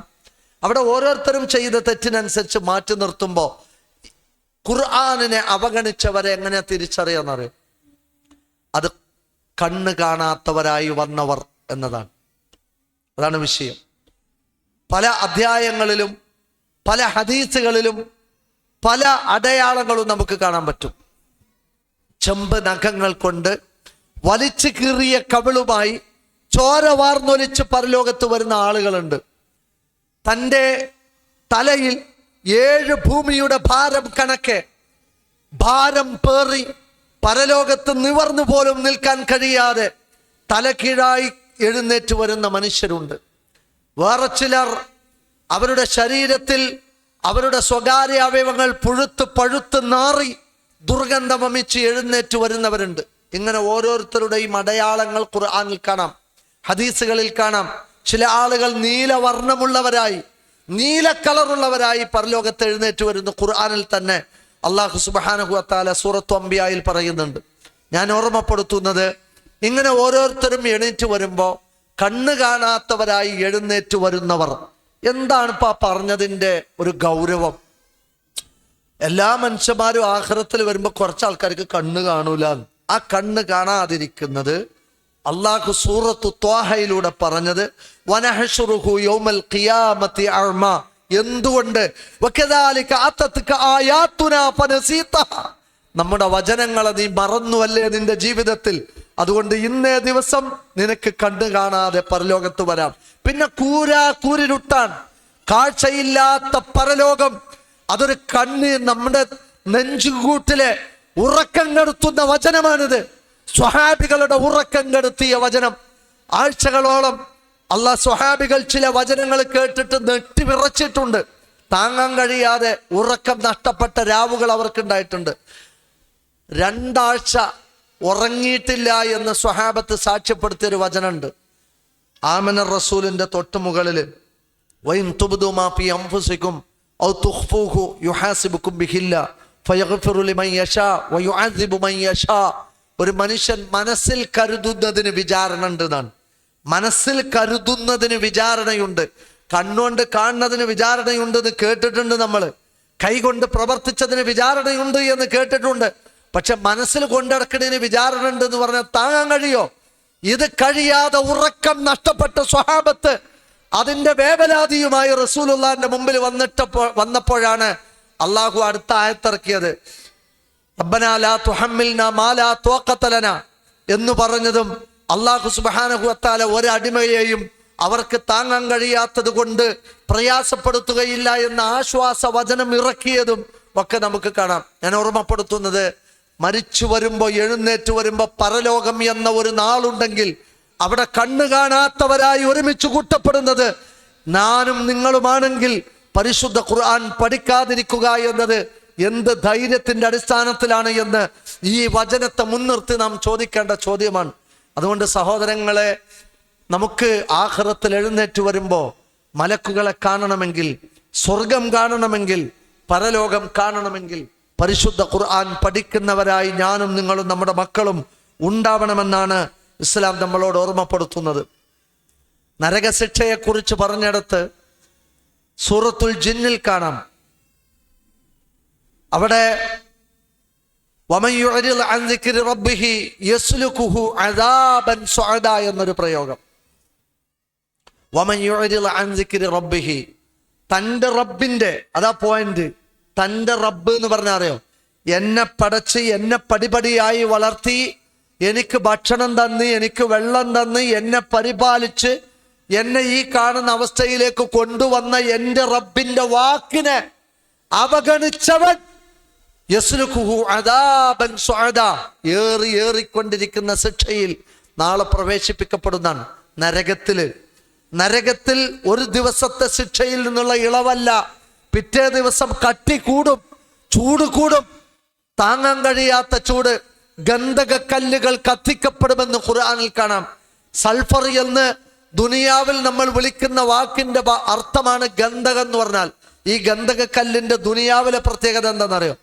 അവിടെ ഓരോരുത്തരും ചെയ്ത തെറ്റിനനുസരിച്ച് മാറ്റി നിർത്തുമ്പോൾ ഖുർആനിനെ അവഗണിച്ചവരെ എങ്ങനെ തിരിച്ചറിയാന്നറിയും? അത് കണ്ണ് കാണാത്തവരായി വന്നവർ എന്നതാണ്. അതാണ് വിഷയം. പല അധ്യായങ്ങളിലും പല ഹദീസുകളിലും പല അടയാളങ്ങളും നമുക്ക് കാണാൻ പറ്റും. ചെമ്പ് നഖങ്ങൾ കൊണ്ട് വലിച്ചു കീറിയ കവിളുമായി ചോര വാർന്നൊലിച്ച് പരലോകത്ത് വരുന്ന ആളുകളുണ്ട്. തൻ്റെ തലയിൽ 7 ഭൂമിയുടെ ഭാരം കണക്കെ ഭാരം പേറി പരലോകത്ത് നിവർന്നു പോലും നിൽക്കാൻ കഴിയാതെ തലകീഴായി എഴുന്നേറ്റ് വരുന്ന മനുഷ്യരുണ്ട്. വേറെ ചിലർ അവരുടെ ശരീരത്തിൽ അവരുടെ സ്വകാര്യ അവയവങ്ങൾ പഴുത്ത് നാറി ദുർഗന്ധം വമിച്ച് എഴുന്നേറ്റ് വരുന്നവരുണ്ട്. ഇങ്ങനെ ഓരോരുത്തരുടെയും അടയാളങ്ങൾ ഖുർആനിൽ കാണാം, ഹദീസുകളിൽ കാണാം. ചില ആളുകൾ നീലവർണ്ണമുള്ളവരായി, നീല കളറുള്ളവരായി പരലോകത്ത് എഴുന്നേറ്റ് വരുന്നു. ഖുർആനിൽ തന്നെ അല്ലാഹു സുബ്ഹാനഹു വ തആല സൂറത്തു അംബിയായിൽ പറയുന്നുണ്ട്. ഞാൻ ഓർമ്മപ്പെടുത്തുന്നത്, ഇങ്ങനെ ഓരോരുത്തരും എണീറ്റ് വരുമ്പോൾ കണ്ണ് കാണാത്തവരായി എഴുന്നേറ്റ് വരുന്നവർ, എന്താണ് ഇപ്പൊ പറഞ്ഞതിൻ്റെ ഒരു ഗൗരവം? എല്ലാ മനുഷ്യന്മാരും ആഖിറത്തിൽ വരുമ്പോൾ കുറച്ച് ആൾക്കാർക്ക് കണ്ണ് കാണൂല. ആ കണ്ണ് കാണാതിരിക്കുന്നത് അള്ളാഹു സൂറത്തു ത്വാഹയിലൂടെ പറഞ്ഞത് വനഹ്ശുറുഹു യൗമൽ ഖിയാമത്തി അഅ്മ. എന്തുകൊണ്ട്? വകദാലിക അതത്ക ആയാതുനാ ഫനസീതഹ, നമ്മുടെ വചനങ്ങളെ നീ മറന്നുവല്ലേ നിന്റെ ജീവിതത്തിൽ, അതുകൊണ്ട് ഇന്നേ ദിവസം നിനക്ക് കണ്ണ് കാണാതെ പരലോകത്ത് വരാം. പിന്നെ കൂരിരുട്ടാൻ, കാഴ്ചയില്ലാത്ത പരലോകം. അതൊരു കണ്ണ് നമ്മുടെ നെഞ്ചുകൂട്ടിലെ ഉറക്കം കെടുത്തുന്ന വചനമാണിത്. സ്വഹാബികളുടെ ഉറക്കം കെടുത്തിയ വചനം. ആഴ്ചകളോളം അള്ളാഹ് സ്വഹാബികൾ ചില വചനങ്ങൾ കേട്ടിട്ട് നെട്ടിവിറച്ചിട്ടുണ്ട്. താങ്ങാൻ കഴിയാതെ ഉറക്കം നഷ്ടപ്പെട്ട രാവുകൾ അവർക്കുണ്ടായിട്ടുണ്ട്. 2 ആഴ്ച ഉറങ്ങിയിട്ടില്ല എന്ന് സ്വഹാബത്ത് സാക്ഷ്യപ്പെടുത്തിയൊരു വചനമുണ്ട്. ആമന റസൂലിന്റെ തൊട്ട് മുകളിൽ വൈൻ തുബ്ദു മാ ഫീ അൻഫുസികും ഔ തുഖ്ഫൂഹു യുഹാസിബുകും ബിഹില്ല ഫയഗ്ഫിറു ലിമൻ യശാ വയുഅസിബു മൻ യശാ. ഒരു മനുഷ്യൻ മനസ്സിൽ കരുതുന്നതിന് വിചാരണ ഉണ്ട് എന്നാണ്. മനസ്സിൽ കരുതുന്നതിന് വിചാരണയുണ്ട്. കണ്ണുകൊണ്ട് കാണുന്നതിന് വിചാരണയുണ്ട് എന്ന് കേട്ടിട്ടുണ്ട് നമ്മൾ. കൈകൊണ്ട് പ്രവർത്തിച്ചതിന് വിചാരണയുണ്ട് എന്ന് കേട്ടിട്ടുണ്ട്. പക്ഷെ മനസ്സിൽ കൊണ്ടിടക്കുന്നതിന് വിചാരണ ഉണ്ട് എന്ന് പറഞ്ഞാൽ താങ്ങാൻ കഴിയോ? ഇത് കഴിയാതെ ഉറക്കം നഷ്ടപ്പെട്ട സ്വഹാബത്ത് അതിന്റെ വേവലാതിയുമായി റസൂലുള്ളാഹിന്റെ മുമ്പിൽ വന്നപ്പോഴാണ് അള്ളാഹു അടുത്ത ആയത്തിറക്കിയത്. റബ്ബനാ ലാ തുഹമ്മിൽനാ മാ ലാ ത്വാഖത ലനാ എന്ന് പറഞ്ഞതും അള്ളാഹു സുബ്ഹാനഹു വ തആല ഒരടിമയെയും അവർക്ക് താങ്ങാൻ കഴിയാത്തത് കൊണ്ട് പ്രയാസപ്പെടുത്തുകയില്ല എന്ന ആശ്വാസ വചനം ഇറക്കിയതും ഒക്കെ നമുക്ക് കാണാം. ഞാൻ ഓർമ്മപ്പെടുത്തുന്നത്, മരിച്ചു വരുമ്പോ എഴുന്നേറ്റ് വരുമ്പോ പരലോകം എന്ന ഒരു നാളുണ്ടെങ്കിൽ അവിടെ കണ്ണു കാണാത്തവരായി ഒരുമിച്ച് കൂട്ടപ്പെടുന്നത് ഞാനും നിങ്ങളുമാണെങ്കിൽ പരിശുദ്ധ ഖുർആൻ പഠിക്കാതിരിക്കുക എന്നത് എന്ത് ധൈര്യത്തിന്റെ അടിസ്ഥാനത്തിലാണ് എന്ന് ഈ വചനത്തെ മുൻനിർത്തി നാം ചോദിക്കേണ്ട ചോദ്യമാണ്. അതുകൊണ്ട് സഹോദരങ്ങളെ, നമുക്ക് ആഖിറത്തിൽ എഴുന്നേറ്റ് വരുമ്പോ മലക്കുകളെ കാണണമെങ്കിൽ, സ്വർഗം കാണണമെങ്കിൽ, പരലോകം കാണണമെങ്കിൽ പരിശുദ്ധ ഖുർആൻ പഠിക്കുന്നവരായി ഞാനും നിങ്ങളും നമ്മുടെ മക്കളും ഉണ്ടാവണമെന്നാണ് ഇസ്ലാം നമ്മളോട് ഓർമ്മപ്പെടുത്തുന്നത്. നരകശിക്ഷയെക്കുറിച്ച് പറഞ്ഞിടത്ത് സൂറത്തുൽ ജിന്നിൽ കാണാം. അവിടെ വമൻ യുഅരിദ് അൻ ദിക്രി റബ്ബിഹി യസ്ലുകുഹു അദാബൻ സുഅദാ എന്നൊരു പ്രയോഗം. വമൻ യുഅരിദ് അൻ ദിക്രി റബ്ബിഹി, തൻ്റെ റബ്ബിന്റെ, അതാ പോയിന്റ്. തൻ്റെ റബ്ബ് എന്ന് പറഞ്ഞാൽ അറിയോ? എന്നെ പടച്ച് എന്നെ പടിപടിയായി വളർത്തി എനിക്ക് ഭക്ഷണം തന്ന് എനിക്ക് വെള്ളം തന്ന് എന്നെ പരിപാലിച്ച് എന്നെ ഈ കാണുന്ന അവസ്ഥയിലേക്ക് കൊണ്ടുവന്ന എൻ്റെ റബ്ബിന്റെ വാക്കിനെ അവഗണിച്ചവൻ യസ്ലുകുഹു അദാബൻ സുഅദാ, ഏറിക്കൊണ്ടിരിക്കുന്ന ശിക്ഷയിൽ നാളെ പ്രവേശിപ്പിക്കപ്പെടുന്നതാണ്. നരകത്തിൽ ഒരു ദിവസത്തെ ശിക്ഷയിൽ നിന്നുള്ള ഇളവല്ല, പിറ്റേ ദിവസം കട്ടി കൂടും, ചൂട് കൂടും, താങ്ങാൻ കഴിയാത്ത ചൂട്. ഗന്ധകക്കല്ലുകൾ കത്തിക്കപ്പെടുമെന്ന് ഖുർആനിൽ കാണാം. സൾഫർ എന്ന് ദുനിയാവിൽ നമ്മൾ വിളിക്കുന്ന വാക്കിന്റെ അർത്ഥമാണ് ഗന്ധകം എന്ന് പറഞ്ഞാൽ. ഈ ഗന്ധകക്കല്ലിന്റെ ദുനിയാവിലെ പ്രത്യേകത എന്താണെന്നറിയോ?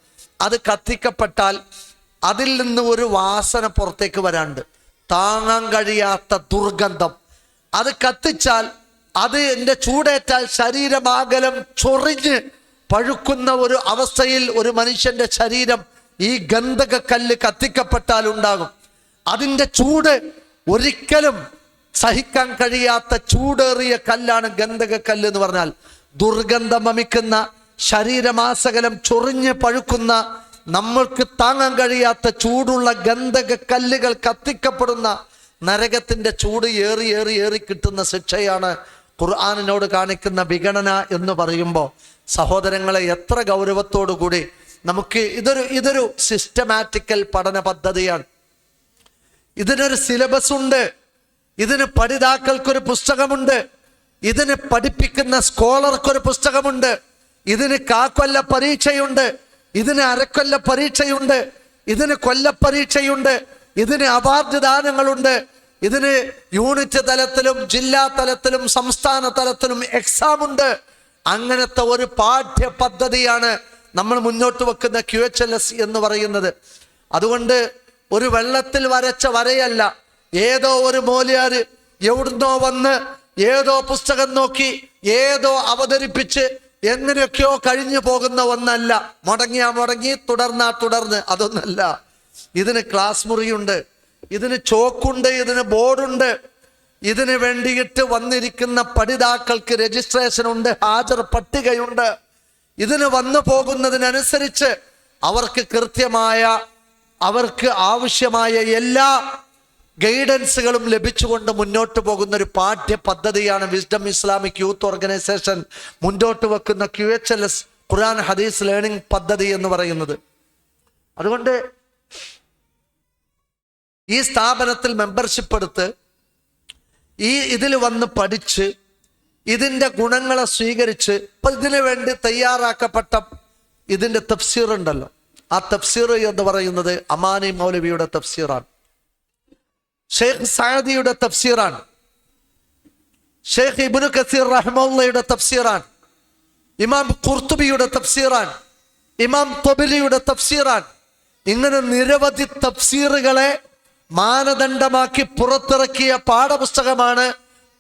അത് കത്തിക്കപ്പെട്ടാൽ അതിൽ നിന്ന് ഒരു വാസന പുറത്തേക്ക് വരാണ്ട്, താങ്ങാൻ കഴിയാത്ത ദുർഗന്ധം. അത് കത്തിച്ചാൽ, അത് എൻ്റെ ചൂടേറ്റാൽ ശരീരമാകലം ചൊറിഞ്ഞ് പഴുക്കുന്ന ഒരു അവസ്ഥയിൽ ഒരു മനുഷ്യന്റെ ശരീരം ഈ ഗന്ധകക്കല്ല് കത്തിക്കപ്പെട്ടാൽ ഉണ്ടാകും. അതിൻ്റെ ചൂട് ഒരിക്കലും സഹിക്കാൻ കഴിയാത്ത ചൂടേറിയ കല്ലാണ് ഗന്ധകക്കല്ല് എന്ന് പറഞ്ഞാൽ. ദുർഗന്ധം വമിക്കുന്ന, ശരീരമാസകലം ചൊറിഞ്ഞ് പഴുക്കുന്ന, നമ്മൾക്ക് താങ്ങാൻ കഴിയാത്ത ചൂടുള്ള ഗന്ധകക്കല്ലുകൾ കത്തിക്കപ്പെടുന്ന നരകത്തിന്റെ ചൂട് ഏറി കിട്ടുന്ന ശിക്ഷയാണ് ഖുർആനിനോട് കാണിക്കുന്ന വിഗണന എന്ന് പറയുമ്പോൾ സഹോദരങ്ങളെ, എത്ര ഗൗരവത്തോടു കൂടി നമുക്ക് ഇതൊരു സിസ്റ്റമാറ്റിക്കൽ പഠന പദ്ധതിയാണ്. ഇതിനൊരു സിലബസ് ഉണ്ട്, ഇതിന് പഠിതാക്കൾക്കൊരു പുസ്തകമുണ്ട്, ഇതിന് പഠിപ്പിക്കുന്ന സ്കോളർക്കൊരു പുസ്തകമുണ്ട്, ഇതിന് കാക്കൊല്ല പരീക്ഷയുണ്ട്, ഇതിന് അരക്കൊല്ല പരീക്ഷയുണ്ട്, ഇതിന് കൊല്ലപ്പരീക്ഷയുണ്ട്, ഇതിന് അവാർഡ് ദാനങ്ങളുണ്ട്, ഇതിന് യൂണിറ്റ് തലത്തിലും ജില്ലാ തലത്തിലും സംസ്ഥാന തലത്തിലും എക്സാം ഉണ്ട്. അങ്ങനത്തെ ഒരു പാഠ്യ പദ്ധതിയാണ് നമ്മൾ മുന്നോട്ട് വെക്കുന്ന QHLS എന്ന് പറയുന്നത്. അതുകൊണ്ട് ഒരു വെള്ളത്തിൽ വരച്ച വരയല്ല, ഏതോ ഒരു മൂല്യാര് എവിടുന്നോ വന്ന് ഏതോ പുസ്തകം നോക്കി ഏതോ അവതരിപ്പിച്ച് എങ്ങനെയൊക്കെയോ കഴിഞ്ഞു പോകുന്ന ഒന്നല്ല. മുടങ്ങി തുടർന്ന് അതൊന്നല്ല. ഇതിന് ക്ലാസ് മുറിയുണ്ട്, ഇതിന് ചോക്കുണ്ട്, ഇതിന് ബോർഡുണ്ട്, ഇതിന് വേണ്ടിയിട്ട് വന്നിരിക്കുന്ന പഠിതാക്കൾക്ക് രജിസ്ട്രേഷൻ ഉണ്ട്, ഹാജർ പട്ടികയുണ്ട്. ഇതിന് വന്നു പോകുന്നതിനനുസരിച്ച് അവർക്ക് കൃത്യമായ, അവർക്ക് ആവശ്യമായ എല്ലാ ഗൈഡൻസുകളും ലഭിച്ചുകൊണ്ട് മുന്നോട്ട് പോകുന്ന ഒരു പാഠ്യ പദ്ധതിയാണ് വിസ്ഡം ഇസ്ലാമിക് യൂത്ത് ഓർഗനൈസേഷൻ മുന്നോട്ട് വെക്കുന്ന QHLS ഖുർആൻ ഹദീസ് ലേണിംഗ് പദ്ധതി എന്ന് പറയുന്നത്. അതുകൊണ്ട് ഈ സ്ഥാപനത്തിൽ മെമ്പർഷിപ്പ് എടുത്ത് ഇതിൽ വന്ന് പഠിച്ച് ഇതിൻ്റെ ഗുണങ്ങളെ സ്വീകരിച്ച് ഇപ്പം ഇതിനു വേണ്ടി തയ്യാറാക്കപ്പെട്ട ഇതിൻ്റെ തഫ്സീർ ഉണ്ടല്ലോ, ആ തഫ്സീർ എന്ന് പറയുന്നത് അമാനി മൗലവിയുടെ തഫ്സീറാണ്, ഷെയ്ഖ് സഅദിയുടെ തഫ്സീറാണ്, ഷെയ്ഖ് ഇബ്നു കസീർ റഹ്മത്തുള്ളാഹിയുടെ തഫ്സീറാണ്, ഇമാം ഖുർത്തുബിയുടെ തഫ്സീറാണ്, ഇമാം ത്വബരിയുടെ തഫ്സീറാണ്. ഇങ്ങനെ നിരവധി തഫ്സീറുകളെ മാനദണ്ഡമാക്കി പുറത്തിറക്കിയ പാഠപുസ്തകമാണ്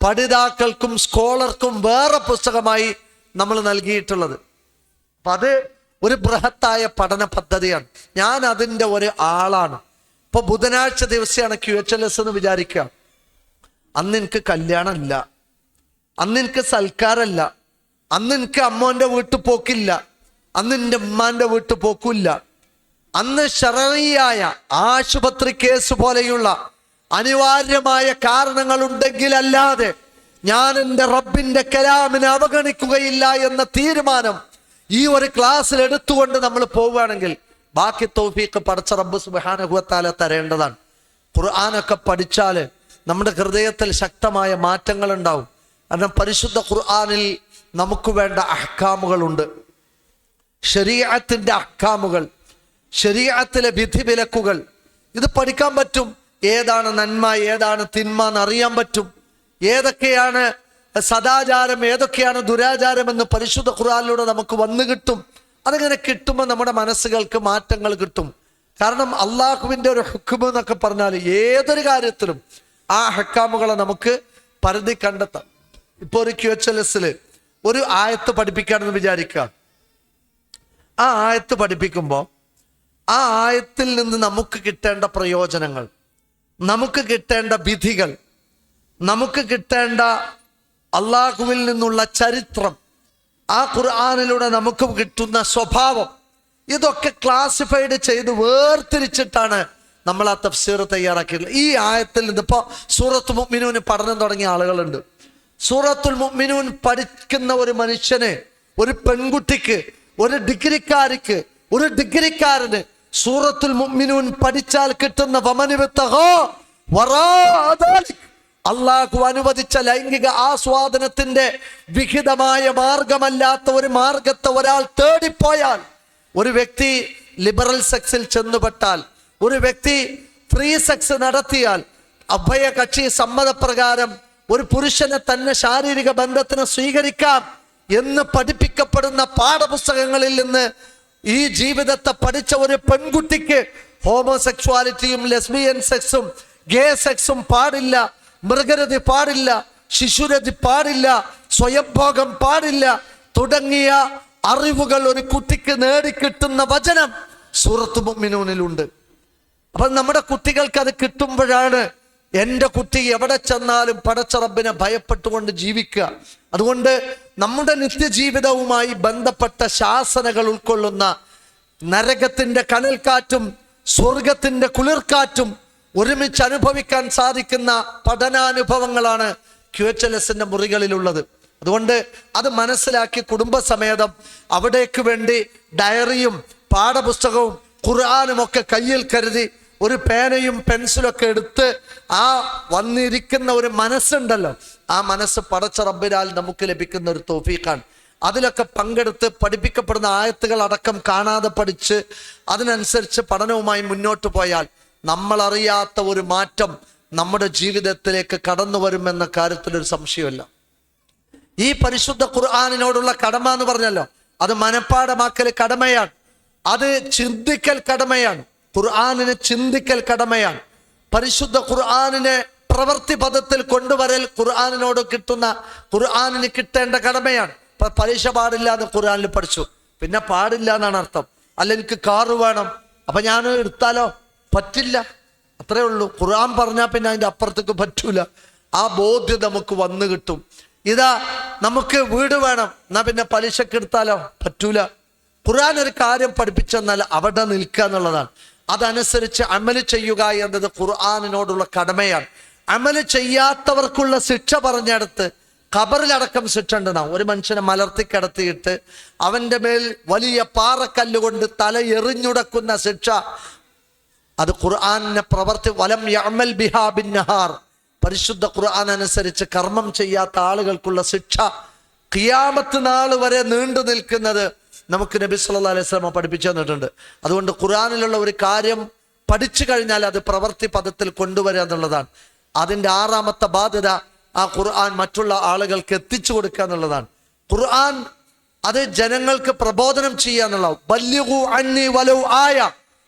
പഠിതാക്കൾക്കും സ്കോളർക്കും വേറെ പുസ്തകമായി നമ്മൾ നൽകിയിട്ടുള്ളത്. അപ്പം അത് ഒരു ബൃഹത്തായ പഠന പദ്ധതിയാണ്. ഞാൻ അതിൻ്റെ ഒരു ആളാണ്. ഇപ്പൊ ബുധനാഴ്ച ദിവസമാണ് QHLS എന്ന് വിചാരിക്കുക. അന്ന് എനിക്ക് കല്യാണമില്ല, അന്ന് എനിക്ക് സൽക്കാരല്ല, അന്ന് എനിക്ക് അമ്മോന്റെ വീട്ടിൽ പോക്കില്ല, അന്ന് എൻ്റെ ഉമ്മാന്റെ വീട്ടിൽ പോക്കില്ല. അന്ന് ശർഈയായ ആശുപത്രി കേസ് പോലെയുള്ള അനിവാര്യമായ കാരണങ്ങൾ ഉണ്ടെങ്കിലല്ലാതെ ഞാൻ എൻ്റെ റബ്ബിന്റെ കലാമിനെ അവഗണിക്കുകയില്ല എന്ന തീരുമാനം ഈ ഒരു ക്ലാസ്സിൽ എടുത്തുകൊണ്ട് നമ്മൾ പോവുകയാണെങ്കിൽ ബാക്കി തൗഫീഖ് പടച്ച റബ്ബ് സുബ്ഹാനഹു വ തആല തരേണ്ടതാണ്. ഖുർആനൊക്കെ പഠിച്ചാൽ നമ്മുടെ ഹൃദയത്തിൽ ശക്തമായ മാറ്റങ്ങൾ ഉണ്ടാവും. കാരണം പരിശുദ്ധ ഖുർആനിൽ നമുക്ക് വേണ്ട അഹ്കാമുകളുണ്ട്, ശരീഅത്തിന്റെ അഹ്കാമുകൾ, ശരീഅത്തിലെ വിധി വിലക്കുകൾ. ഇത് പഠിക്കാൻ പറ്റും. ഏതാണ് നന്മ, ഏതാണ് തിന്മ എന്നറിയാൻ പറ്റും. ഏതൊക്കെയാണ് സദാചാരം, ഏതൊക്കെയാണ് ദുരാചാരം എന്ന് പരിശുദ്ധ ഖുർആനിലൂടെ നമുക്ക് വന്നു കിട്ടും. അതിങ്ങനെ കിട്ടുമ്പോൾ നമ്മുടെ മനസ്സുകൾക്ക് മാറ്റങ്ങൾ കിട്ടും. കാരണം അള്ളാഹുവിൻ്റെ ഒരു ഹുക്മ് എന്നൊക്കെ പറഞ്ഞാൽ ഏതൊരു കാര്യത്തിലും ആ ഹക്കാമുകളെ നമുക്ക് പരിധി കണ്ടെത്താം. ഇപ്പോൾ ഒരു QHLSൽ ഒരു ആയത്ത് പഠിപ്പിക്കാണെന്ന് വിചാരിക്കുക. ആ ആയത്ത് പഠിപ്പിക്കുമ്പോൾ ആ ആയത്തിൽ നിന്ന് നമുക്ക് കിട്ടേണ്ട പ്രയോജനങ്ങൾ, നമുക്ക് കിട്ടേണ്ട വിധികൾ, നമുക്ക് കിട്ടേണ്ട അള്ളാഹുവിൽ നിന്നുള്ള ചരിത്രം, ആ ഖുർആനിലൂടെ നമുക്ക് കിട്ടുന്ന സ്വഭാവം, ഇതൊക്കെ ക്ലാസിഫൈഡ് ചെയ്ത് വേർതിരിച്ചിട്ടാണ് നമ്മൾ ആ തഫ്സീർ തയ്യാറാക്കിയിട്ടുള്ളത്. ഈ ആയത്തിൽ നിന്ന് ഇപ്പോൾ സൂറത്തുൽ മുഅ്മിനൂൻ പഠനം തുടങ്ങിയ ആളുകളുണ്ട്. സൂറത്തുൽ മുഅ്മിനൂൻ പഠിക്കുന്ന ഒരു മനുഷ്യന്, ഒരു പെൺകുട്ടിക്ക്, ഒരു ഡിഗ്രിക്കാരിക്ക്, ഒരു ഡിഗ്രിക്കാരന് സൂറത്തുൽ മുഅ്മിനൂൻ പഠിച്ചാൽ കിട്ടുന്ന അള്ളാഹു അനുവദിച്ച ലൈംഗിക ആസ്വാദനത്തിന്റെ വിഹിതമായ മാർഗമല്ലാത്ത ഒരു മാർഗത്തെ ഒരാൾ തേടിപ്പോയാൽ, ഒരു വ്യക്തി ലിബറൽ സെക്സിൽ ചെന്നുപെട്ടാൽ, ഒരു വ്യക്തി ഫ്രീ സെക്സ് നടത്തിയാൽ, അഭയകക്ഷി സമ്മതപ്രകാരം ഒരു പുരുഷനെ തന്നെ ശാരീരിക ബന്ധത്തിന് സ്വീകരിക്കാം എന്ന് പഠിപ്പിക്കപ്പെടുന്ന പാഠപുസ്തകങ്ങളിൽ നിന്ന് ഈ ജീവിതത്തെ പഠിച്ച ഒരു പെൺകുട്ടിക്ക് ഹോമോസെക്സ്വാലിറ്റിയും ലെസ്ബിയൻ സെക്സും ഗേ സെക്സും പാടില്ല, മൃഗരതി പാടില്ല, ശിശുരതി പാടില്ല, സ്വയംഭോഗം പാടില്ല തുടങ്ങിയ അറിവുകൾ ഒരു കുട്ടിക്ക് നേടിക്കിട്ടുന്ന വചനം സൂറത്തുൽ മുഅ്മിനൂനിലുണ്ട്. അപ്പൊ നമ്മുടെ കുട്ടികൾക്ക് അത് കിട്ടുമ്പോഴാണ് എൻ്റെ കുട്ടി എവിടെ ചെന്നാലും പടച്ച റബ്ബിനെ ഭയപ്പെട്ടുകൊണ്ട് ജീവിക്കുക. അതുകൊണ്ട് നമ്മുടെ നിത്യജീവിതവുമായി ബന്ധപ്പെട്ട ശാസനകൾ ഉൾക്കൊള്ളുന്ന നരകത്തിന്റെ കനൽക്കാറ്റും സ്വർഗത്തിന്റെ കുളിർക്കാറ്റും ഒരുമിച്ച് അനുഭവിക്കാൻ സാധിക്കുന്ന പഠനാനുഭവങ്ങളാണ് QHLSന്റെ മുറികളിലുള്ളത്. അതുകൊണ്ട് അത് മനസ്സിലാക്കി കുടുംബസമേതം അവിടേക്ക് വേണ്ടി ഡയറിയും പാഠപുസ്തകവും ഖുർആനും ഒക്കെ കയ്യിൽ കരുതി ഒരു പേനയും പെൻസിലൊക്കെ എടുത്ത് ആ വന്നിരിക്കുന്ന ഒരു മനസ്സുണ്ടല്ലോ, ആ മനസ്സ് പടച്ച റബ്ബിനാൽ നമുക്ക് ലഭിക്കുന്ന ഒരു തൗഫീഖാണ്. അതിലൊക്കെ പങ്കെടുത്ത് പഠിപ്പിക്കപ്പെടുന്ന ആയത്തുകൾ അടക്കം കാണാതെ പഠിച്ച് അതിനനുസരിച്ച് പഠനവുമായി മുന്നോട്ട് പോയാൽ നമ്മളറിയാത്ത ഒരു മാറ്റം നമ്മുടെ ജീവിതത്തിലേക്ക് കടന്നു വരുമെന്ന കാര്യത്തിലൊരു സംശയമല്ല. ഈ പരിശുദ്ധ ഖുർആനിനോടുള്ള കടമ എന്ന് പറഞ്ഞല്ലോ, അത് മനഃപ്പാഠമാക്കൽ കടമയാണ്, അത് ചിന്തിക്കൽ കടമയാണ്. ഖുർആനിനെ ചിന്തിക്കൽ കടമയാണ്. പരിശുദ്ധ ഖുർആനിനെ പ്രവൃത്തി പദത്തിൽ കൊണ്ടുവരൽ ഖുർആനിനോട് കിട്ടുന്ന, ഖുർആനിന് കിട്ടേണ്ട കടമയാണ്. പലിശ പാടില്ല എന്ന് ഖുർആനിൽ പഠിച്ചു, പിന്നെ പാടില്ല എന്നാണ് അർത്ഥം. അല്ല എനിക്ക് കാറ് വേണം, അപ്പൊ ഞാൻ എടുത്താലോ? പറ്റില്ല, അത്രേ ഉള്ളൂ. ഖുർആൻ പറഞ്ഞാൽ പിന്നെ അതിൻ്റെ അപ്പുറത്തേക്ക് പറ്റൂല. ആ ബോധ്യം നമുക്ക് വന്നു കിട്ടും. ഇതാ നമുക്ക് വീട് വേണം, എന്നാ പിന്നെ പലിശക്ക് എടുത്താലോ? പറ്റൂല. ഖുർആൻ ഒരു കാര്യം പഠിപ്പിച്ചെന്നാൽ അവിടെ നിൽക്കുക എന്നുള്ളതാണ്. അതനുസരിച്ച് അമല് ചെയ്യുക എന്നത് ഖുർആനിനോടുള്ള കടമയാണ്. അമല് ചെയ്യാത്തവർക്കുള്ള ശിക്ഷ പറഞ്ഞെടുത്ത് ഖബറിലടക്കം ശിക്ഷ ഉണ്ടാവും. ഒരു മനുഷ്യനെ മലർത്തി കിടത്തിയിട്ട് അവൻ്റെ മേൽ വലിയ പാറക്കല്ലുകൊണ്ട് തല എറിഞ്ഞുടക്കുന്ന ശിക്ഷ അത് ഖുർആനിനെ പ്രവർത്തി വലം യഅമൽ ബിഹാ ബിന്നഹാർ, പരിശുദ്ധ ഖുർആൻ അനുസരിച്ച് കർമ്മം ചെയ്യാത്ത ആളുകൾക്കുള്ള ശിക്ഷ ഖിയാമത്ത് നാൾ വരെ നീണ്ടു നിൽക്കുന്നത് നമുക്ക് നബി സല്ലല്ലാഹു അലൈഹി വസല്ലം പഠിപ്പിച്ചു തന്നിട്ടുണ്ട്. അതുകൊണ്ട് ഖുർആനിലുള്ള ഒരു കാര്യം പഠിച്ചു കഴിഞ്ഞാൽ അത് പ്രവൃത്തി പദത്തിൽ കൊണ്ടുവരിക എന്നുള്ളതാണ്. അതിൻ്റെ 6ാമത്തെ ബാധ്യത ആ ഖുർആൻ മറ്റുള്ള ആളുകൾക്ക് എത്തിച്ചു കൊടുക്കുക എന്നുള്ളതാണ്. ഖുർആൻ അത് ജനങ്ങൾക്ക് പ്രബോധനം ചെയ്യുക എന്നുള്ളത്. ബല്ലിഗു അന്നി വലൗ ആയ,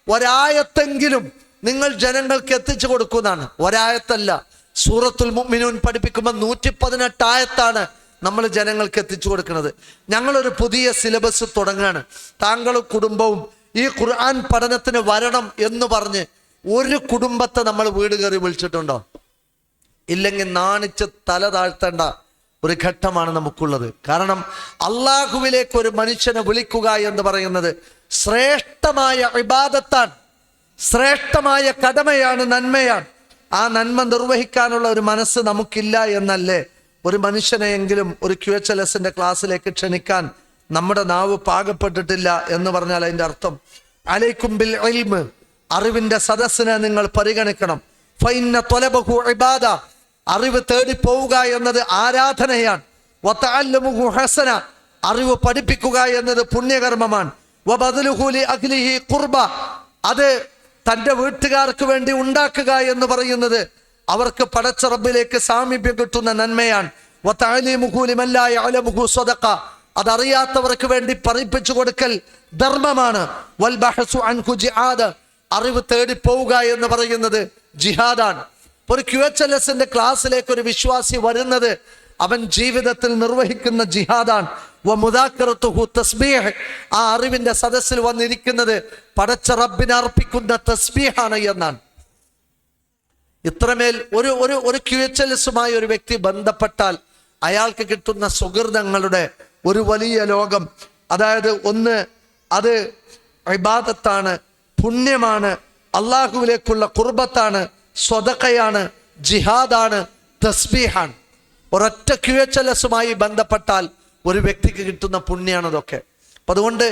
ഒരായത്തെങ്കിലും നിങ്ങൾ ജനങ്ങൾക്ക് എത്തിച്ചു കൊടുക്കുന്നതാണ്. ഒരായത്തല്ല, സൂറത്തുൽ മുഅ്മിനൂൻ പഠിപ്പിക്കുമ്പോൾ 118 ആയത്താണ് നമ്മൾ ജനങ്ങൾക്ക് എത്തിച്ചു കൊടുക്കുന്നത്. ഞങ്ങളൊരു പുതിയ സിലബസ് തുടങ്ങുകയാണ്. താങ്കളും കുടുംബവും ഈ ഖുർആൻ പഠനത്തിന് വരണം എന്ന് പറഞ്ഞ് ഒരു കുടുംബത്തെ നമ്മൾ വീട് കയറി വിളിച്ചിട്ടുണ്ടോ? ഇല്ലെങ്കിൽ നാണിച്ച് തല താഴ്ത്തേണ്ട ഒരു ഘട്ടമാണ് നമുക്കുള്ളത്. കാരണം അള്ളാഹുവിലേക്ക് ഒരു മനുഷ്യനെ വിളിക്കുക എന്ന് പറയുന്നത് ശ്രേഷ്ഠമായ ഇബാദത്താണ്, ശ്രേഷ്ഠമായ കടമയാണ്, നന്മയാണ്. ആ നന്മ നിർവഹിക്കാനുള്ള ഒരു മനസ്സ് നമുക്കില്ല എന്നല്ലേ ഒരു മനുഷ്യനെയെങ്കിലും ഒരു QHLSന്റെ ക്ലാസ്സിലേക്ക് ക്ഷണിക്കാൻ നമ്മുടെ നാവ് പാകപ്പെട്ടിട്ടില്ല എന്ന് പറഞ്ഞാൽ അതിൻ്റെ അർത്ഥം അലൈക്കും ബിൽ ഇൽമ്, അറിവിന്റെ സദസ്സിനെ നിങ്ങൾ പരിഗണിക്കണം. ഫഇന്ന ത്വലബഹു ഇബാദ, അറിവ് തേടി പോവുക എന്നത് ആരാധനയാണ്. വതഅല്ലമുഹു ഹസന, അറിവ് പഠിപ്പിക്കുക എന്നത് പുണ്യകർമ്മമാണ്. വബദലുഹു ലി അഹ്ലിഹി ഖുർബ, അത് തൻ്റെ വീട്ടുകാർക്ക് വേണ്ടി ഉണ്ടാക്കുക എന്ന് പറയുന്നത് അവർക്ക് പടച്ച റബ്ബിലേക്ക് സാമീപ്യം കിട്ടുന്ന നന്മയാണ്. വതഅലീമുഹു ലിമൻ ലാ യഅലമുഹു സദഖ, അതറിയാത്തവർക്ക് വേണ്ടി പഠിപ്പിച്ചു കൊടുക്കൽ ധർമ്മമാണ്. വൽ ബഹ്സു അൻഹു ജിഹാദ്, അറിവ് തേടി പോവുക എന്ന് പറയുന്നത് ജിഹാദാണ്. ഒരു QHLSന്റെ ക്ലാസ്സിലേക്ക് ഒരു വിശ്വാസി വരുന്നത് അവൻ ജീവിതത്തിൽ നിർവഹിക്കുന്ന ജിഹാദാണ്. വമുദാക്കറത്തുഹു തസ്ബീഹ്, ആ അറിവിന്റെ സദസ്സിൽ വന്നിരിക്കുന്നത് പടച്ച റബ്ബിനെ അർപ്പിക്കുന്ന തസ്ബീഹാണ് എന്നാണ്. ഇത്രമേൽ ഒരു QHLSുമായി ഒരു വ്യക്തി ബന്ധപ്പെട്ടാൽ അയാൾക്ക് കിട്ടുന്ന സുഹൃതങ്ങളുടെ ഒരു വലിയ ലോകം. അതായത് ഒന്ന്, അത് ഇബാദത്താണ്, പുണ്യമാണ്, അള്ളാഹുവിലേക്കുള്ള ഖുർബത്താണ്, സ്വദഖയാണ്, ജിഹാദാണ്, തസ്ബീഹാണ്. ഒരൊറ്റ QHLSുമായി ബന്ധപ്പെട്ടാൽ ഒരു വ്യക്തിക്ക് കിട്ടുന്ന പുണ്യാണ് ഇതൊക്കെ. അപ്പം അതുകൊണ്ട്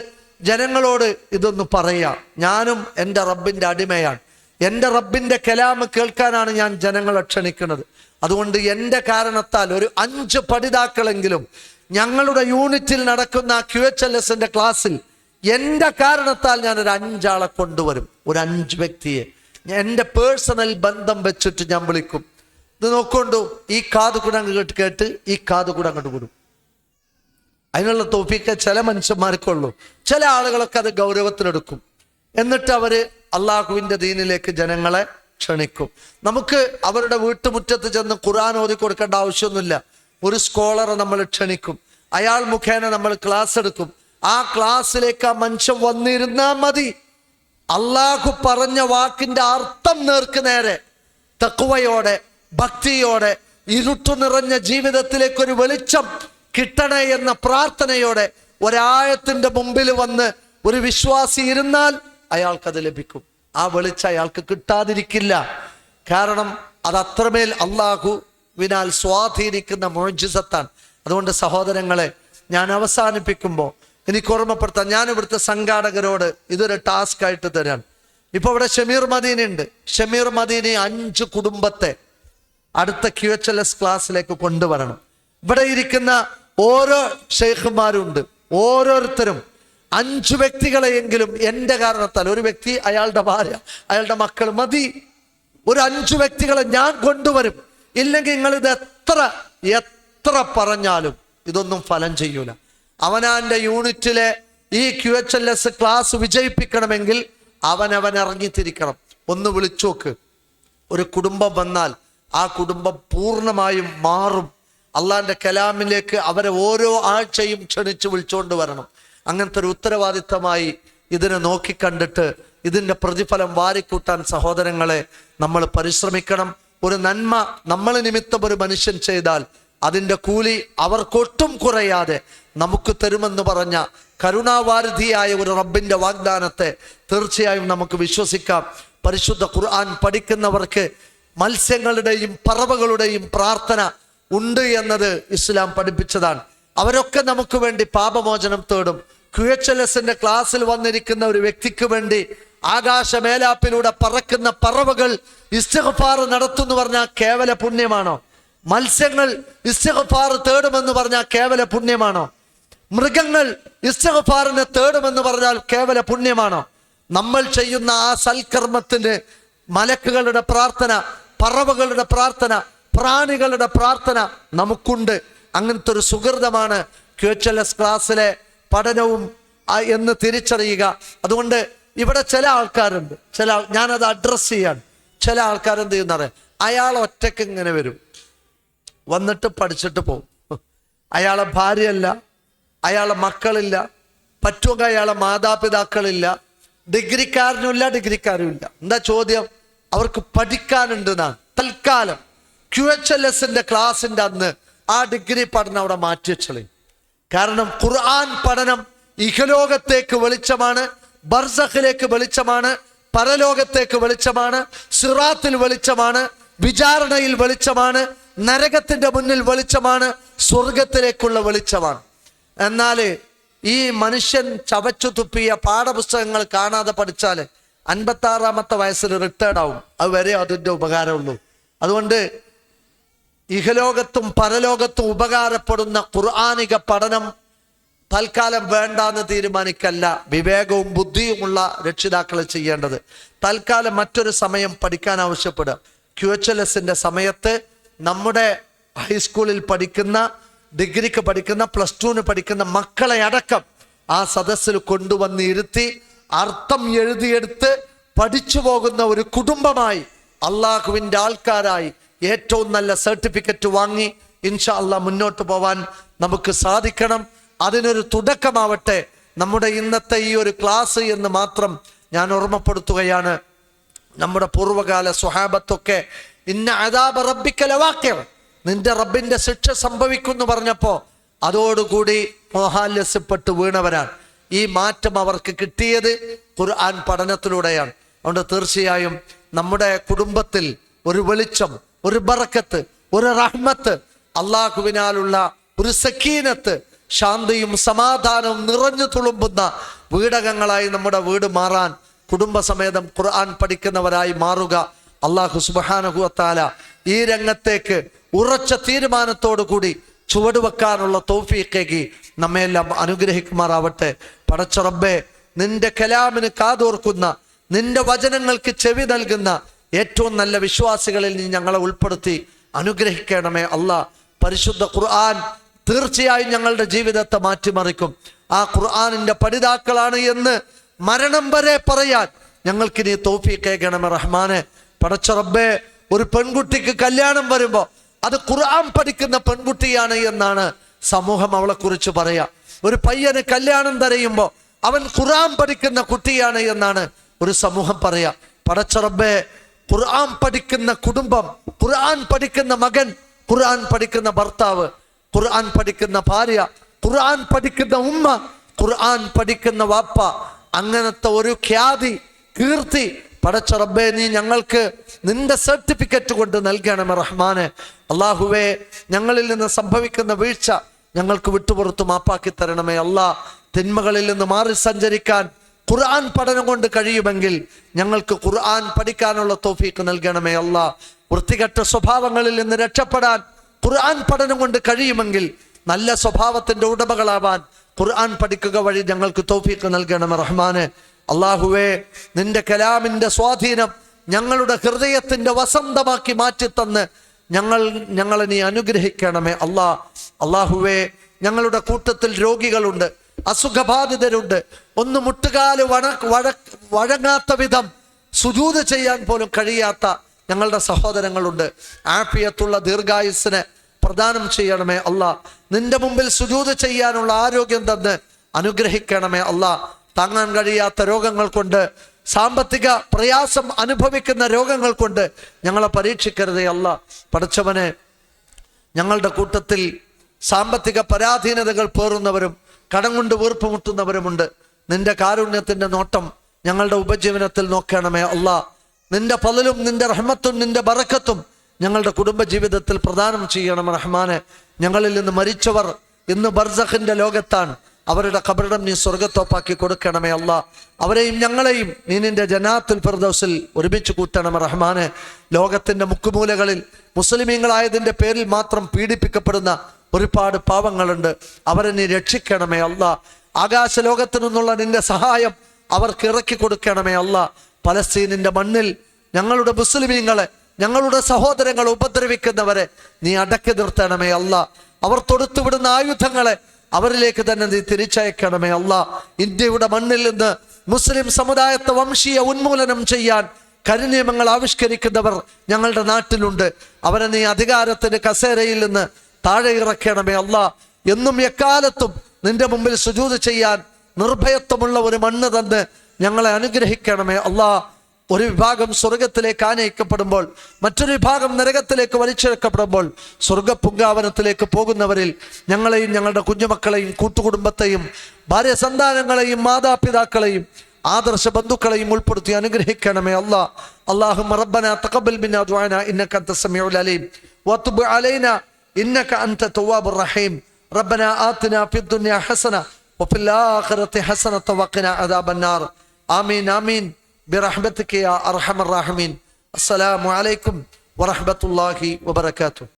ജനങ്ങളോട് ഇതൊന്ന് പറയാം. ഞാനും എൻ്റെ റബ്ബിൻ്റെ അടിമയാണ്. എൻ്റെ റബ്ബിൻ്റെ കലാമ് കേൾക്കാനാണ് ഞാൻ ജനങ്ങളെ ക്ഷണിക്കുന്നത്. അതുകൊണ്ട് എൻ്റെ കാരണത്താൽ ഒരു 5 പഠിതാക്കളെങ്കിലും ഞങ്ങളുടെ യൂണിറ്റിൽ നടക്കുന്ന QHLSന്റെ ക്ലാസ്സിൽ എൻ്റെ കാരണത്താൽ ഞാനൊരു 5 ആളെ കൊണ്ടുവരും. ഒരു 5 വ്യക്തിയെ എൻ്റെ പേഴ്സണൽ ബന്ധം വെച്ചിട്ട് ഞാൻ വിളിക്കും. ഇത് നോക്കൊണ്ടു, ഈ കാത് കൂടെ അങ്ങോട്ട് കേട്ട് ഈ കാത് കൂടെ അങ്ങോട്ട് വിടും. അതിനുള്ള തോഫീക്ക് ചില മനുഷ്യന്മാർക്കുള്ളൂ. ചില ആളുകളൊക്കെ അത് ഗൗരവത്തിലെടുക്കും. എന്നിട്ട് അവര് അള്ളാഹുവിൻ്റെ ദീനിലേക്ക് ജനങ്ങളെ ക്ഷണിക്കും. നമുക്ക് അവരുടെ വീട്ടുമുറ്റത്ത് ചെന്ന് ഖുർആൻ ഓതി കൊടുക്കേണ്ട ആവശ്യമൊന്നുമില്ല. ഒരു സ്കോളറെ നമ്മൾ ക്ഷണിക്കും. അയാൾ മുഖേന നമ്മൾ ക്ലാസ് എടുക്കും. ആ ക്ലാസ്സിലേക്ക് ആ മനുഷ്യൻ വന്നിരുന്നാൽ മതി. അള്ളാഹു പറഞ്ഞ വാക്കിന്റെ അർത്ഥം നേർക്ക് നേരെ തഖ്വയോടെ ഭക്തിയോടെ ഇരുട്ടു നിറഞ്ഞ ജീവിതത്തിലേക്ക് ഒരു വെളിച്ചം കിട്ടണേ എന്ന പ്രാർത്ഥനയോടെ ഒരായത്തിന്റെ മുമ്പിൽ വന്ന് ഒരു വിശ്വാസി ഇരുന്നാൽ അയാൾക്കത് ലഭിക്കും. ആ വെളിച്ചം അയാൾക്ക് കിട്ടാതിരിക്കില്ല. കാരണം അത് അത്രമേൽ അള്ളാഹുവിനാൽ സ്വാധീനിക്കുന്ന മുഅ്ജിസത്താണ്. അതുകൊണ്ട് സഹോദരങ്ങളെ, ഞാൻ അവസാനിപ്പിക്കുമ്പോൾ എനിക്ക് ഓർമ്മപ്പെടുത്താം, ഞാൻ ഇവിടുത്തെ സംഘാടകരോട് ഇതൊരു ടാസ്ക് ആയിട്ട് തരാൻ. ഇപ്പൊ ഇവിടെ ഷമീർ മദീന ഉണ്ട്. ഷമീർ മദീന 5 കുടുംബത്തെ അടുത്ത QHLS ക്ലാസ്സിലേക്ക് കൊണ്ടുവരണം. ഇവിടെ ഇരിക്കുന്ന ഓരോ ഷെയ്ഖുമാരുണ്ട്. ഓരോരുത്തരും 5 വ്യക്തികളെയെങ്കിലും എൻ്റെ കാരണത്താൽ, ഒരു വ്യക്തി, അയാളുടെ ഭാര്യ, അയാളുടെ മക്കൾ മതി. ഒരു 5 വ്യക്തികളെ ഞാൻ കൊണ്ടുവരും. ഇല്ലെങ്കിൽ നിങ്ങൾ ഇത് എത്ര പറഞ്ഞാലും ഇതൊന്നും ഫലം ചെയ്യൂല. അവനാന്റെ യൂണിറ്റിലെ ഈ QHLS ക്ലാസ് വിജയിപ്പിക്കണമെങ്കിൽ അവൻ ഇറങ്ങിത്തിരിക്കണം. ഒന്ന് വിളിച്ചോക്ക്. ഒരു കുടുംബം വന്നാൽ ആ കുടുംബം പൂർണ്ണമായും മാറും. അള്ളാന്റെ കലാമിലേക്ക് അവരെ ഓരോ ആഴ്ചയും ക്ഷണിച്ച് വിളിച്ചുകൊണ്ട് വരണം. അങ്ങനത്തെ ഒരു ഉത്തരവാദിത്തമായി ഇതിനെ നോക്കിക്കണ്ടിട്ട് ഇതിൻ്റെ പ്രതിഫലം വാരിക്കൂട്ടാൻ സഹോദരങ്ങളെ നമ്മൾ പരിശ്രമിക്കണം. ഒരു നന്മ നമ്മൾ നിമിത്തം ഒരു മനുഷ്യൻ ചെയ്താൽ അതിൻ്റെ കൂലി അവർക്കൊട്ടും കുറയാതെ നമുക്ക് തരുമെന്ന് പറഞ്ഞ കരുണാവാരിധിയായ ഒരു റബ്ബിൻ്റെ വാഗ്ദാനത്തെ തീർച്ചയായും നമുക്ക് വിശ്വസിക്കാം. പരിശുദ്ധ ഖുർആൻ പഠിക്കുന്നവർക്ക് മത്സ്യങ്ങളുടെയും പറവകളുടെയും പ്രാർത്ഥന ഉണ്ട് എന്നത് ഇസ്ലാം പഠിപ്പിച്ചതാണ്. അവരൊക്കെ നമുക്ക് വേണ്ടി പാപമോചനം തേടും. QHLSന്റെ ക്ലാസ്സിൽ വന്നിരിക്കുന്ന ഒരു വ്യക്തിക്ക് വേണ്ടി ആകാശമേലാപ്പിലൂടെ പറക്കുന്ന പറവകൾ ഇസ്തിഗ്ഫാർ നടത്തുന്നു പറഞ്ഞാൽ കേവല പുണ്യമാണോ? മത്സ്യങ്ങൾ ഇസ്തിഗ്ഫാർ തേടുമെന്ന് പറഞ്ഞാൽ കേവല പുണ്യമാണോ? മൃഗങ്ങൾ ഇസ്തിഗ്ഫാറിനെ തേടുമെന്ന് പറഞ്ഞാൽ കേവല പുണ്യമാണോ? നമ്മൾ ചെയ്യുന്ന ആ സൽക്കർമ്മത്തിന് മലക്കുകളുടെ പ്രാർത്ഥന, പറവകളുടെ പ്രാർത്ഥന, പ്രാണികളുടെ പ്രാർത്ഥന നമുക്കുണ്ട്. അങ്ങനത്തെ ഒരു സുഹൃതമാണ് QHLS ക്ലാസ്സിലെ പഠനവും എന്ന് തിരിച്ചറിയുക. അതുകൊണ്ട് ഇവിടെ ചില ആൾക്കാരുണ്ട്, ഞാനത് അഡ്രസ് ചെയ്യാൻ, ചില ആൾക്കാരെന്ത് ചെയ്യുന്നറിയാം, അയാൾ ഒറ്റയ്ക്ക് ഇങ്ങനെ വരും, വന്നിട്ട് പഠിച്ചിട്ട് പോകും. അയാളെ ഭാര്യയല്ല, അയാളെ മക്കളില്ല, പറ്റുമെങ്കിൽ അയാളെ മാതാപിതാക്കളില്ല, ഡിഗ്രിക്കാരനുമില്ല, ഡിഗ്രിക്കാരുമില്ല. എന്താ ചോദ്യം? അവർക്ക് പഠിക്കാനുണ്ട്. തൽക്കാലം QHLSന്റെ ക്ലാസിന്റെ അന്ന് ആ ഡിഗ്രി പഠനം അവിടെ മാറ്റിവെച്ചളി. കാരണം ഖുർആൻ പഠനം ഇഹലോകത്തേക്ക് വെളിച്ചമാണ്, ബർസഖിലേക്ക് വെളിച്ചമാണ്, പരലോകത്തേക്ക് വെളിച്ചമാണ്, സിറാത്തിൽ വെളിച്ചമാണ്, വിചാരണയിൽ വെളിച്ചമാണ്, നരകത്തിന്റെ മുന്നിൽ വെളിച്ചമാണ്, സ്വർഗത്തിലേക്കുള്ള വെളിച്ചമാണ്. എന്നാൽ ഈ മനുഷ്യൻ ചവച്ചു തുപ്പിയ പാഠപുസ്തകങ്ങൾ കാണാതെ പഠിച്ചാൽ 56-ാമത്തെ വയസ്സിൽ റിട്ടയർഡ് ആവും. അത് വരെ അതിൻ്റെ ഉപകാരമുള്ളൂ. അതുകൊണ്ട് ഇഹലോകത്തും പരലോകത്തും ഉപകാരപ്പെടുന്ന ഖുർആനിക പഠനം തൽക്കാലം വേണ്ടാന്ന് തീരുമാനിക്കല്ല വിവേകവും ബുദ്ധിയുമുള്ള രക്ഷിതാക്കൾ ചെയ്യേണ്ടത്. തൽക്കാലം മറ്റൊരു സമയം പഠിക്കാൻ ആവശ്യപ്പെടുക. QHLSന്റെ സമയത്ത് നമ്മുടെ ഹൈസ്കൂളിൽ പഠിക്കുന്ന, ഡിഗ്രിക്ക് പഠിക്കുന്ന, +2 പഠിക്കുന്ന മക്കളെ അടക്കം ആ സദസ്സിൽ കൊണ്ടുവന്ന് ഇരുത്തി അർത്ഥം എഴുതിയെടുത്ത് പഠിച്ചു പോകുന്ന ഒരു കുടുംബമായി, അള്ളാഹുവിൻ്റെ ആൾക്കാരായി ഏറ്റവും നല്ല സർട്ടിഫിക്കറ്റ് വാങ്ങി ഇൻഷാ അല്ലാഹ് മുന്നോട്ട് പോവാൻ നമുക്ക് സാധിക്കണം. അതിനൊരു തുടക്കമാവട്ടെ നമ്മുടെ ഇന്നത്തെ ഈ ഒരു ക്ലാസ് എന്ന് മാത്രം ഞാൻ ഓർമ്മപ്പെടുത്തുകയാണ്. നമ്മുടെ പൂർവ്വകാല സ്വഹാബത്തൊക്കെ ഇന്ന അദാബ റബ്ബിക ലവാഖിഅ, നിന്റെ റബ്ബിന്റെ ശിക്ഷ സംഭവിക്കുന്നു പറഞ്ഞപ്പോൾ അതോടുകൂടി മോഹാലസ്യപ്പെട്ട് വീണവരാണ്. ഈ മാറ്റം അവർക്ക് കിട്ടിയത് ഖുർആൻ പഠനത്തിലൂടെയാണ്. അതുകൊണ്ട് തീർച്ചയായും നമ്മുടെ കുടുംബത്തിൽ ഒരു വെളിച്ചം, ഒരു ബറക്കത്ത്, ഒരു റഹ്മത്ത്, അള്ളാഹുവിനാലുള്ള ഒരു സക്കീനത്ത്, ശാന്തിയും സമാധാനവും നിറഞ്ഞു തുളുമ്പുന്ന വീടകങ്ങളായി നമ്മുടെ വീട് മാറാൻ കുടുംബസമേതം ഖുർആൻ പഠിക്കുന്നവരായി മാറുക. അള്ളാഹു സുബ്ഹാനഹു വ തആല ഈ രംഗത്തേക്ക് ഉറച്ച തീരുമാനത്തോടു കൂടി ചുവടുവെക്കാനുള്ള തൗഫീഖേകി നമ്മയെല്ലാം അനുഗ്രഹിക്കുമാറാവട്ടെ. പടച്ച റബ്ബേ, നിന്റെ കലാമിന് കാതോർക്കുന്ന, നിന്റെ വചനങ്ങൾക്ക് ചെവി നൽകുന്ന ഏറ്റവും നല്ല വിശ്വാസികളിൽ നീ ഞങ്ങളെ ഉൾപ്പെടുത്തി അനുഗ്രഹിക്കണമേ അല്ലാഹ്. പരിശുദ്ധ ഖുർആൻ തീർച്ചയായും ഞങ്ങളുടെ ജീവിതത്തെ മാറ്റിമറിക്കും. ആ ഖുർആനിന്റെ പഠിതാക്കളാണ് എന്ന് മരണം വരെ പറയാൻ ഞങ്ങൾക്ക് നീ തൗഫീഖേകണമേ റഹ്മാനെ. പടച്ച റബ്ബേ, ഒരു പെൺകുട്ടിക്ക് കല്യാണം വരുമ്പോൾ അത് ഖുർആൻ പഠിക്കുന്ന പെൺകുട്ടിയാണ് എന്നാണ് സമൂഹം അവളെ കുറിച്ച് പറയാ. ഒരു പയ്യന് കല്യാണം തരയുമ്പോൾ അവൻ ഖുർആൻ പഠിക്കുന്ന കുട്ടിയാണ് എന്നാണ് ഒരു സമൂഹം പറയാ. പടച്ച റബ്ബേ, ഖുർആൻ പഠിക്കുന്ന കുടുംബം, ഖുർആൻ പഠിക്കുന്ന മകൻ, ഖുർആൻ പഠിക്കുന്ന ഭർത്താവ്, ഖുർആൻ പഠിക്കുന്ന ഭാര്യ, ഖുർആൻ പഠിക്കുന്ന ഉമ്മ, ഖുർആൻ പഠിക്കുന്ന വാപ്പ, അങ്ങനത്തെ ഒരു ഖ്യാതി, കീർത്തി പടച്ച റബ്ബേ നീ ഞങ്ങൾക്ക് നിന്റെ സർട്ടിഫിക്കറ്റ് കൊണ്ട് നൽകണമേ റഹ്മാനെ. അള്ളാഹുവേ, ഞങ്ങളിൽ നിന്ന് സംഭവിക്കുന്ന വീഴ്ച ഞങ്ങൾക്ക് വിട്ടുപുറത്ത് മാപ്പാക്കി തരണമേ അല്ലാഹ്. തിന്മകളിൽ നിന്ന് മാറി സഞ്ചരിക്കാൻ ഖുർആൻ പഠനം കൊണ്ട് കഴിയുമെങ്കിൽ ഞങ്ങൾക്ക് ഖുർആൻ പഠിക്കാനുള്ള തൗഫീഖ് നൽകണമേ അല്ലാഹ്. വൃത്തികെട്ട സ്വഭാവങ്ങളിൽ നിന്ന് രക്ഷപ്പെടാൻ ഖുർആൻ പഠനം കൊണ്ട് കഴിയുമെങ്കിൽ നല്ല സ്വഭാവത്തിന്റെ ഉടമകളാവാൻ ഖുർആൻ പഠിക്കുക വഴി ഞങ്ങൾക്ക് തൗഫീഖ് നൽകണമേ റഹ്മാനെ. അള്ളാഹുവേ, നിന്റെ സ്വാധീനം ഞങ്ങളുടെ ഹൃദയത്തിന്റെ വസന്തമാക്കി മാറ്റിത്തന്ന് ഞങ്ങളെ നീ അനുഗ്രഹിക്കണമേ അല്ലാഹ്. അള്ളാഹുവേ, ഞങ്ങളുടെ കൂട്ടത്തിൽ രോഗികളുണ്ട്, അസുഖബാധിതരുണ്ട്, ഒന്ന് മുട്ടുകാല് വഴങ്ങാത്ത വിധം സുജൂദ് ചെയ്യാൻ പോലും കഴിയാത്ത ഞങ്ങളുടെ സഹോദരങ്ങളുണ്ട്. ആഫിയത്തുള്ള ദീർഘായുസ്സിനെ പ്രദാനം ചെയ്യണമേ അല്ലാഹ്. നിന്റെ മുമ്പിൽ സുജൂദ് ചെയ്യാനുള്ള ആരോഗ്യം തന്ന് അനുഗ്രഹിക്കണമേ അല്ലാഹ്. താങ്ങാൻ കഴിയാത്ത രോഗങ്ങൾ കൊണ്ട്, സാമ്പത്തിക പ്രയാസം അനുഭവിക്കുന്ന രോഗങ്ങൾ കൊണ്ട് ഞങ്ങളെ പരീക്ഷിക്കരുതേ അല്ലാഹ്. പടച്ചവനെ, ഞങ്ങളുടെ കൂട്ടത്തിൽ സാമ്പത്തിക പരാധീനതകൾ പേറുന്നവരും കടം കൊണ്ട് വീർപ്പുമുട്ടുന്നവരുമുണ്ട്. നിന്റെ കാരുണ്യത്തിന്റെ നോട്ടം ഞങ്ങളുടെ ഉപജീവനത്തിൽ നോക്കണമേ അല്ലാഹ്. നിന്റെ ഫളലും നിന്റെ റഹ്മത്തും നിന്റെ ബറക്കത്തും ഞങ്ങളുടെ കുടുംബ ജീവിതത്തിൽ പ്രദാനം ചെയ്യണം റഹ്മാനെ. ഞങ്ങളിൽ നിന്ന് മരിച്ചവർ ഇന്ന് ബർസഖിന്റെ ലോകത്താണ്. അവരുടെ ഖബറിടം നീ സ്വർഗത്തോപ്പാക്കി കൊടുക്കണമേ അല്ലാ. അവരെയും ഞങ്ങളെയും നീ നിന്റെ ജന്നാത്തുൽ ഫിർദൗസിൽ ഒരുമിച്ച് കൂട്ടണമേ റഹ്മാനെ. ലോകത്തിന്റെ മുക്കുമൂലകളിൽ മുസ്ലിമീങ്ങളായതിന്റെ പേരിൽ മാത്രം പീഡിപ്പിക്കപ്പെടുന്ന ഒരുപാട് പാവങ്ങളുണ്ട്. അവരെ നീ രക്ഷിക്കണമേ അല്ലാ. ആകാശ ലോകത്തു നിന്നുള്ള നിന്റെ സഹായം അവർക്ക് ഇറക്കി കൊടുക്കണമേ അല്ലാ. പലസ്തീനിന്റെ മണ്ണിൽ ഞങ്ങളുടെ മുസ്ലിമീങ്ങളെ, ഞങ്ങളുടെ സഹോദരങ്ങളെ ഉപദ്രവിക്കുന്നവരെ നീ അടക്കി നിർത്തണമേ അല്ലാ. അവർ തൊടുത്തുവിടുന്ന ആയുധങ്ങളെ അവരിലേക്ക് തന്നെ നീ തിരിച്ചയക്കണമേ അല്ലാ. ഇന്ത്യയുടെ മണ്ണിൽ നിന്ന് മുസ്ലിം സമുദായത്തെ വംശീയ ഉന്മൂലനം ചെയ്യാൻ കരിനിയമങ്ങൾ ആവിഷ്കരിക്കുന്നവർ ഞങ്ങളുടെ നാട്ടിലുണ്ട്. അവരെ നീ അധികാരത്തിന്റെ കസേരയിൽ നിന്ന് താഴെ ഇറക്കണമേ അല്ലാ. എന്നും എക്കാലത്തും നിന്റെ മുമ്പിൽ സുജൂദ് ചെയ്യാൻ നിർഭയത്വമുള്ള ഒരു മണ്ണ് തന്ന് ഞങ്ങളെ അനുഗ്രഹിക്കണമേ അല്ലാ. ഒരു വിഭാഗം സ്വർഗത്തിലേക്ക് ആനയിക്കപ്പെടുമ്പോൾ മറ്റൊരു വിഭാഗം നരകത്തിലേക്ക് വലിച്ചിഴക്കപ്പെടുമ്പോൾ സ്വർഗപുങ്കാവനത്തിലേക്ക് പോകുന്നവരിൽ ഞങ്ങളെയും ഞങ്ങളുടെ കുഞ്ഞുമക്കളെയും കൂട്ടുകുടുംബത്തെയും ഭാര്യ സന്താനങ്ങളെയും മാതാപിതാക്കളെയും ആദർശ ബന്ധുക്കളെയും ഉൾപ്പെടുത്തി അനുഗ്രഹിക്കണമേ അല്ലാ. അല്ലാഹുമ്മ റബ്ബനാ തഖബ്ബൽ മിന്നാ ദുആനാ ഇന്നക അൻതസ് സമീഉൽ അലീം വതുബ് അലൈനാ ഇന്നക അൻത തവ്വാബുർ റഹീം. റബ്ബനാ ആതിനാ ഫിദ് ദുനിയാ ഹസന വഫിൽ ആഖിറതി ഹസനത വഖിനാ അദാബന്നാർ. ആമീൻ ആമീൻ برحمتك يا أرحم الراحمين. السلام عليكم ورحمة الله وبركاته.